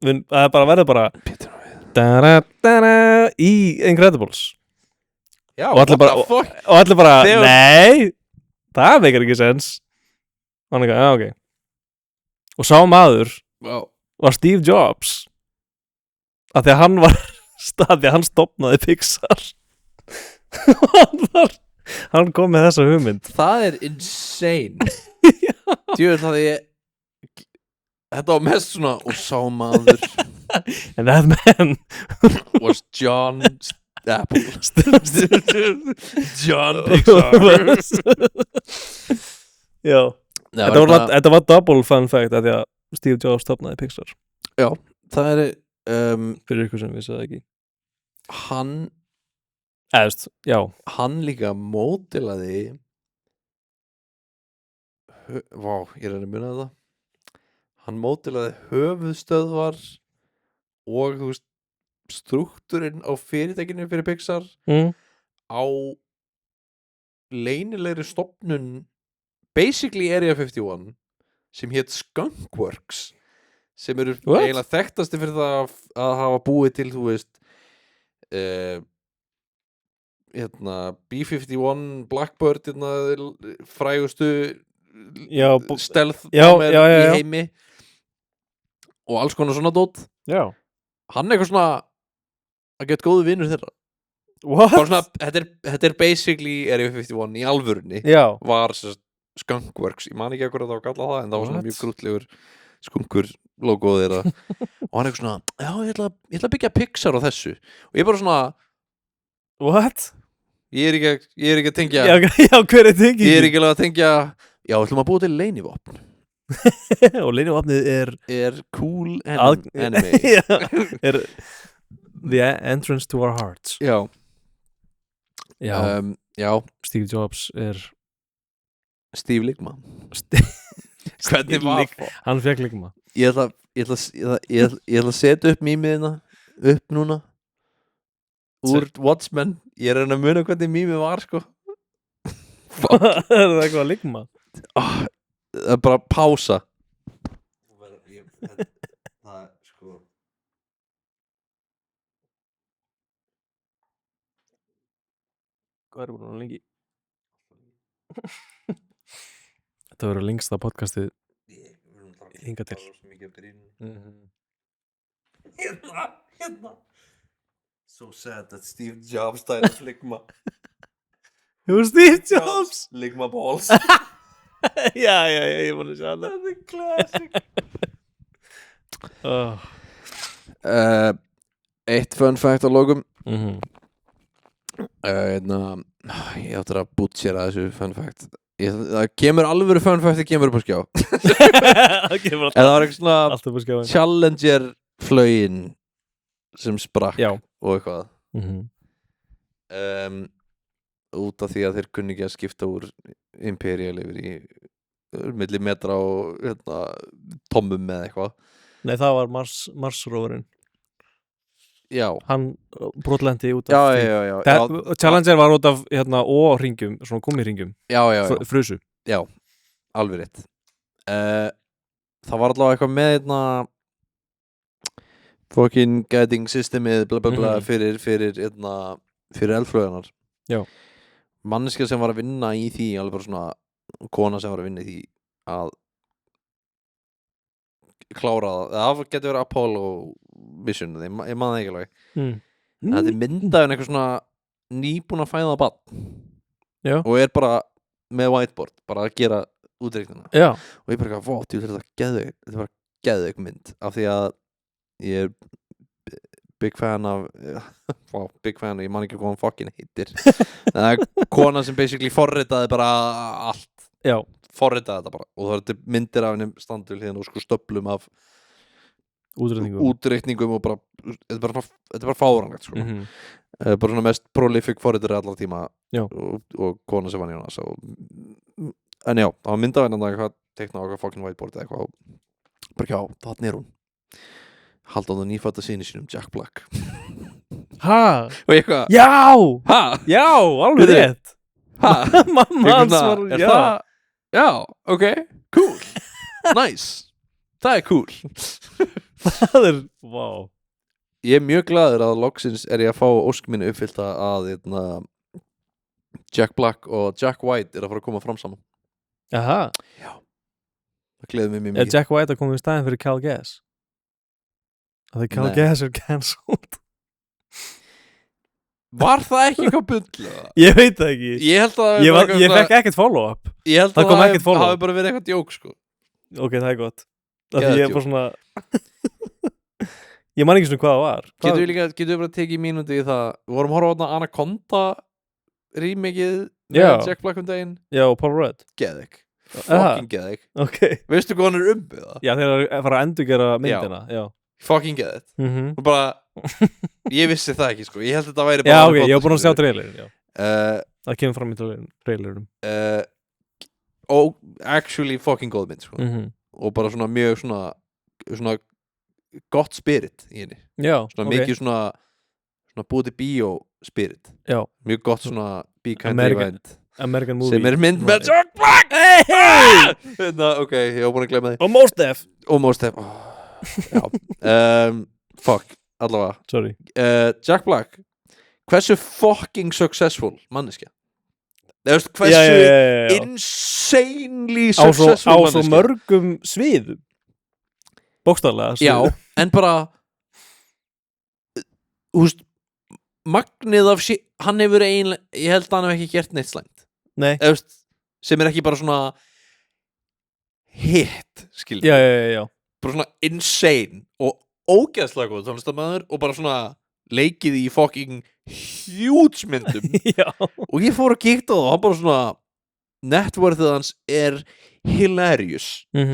það er bara verður bara da-da-da-da, í Incredibles Já, og allir bara Þegar- nei, það veikar ekki sens og hann eitthvað, já ok og sá maður var Steve Jobs af því að hann var af því að hann stofnaði Pixar hann kom með þessa hugmynd Það er insane Djúvel það ég Þetta var mest svona og sá maður and that man was John Apple John Pixar já, þetta var double fun fact af því að Steve Jobs stofnaði Pixar Það er fyrir ykkur sem vissi það ekki hann já, hann líka mótilaði Vá, ég er að muna þetta hann mótilaði höfuðstöðvar og þú veist strúkturinn á fyrirtækinu fyrir Pixar á leynilegri stofnun basically Area 51 sem hét Skunkworks sem eru eiginlega þekktasti fyrir það að hafa búið til þú veist B-51 Blackbird frægustu stealth bomber í heimi og alls konar svona dót já hann er eitthvað svona að geta góðu vinur þeirra what? svona, þetta er basically Area 51 í alvörunni já, var Skunkworks, ég man ekki ekkur að það var kallað það en það var svona What? mjög grútlegur skunkur logoð þeirra og hann er eitthvað svona, já ég ætla að byggja Pixar á þessu og ég bara svona what? ég er ekki að tengja já, hver er tengið? ég er ekki alveg að tengja já, ætlum að búa til leynivopn og leynivopnið er cool anime anime er the entrance to our hearts já, já, já, Steve Jobs er Steve Ligma hvernig var hann fekk líka ég ætla að setja upp mýmiðina upp núna úr Watchmen. Ég er að muna hvernig mýmið var sko. Er það eitthvað að ligma? Það er bara pása. Það er sko. Hvað er búin að lengi? Þetta verður lengsta podcastið hingað til. Hérna. So sad that Steve Jobs died of ligma. Jú, Steve Jobs! Ligma balls. já, ég búin að sjá það. Það er classic. Eitt fun fact á logum. Ég áttur að bútsera þessu fun fact. Það kemur alvöru fun fact, það kemur upp á skjá. En það var eitthvað svona Challenger flögin sem sprakk og eitthvað. Út af því að þeir kunni ekki að skipta úr Imperial yfir í milli metra og tommum með eitthvað. Nei, það var Mars-rófurinn. Já. Hann brotlendi út af því. Já. Challenger var út af ó-hringjum, svona gúmmihringjum. Já. Frusu. Já, alveg rétt. Það var allavega eitthvað með fucking guiding systemið bla bla bla fyrir eldflögunar. Já. Manneskja sem var að vinna í því, alveg bara svona kona sem var að vinna í því að klára það getur verið Apollo mission, ég man það ekki alveg. Þetta er myndaðin eitthvað svona nýbúin að fæða barn. Já. Og er bara með whiteboard, bara að gera útreiknina. Já. Og ég bara þetta er bara geðveik mynd, af því að ég er big fan af ég man ekki hvað hann fucking heitir. Það er kona sem basically forritaði bara allt. Já. Forritaði þetta bara, og það er myndir af henni standul hérna og sko stöflum af útreikningum og bara þetta er bara fáránlegt sko. Bara svona mest prolific forritari allar tíma. Og kona sem vann í hana en já, það var mynd af henni eitthvað teikna á eitthvað fucking whiteboard eða eitthvað bara þarna er hún haldan á nýfædda syni sínum Jack Black. Ha? Og eitthvað Já, alveg rétt. Mamma hans var það? Já, ok, cool. Nice. Það er cool. Það er, wow. Ég er mjög glaður að loksins er ég að fá ósk minni uppfyllta að Jack Black og Jack White er að fara að koma fram saman. Aha. Já. Það gleður mig mjög mikið. Jack White að koma í staðinn fyrir Cal Gass? Að því Cal Gass er cancelled. Var það ekki eitthvað bull? Ég veit það ekki. Ég held að ég fekk ekkert follow-up. Ég held að það hafi bara verið eitthvað djók sko. Ok, það er gott. Því ég er bara svona ég man ekki svona hvað það var. Getur við bara tekið mínúti í það. Við vorum að horfa á Anaconda remake-ið með Jack Black daginn. Já, og Paul Rudd. Geðveik. Fucking geðveik. Ok. Veistu hvað hann er við það? Já, þeir eru að fara að endurgera myndina. Já. Fucking geðveik. Og bara ég vissi það ekki sko. Ég held að þetta væri bara já, ok, ég var búin að sjá trailerin. Það kemur fram í trailerum. Og actually fucking góð mynd sko. Og bara svona mjög svona gott spirit í henni. Já, svona mikið svona búið til bíó spirit. Já. Mjög gott svona be kind event. American movie. Sem er mynd með Jack Black. Hey! Ok, ég var búin að glemma því. Almost Def. Já. Fuck, allavega. Sorry. Jack Black. Hversu fucking successful manneskja? Hversu insanely successful manneskja? Á svo mörgum sviðum. Bókstaflega sviðum. Já, en bara magnið af hann hefur eiginlega, ég held að hann hef ekki gert neitt slæmt. Nei. Sem er ekki bara svona hit, skilur. Já. Bara svona insane og ógeðslega góð tónlistarmaður og bara svona leikið í fucking huge myndum. Já. Og ég fór að kíkta á það og hann bara svona networthið hans er hilarious.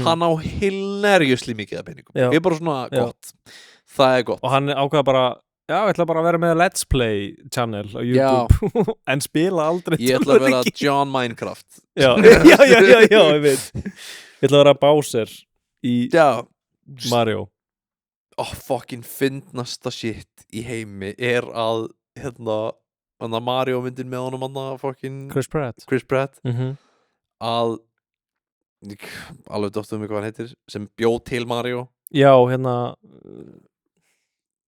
Hann á hilariously mikið af peningum. Ég er bara svona gott. Það er gott. Og hann ákveða bara já, ég ætla bara að vera með Let's Play channel á YouTube. En spila aldrei. Ég ætla að vera John Minecraft. Já, ég veit. Ég ætla að vera Bowser í Mario. Fucking fyndnasta shit í heimi er að hérna Mario myndin með honum hann fucking Chris Pratt Chris Pratt -hmm. að alveg dóttum hvað hann heitir sem bjó til Mario Já, hérna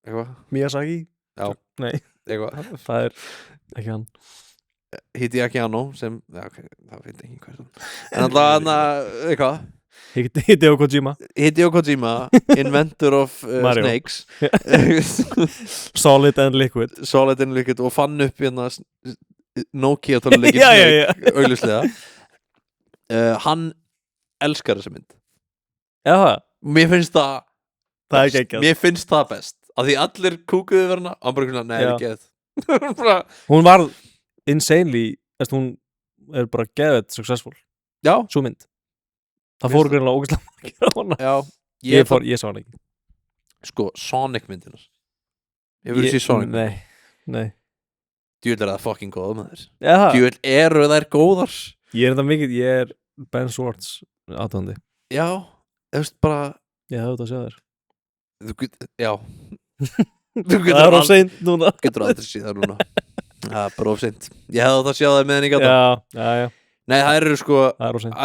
eitthvað Miyazaki Já. Nei, eitthvað það er ekki hann Hideaki Anno sem það veit ekki hvað en alltaf hann eitthvað Hideo Kojima Hideo Kojima inventor of Mario. snakes Solid and Liquid Solid and Liquid og fann upp hérna Nokia tóluleikin Já. augljóslega hann elskar þessa mynd Já, það mér finnst það Það er geggjað. mér finnst það best af því allir kúkuðu verna og hann bara svona, nei, Já. ekki geð Hún var insanely hún er bara geðveitt successful já, Sú mynd Það Mér fór finnst greinlega ógeðslega margir á hana já Ég sá hana ekki sko, Sonic myndinar hefur þú séð Sonic? Nei djúvel er það fucking góða með þér Já, það djúvel eru þær góðar Ég er þetta mikið, ég er Ben Schwartz aðtöndi já, þú veist bara Ég hefði þetta að sjá þér já Það er á seint núna getur aldrei séð það núna það er bara of seint ég hefði átt að sjá það með henni gata Já nei, það eru sko Það er á seint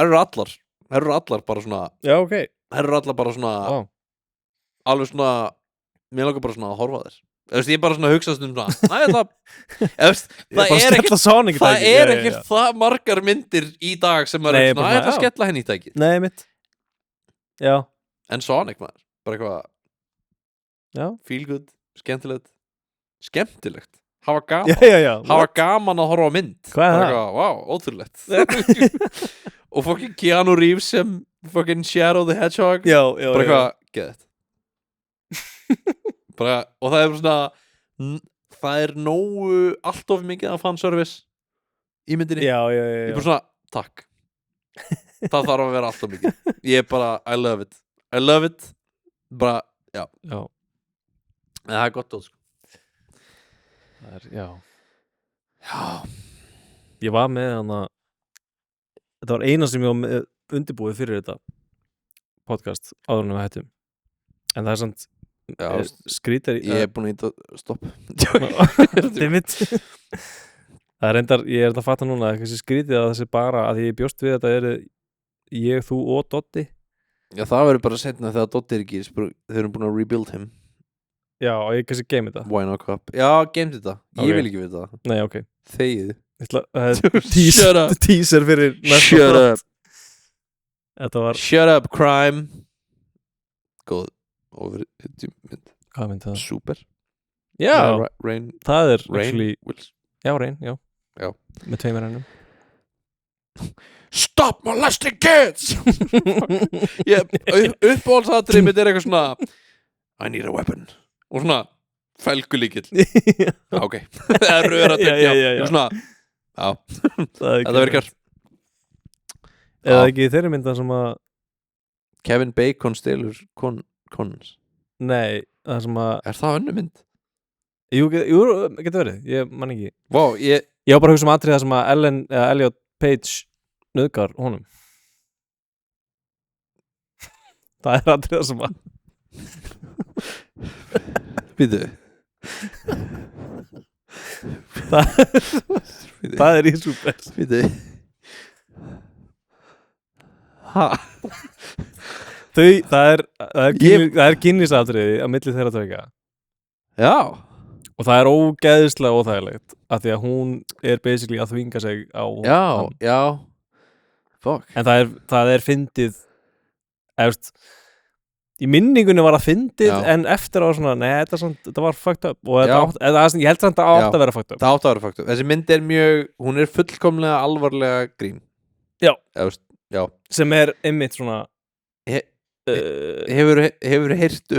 það eru allar bara svona Já, ok það eru allar bara svona Vá. alveg svona mér langar bara svona að horfa á þér þú veist, ég er bara svona að hugsa svona næ, það er ekkert það margar myndir í dag sem er Nei, svona, bara næ, það já. skella henni í tækið Nei, mitt Já en Sonic maður, bara eitthvað Já feel good, skemmtilegt hafa Já hafa gaman að horfa á mynd Hvað er bara það? eitthvað, wow, ótrúlegt og fucking Keanu Reeves sem fucking Shadow the Hedgehog Já bara eitthvað, geðið bara, og það er svona það er nógu allt of mikið af fanservice í myndinni Já ég er bara svona, takk það þarf að vera allt of mikið ég er bara, I love it bara, já en það er gott út sko. Já Ég var með hana Þetta var eina sem ég var með undirbúið fyrir þetta podcast áður en við hættum en það er samt skrítar ég er búin að íta stopp David Það er reyndar, ég er þetta að fatta núna að þessi skrítið að þessi bara að ég bjóst við þetta er ég, þú og Dotti já, það verður bara setna þegar Dotti er ekki þeir eru búin að rebuild him Já, og ég kannski geimi þetta Why not cup já, geimd þetta, ég Ok. vil ekki vita það Nei, ok þegið Shut up Teaser fyrir næsta Shut þátt. up Þetta var Shut up crime góð mynd Hvað myndi það? super Já, Rain það er actually Wills Já, Rain, já Já. Með tveimur ennum Stop molesting kids uppáhaldsatrið mitt er eitthvað svona I need a weapon og svona felgulíkill ok, það er röra Já. svona já, þetta virkar Eða ekki þeirri myndan sem að Kevin Bacon stelur konans Nei, það sem að er það önnu mynd? Jú, getur verið, ég man ekki Wow, Ég var bara að hugsa um atrið það sem að Elliot Page nauðgar honum Það er atrið það sem að Býtu Það er í super Býtu ha? Það er kynlýsatriði á milli þeirra tveggja Já og það er ógeðslega óþægilegt af því að hún er basically að þvinga sig á hann. Já fuck En það er fyndið eftir í minningunni var það fyndið en eftir á svona, nei, þetta var fucked up og ég held samt að það átt að vera fucked up það átt að vera fucked up, þessi mynd er mjög hún er fullkomlega alvarlega grín já, já. sem er einmitt svona hefur heyrt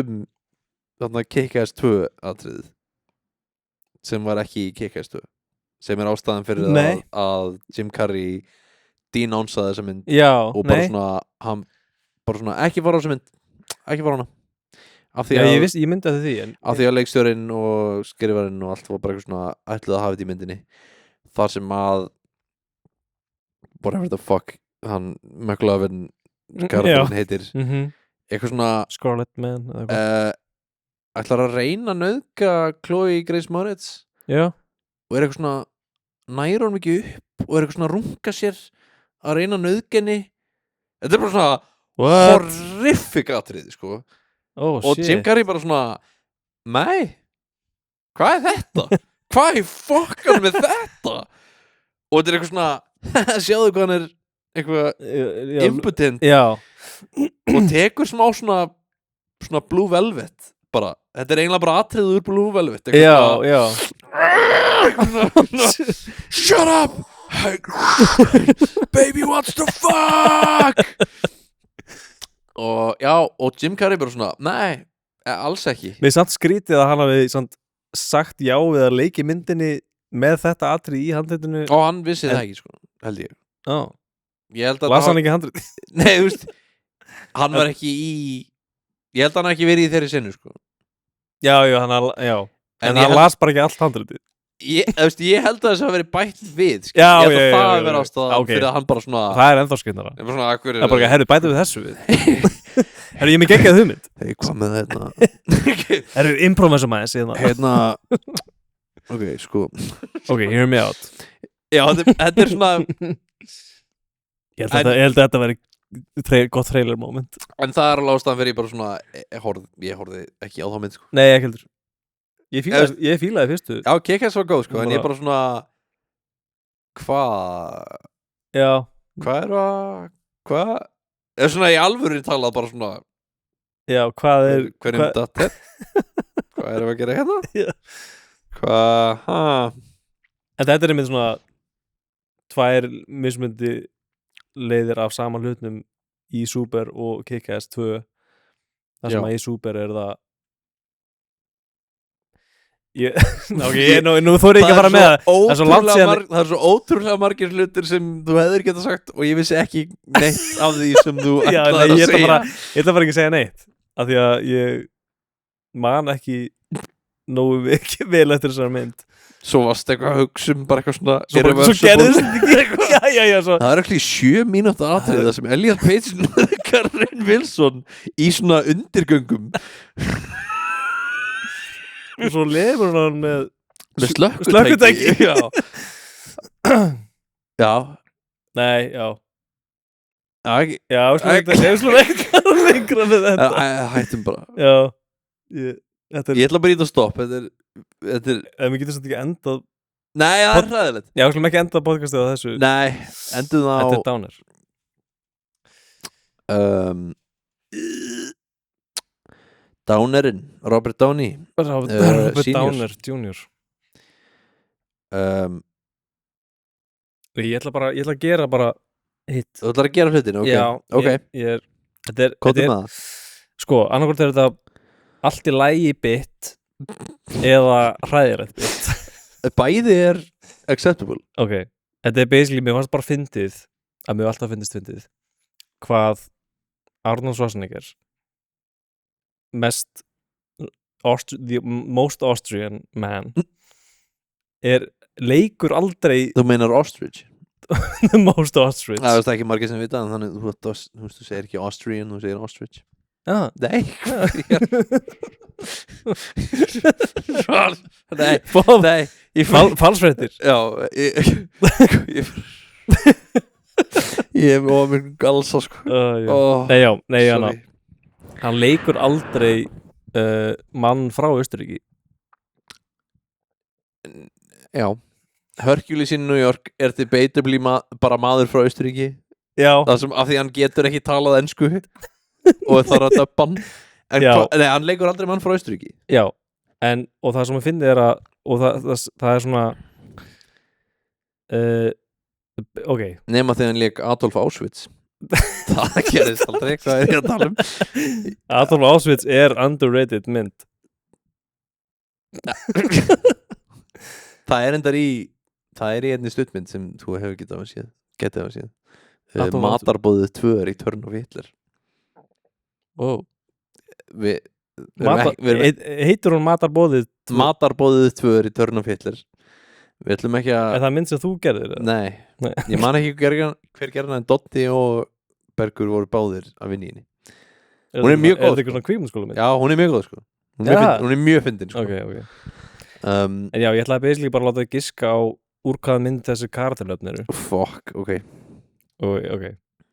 þarna Kick-Ass 2 atriðið sem var ekki í Kick-Ass 2 sem er ástæðan fyrir að Jim Carrey denánsaði þessa mynd og bara svona, hann bara svona, ekki fara á þessa mynd ekki fara hana af því að, ég myndi að því af því að leikstjórinn og skrifarinn og allt var bara eitthvað svona ætluð að hafa þetta í myndinni þar sem að whatever the fuck hann McLovin karakterinn heitir eitthvað svona Scarlet Man ætlar að reyna að nauðga Chloe Grace Moretz Já. og eitthvað svona nær honum ekki upp og eitthvað svona runga sér að reyna nauðgenni. Þetta bara svona horrific atriði sko. Og shit. Jim Carrey bara svona nei, hvað þetta? Hvað í fokkan með þetta? Og þetta eitthvað svona sjáðu hvað hann eitthvað impotent og tekur smá svona Blue Velvet bara, þetta eiginlega bara atriðið úr Blue Velvet já shut up baby wants to fuck og Jim Carrey bara svona nei, alls ekki. Mér samt skrítið að hann hafi sagt já við að leiki myndinni með þetta atrið í handritinu og hann vissi það ekki sko, held ég. Ég held að las hann ekki handrit? Nei, þú veist hann var ekki í ég held að hann ekki verið í þeirri sinnu sko. Já, en hann las bara ekki allt handritið. Ég held að þess að verið bætt við já, ég held að það að vera ástæðan fyrir að hann bara svona það ennþá skynara það er bara herru bæta við þessu við herru ég mig geggjað hugmynd hvað með þetta herru improv þessum aðeins hérna ok, sko ok, hear me out já, þetta er svona ég held að þetta veri gott trailer moment en það er alveg ástæðan fyrir ég bara svona ég horfði ekki á þá mynd sko. Nei, ekki heldur ég fílaði fyrstu já, Kick-Ass var góð sko, en ég bara svona hvað er svona í alvöru talað bara svona já, hvað er hverjum datt hvað erum við að gera hérna hvað en þetta er einmitt svona tvær mismundi leiðir af sama hlutnum í Super og Kick-Ass 2 þar sem að í Super er það nú þóri ég ekki að fara með það er svo ótrúlega margir hlutir sem þú hefðir geta sagt og ég vissi ekki neitt af því sem þú ætlaðir að segja ég ætla bara ekki að segja neitt af því að ég man ekki nógu vel eftir þessar mynd svo varst eitthvað að hugsa bara eitthvað svona svo gerðist þetta það er ekki 7 mínúta atrið það sem Elliot Page og Karen Wilson í svona undirgöngum og svo lefur hann með slökkutæki já nei, já slum ekki lengra með þetta hættum bara já ég ætla bara í þetta stopp þetta er við getum svolítið ekki endað nei, það er hræðilegt já, við slum ekki endað podcastið á þessu nei, endum það á þetta er Downer Downerinn, Robert Downey Robert Downer Jr. Ég ætla að gera bara hitt. Þú ætlar að gera hlutin, ok. Já, okay. Kóttum með það. Sko, annarkvort er þetta allt í lagi bit eða hræðilegt bit. Bæði er acceptable. Ok, þetta er basically, mér fannst bara fyndið að mér alltaf finnist fyndið hvað Arnold Schwarzenegger the most Austrian man leikur aldrei þú meinar ostrich the most ostrich það er ekki margir sem vita en þannig þú segir ekki Austrian, þú segir ostrich nei falsfréttir já ég hef ofið galsa sko nei hann leikur aldrei mann frá Austurríki já Hercules in New York er debatably bara maður frá Austurríki já af því hann getur ekki talað ensku og þarf að döppa hann nei, hann leikur aldrei mann frá Austurríki já, og það sem ég finni er að og það er svona ok nema þegar hann leik Adolf Auschwitz það gerist aldrei, hvað er ég að tala um Adolf Auschwitz er underrated mynd það er endar í einni stuttmynd sem þú hefur getið að séð Matarbóðið 2 í Turn of Hitler wow heitir hún Matarbóðið 2 í Turn of Hitler við ætlum ekki að er það mynd sem þú gerðir? Nei, ég man ekki hver gerði en Dotti og Bergur voru báðir að vinna í henni hún er mjög góð er þetta eitthvað svona kvíkmyndaskóla mynd? já, hún er mjög góð sko hún er mjög fyndin sko okay. En já, ég ætlaði basically bara að láta þið giska á úr hvaða mynd þessi karakterlöfn eru. Fuck, ok. Ok,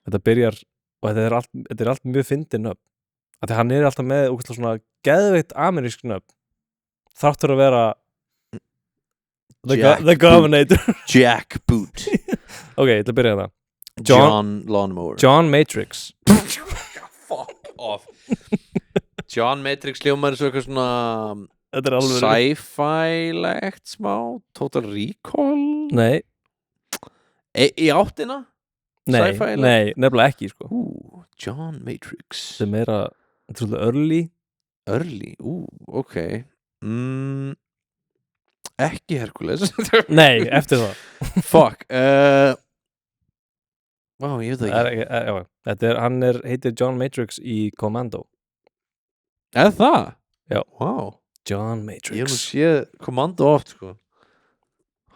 þetta byrjar og þetta er allt mjög fyndin nöfn. Því hann er alltaf með svona geðveitt amerísk nöfn. Þáttur að vera The Governator. Jack Boot. Ok, ég ætla að byrja það. John Lawnmower. John Matrix. Fuck off. John Matrix hljómar svo eitthvað svona sci-fi-legt smá. Total Recall. Nei. Í áttina? Nei, nefnilega ekki sko. John Matrix. Sem er að early. Early, ok. Ekki Hercules. Nei, eftir það. Fuck. Vá, ég veit það ekki. Hann heitir John Matrix í Commando. Eða það? Já. Wow. John Matrix. Ég hef nú séð Commando oft sko.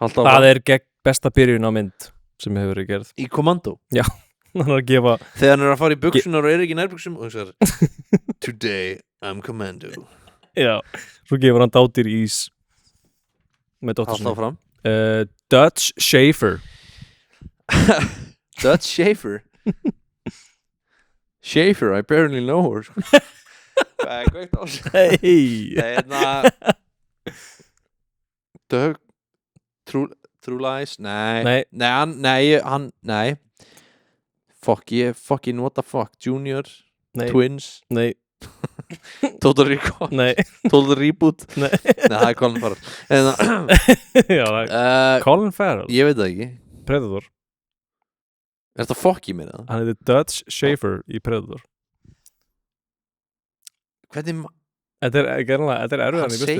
Það er besta byrjun á mynd sem hefur verið gerð. Í Commando? Já. Hann er að gefa þegar hann er að fara í buksunar og er ekki nærbuksum og það er Today I'm Commando. Já. Svo gefur hann dátir ís með dóttur sinni. Alltaf fram. Dutch Schaefer. Dutch Schaefer. Schaefer, I barely know her. Hvað er kveikt á sig? Hey. Doug True Lies? Nei. Fucking what the fuck? Junior? Nei. Twins? Nei. Total Recall? Nei. Total Reboot? Nei. Það er Colin Farrell. Já, það er Colin Farrell. Ég veit það ekki. Predator. Er þetta fuck í mér það? Hann heitir Dutch Schaefer í Predator. Hvernig Þetta er erfiðan í byrstu.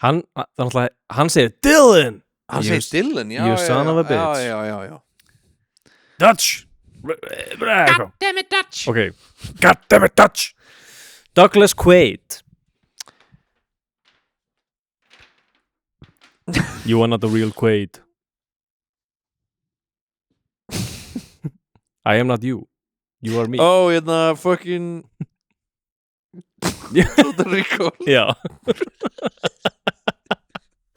Hann segir alltaf hann segir Dylan. Hann segir Dylan, já. You son of a bitch. Já. Dutch. God damn it, Dutch. Okay. God damn it, Dutch. Douglas Quaid. You are not the real Quaid. I am not you. You are me. Oh, fucking Total Recall. Já.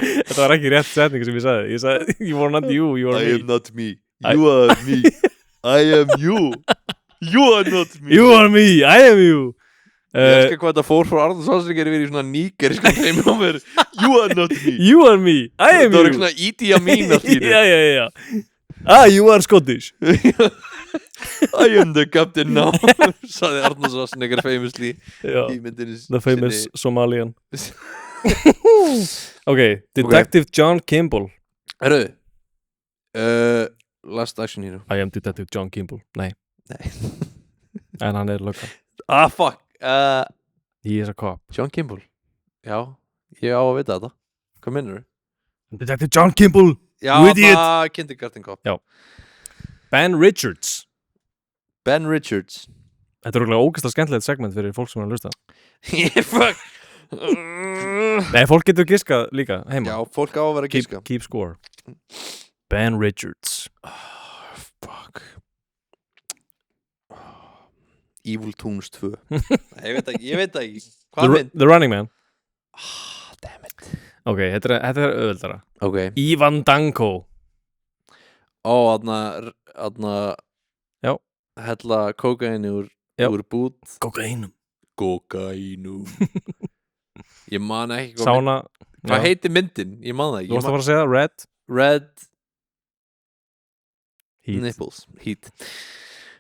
Þetta var ekki rétt setning sem ég sagði. Ég sagði, you are not you, you are me. I am not me. You are me. I am you. You are not me. You are me, I am you. Ég elskar hvað þetta fór frá Arnold Schwarzenegger verið í svona nígeríska heim á mér. You are not me. You are me, I am you. Það var ekki svona Idi Amin allt í þér. Já. You are Scottish. I am the captain now. Saði Arnold Schwarzenegger famously í myndinni. The famous Somalian. Ok, Detective John Kimball. Herru, Last Action Hero. I am Detective John Kimball. Nei. En hann er lögga. Fuck. He is a cop. John Kimball. Já, ég á að vita þetta. Hvað minnur þú? Detective John Kimball. Já, það kindergarten cop. Já. Ben Richards. Ben Richards. Þetta er okkur ógeðslega skemmtilegt segment fyrir fólk sem er að hlusta. Fuck. Nei, fólk getur giskað líka heima. Já, fólk á að vera að giska. Keep score. Ben Richards. Fuck. Evil Toons 2. Ég veit ekki. Hvað mynd? The Running Man. Damn it. Ok, þetta er auðveldara. Ok. Ivan Danko. Þarna Já. Hella kókaini úr bút. Kókainum. Ég man ekki Sána. Hvað heitir myndin? Ég man það ekki. Þú varst að fara að segja Red Heat. Nipples. Heat.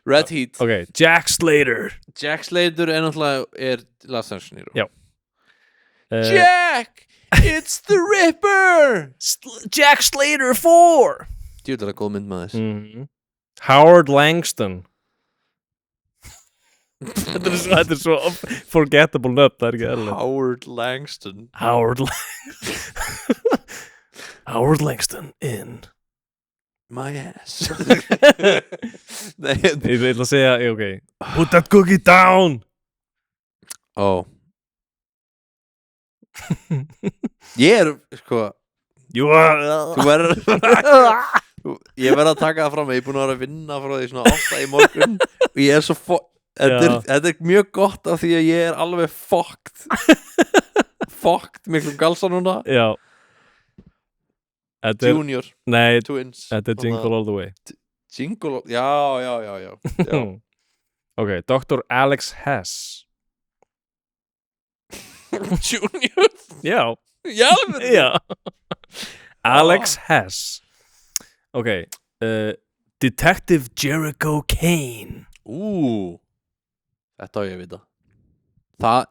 Red Heat. Ok, Jack Slater. Jack Slater er Last Action Hero. Já. Jack! It's the Ripper! Jack Slater 4. Djúðlega góð mynd með þess. Howard Langston. Þetta er svo forgettable nöfn, það er ekki eðlilegt. Howard Langston. Howard Langston in my ass. Nei, ég ætla að segja, ok. Put that cookie down. Oh. Ég sko þú verður ég verður að taka það fram. Ég er búin að vera að vinna frá því svona 8 í morgun og ég er svo þetta er mjög gott af því að ég er alveg fucked fucked miklum galsa núna. Já. Þetta Junior, nei, Twins. þetta Jingle All The Way. Jingle, já. Ok, Dr. Alex Hess. Junior? Já. Já. Alex Hess. Ok, Detective Jericho Kane. Þetta á ég að vita.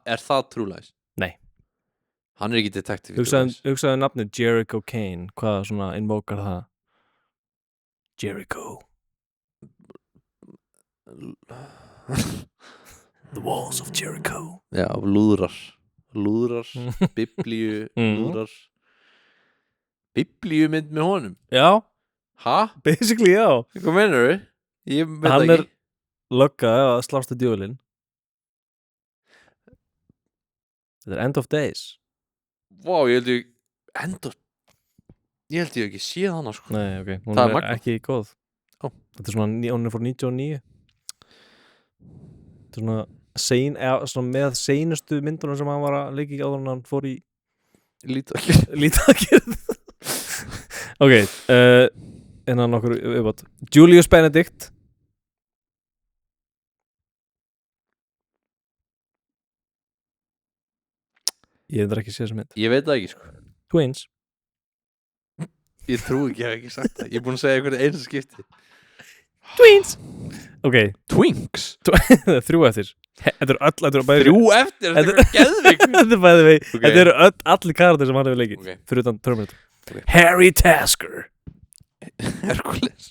Er það True Lies? Nei. Hann er ekki detektiv í True Lies. Hugsaðu nafnið Jericho Kane. Hvað svona invokar það? Jericho. The Walls of Jericho. Já, lúðrar, biblíu, lúðrar. Biblíumynd með honum? Já. Ha? Basically, já. Hvað meinarðu? Ég veit Hann ekki. er lögga að slást í djúlinn. Þetta er End of Days. Vá, ég held ég ekki séð hana sko. Nei, ok, hún Það er er magnað. ekki góð. Þetta er svona, hún er frá 99. Þetta er svona með seinustu myndunum sem hann var að leika í áður en hann fór í lítið að gera. Ok, innan okkur uppátt. Julius Benedict. Ég hefði ekki séð þessa mynd. Ég veit það ekki sko. Twins. Ég trú ekki, ég hef ekki sagt það. Ég er búin að segja einhverju einu skipti. Twins. Ok, Twinks? 3 eftir. Þetta eru bæði 3 eftir? Þetta er geðvik. Þetta er bæði vei. Þetta eru allir karakter sem hann hefur leikið. Okay. Fyrir utan Terminator. Okay. Harry Tasker. Hercules.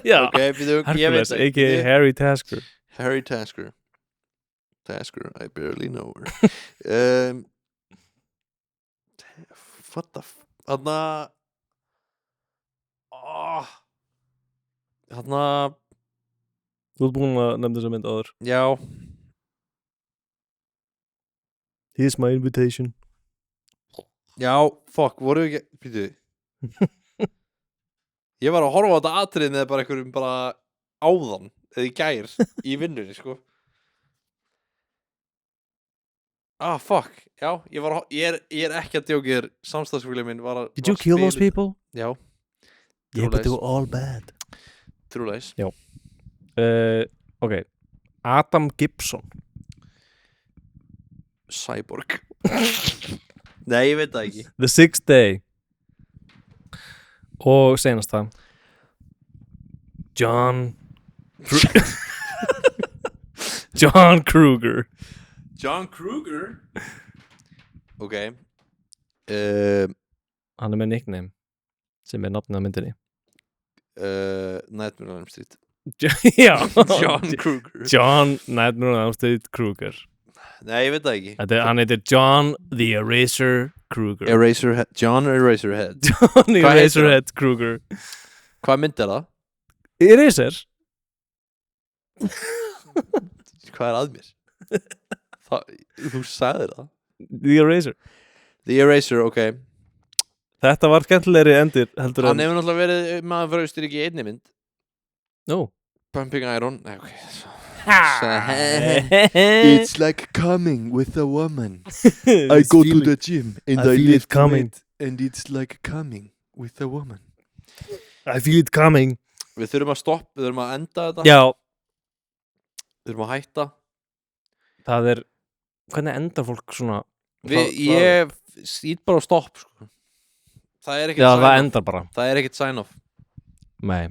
Já. Ok, Hercules, a.k.a. Harry Tasker. Harry Tasker. I barely know her. What the Þarna Þú ert búin að nefna þessa mynd áður. Já. Here's my invitation. Já, voru við ekki Býtu Ég var að horfa á þetta atriði með bara einhverjum bara áðan eða í gær í vinnunni sko. Já, ég er ekki að djóka þér. Samstagsfélagi minn var að Did you kill those people? Já. Yeah, but they were all bad. True Lies. Já. Ok, Adam Gibson. Cyborg. Nei, ég veit það ekki. The Sixth Day. Og senast það John Kruger. John Kruger? Ok. Hann er með nickname sem er nafnið á myndinni. Nightmare on Elm Street. Já. John Kruger. John Nightmare on Elm Street Kruger. Nei, ég veit það ekki. Hann heitir John the Eraser Kruger. John Eraserhead. John Eraserhead Kruger. Hvað mynd er það? Eraser. Hvað er að mér? Þú sagðir það. The Eraser. The Eraser, ok. Þetta var skemmtilegri endir heldur Hann hefur náttúrulega verið maður frá Austurríki í einni mynd. No. Pumping Iron. Nei, ok. It's like coming with a woman. I go to the gym and I feel it lift coming. weight, and it's like coming with a woman. I feel it coming. Við þurfum að stoppa, við þurfum að enda þetta. Já. Við þurfum að hætta. Það er, hvernig endar fólk svona? Ég ít bara á stopp sko. Það er ekkert Já, sign það off. endar bara. Það er ekkert sign off. Nei.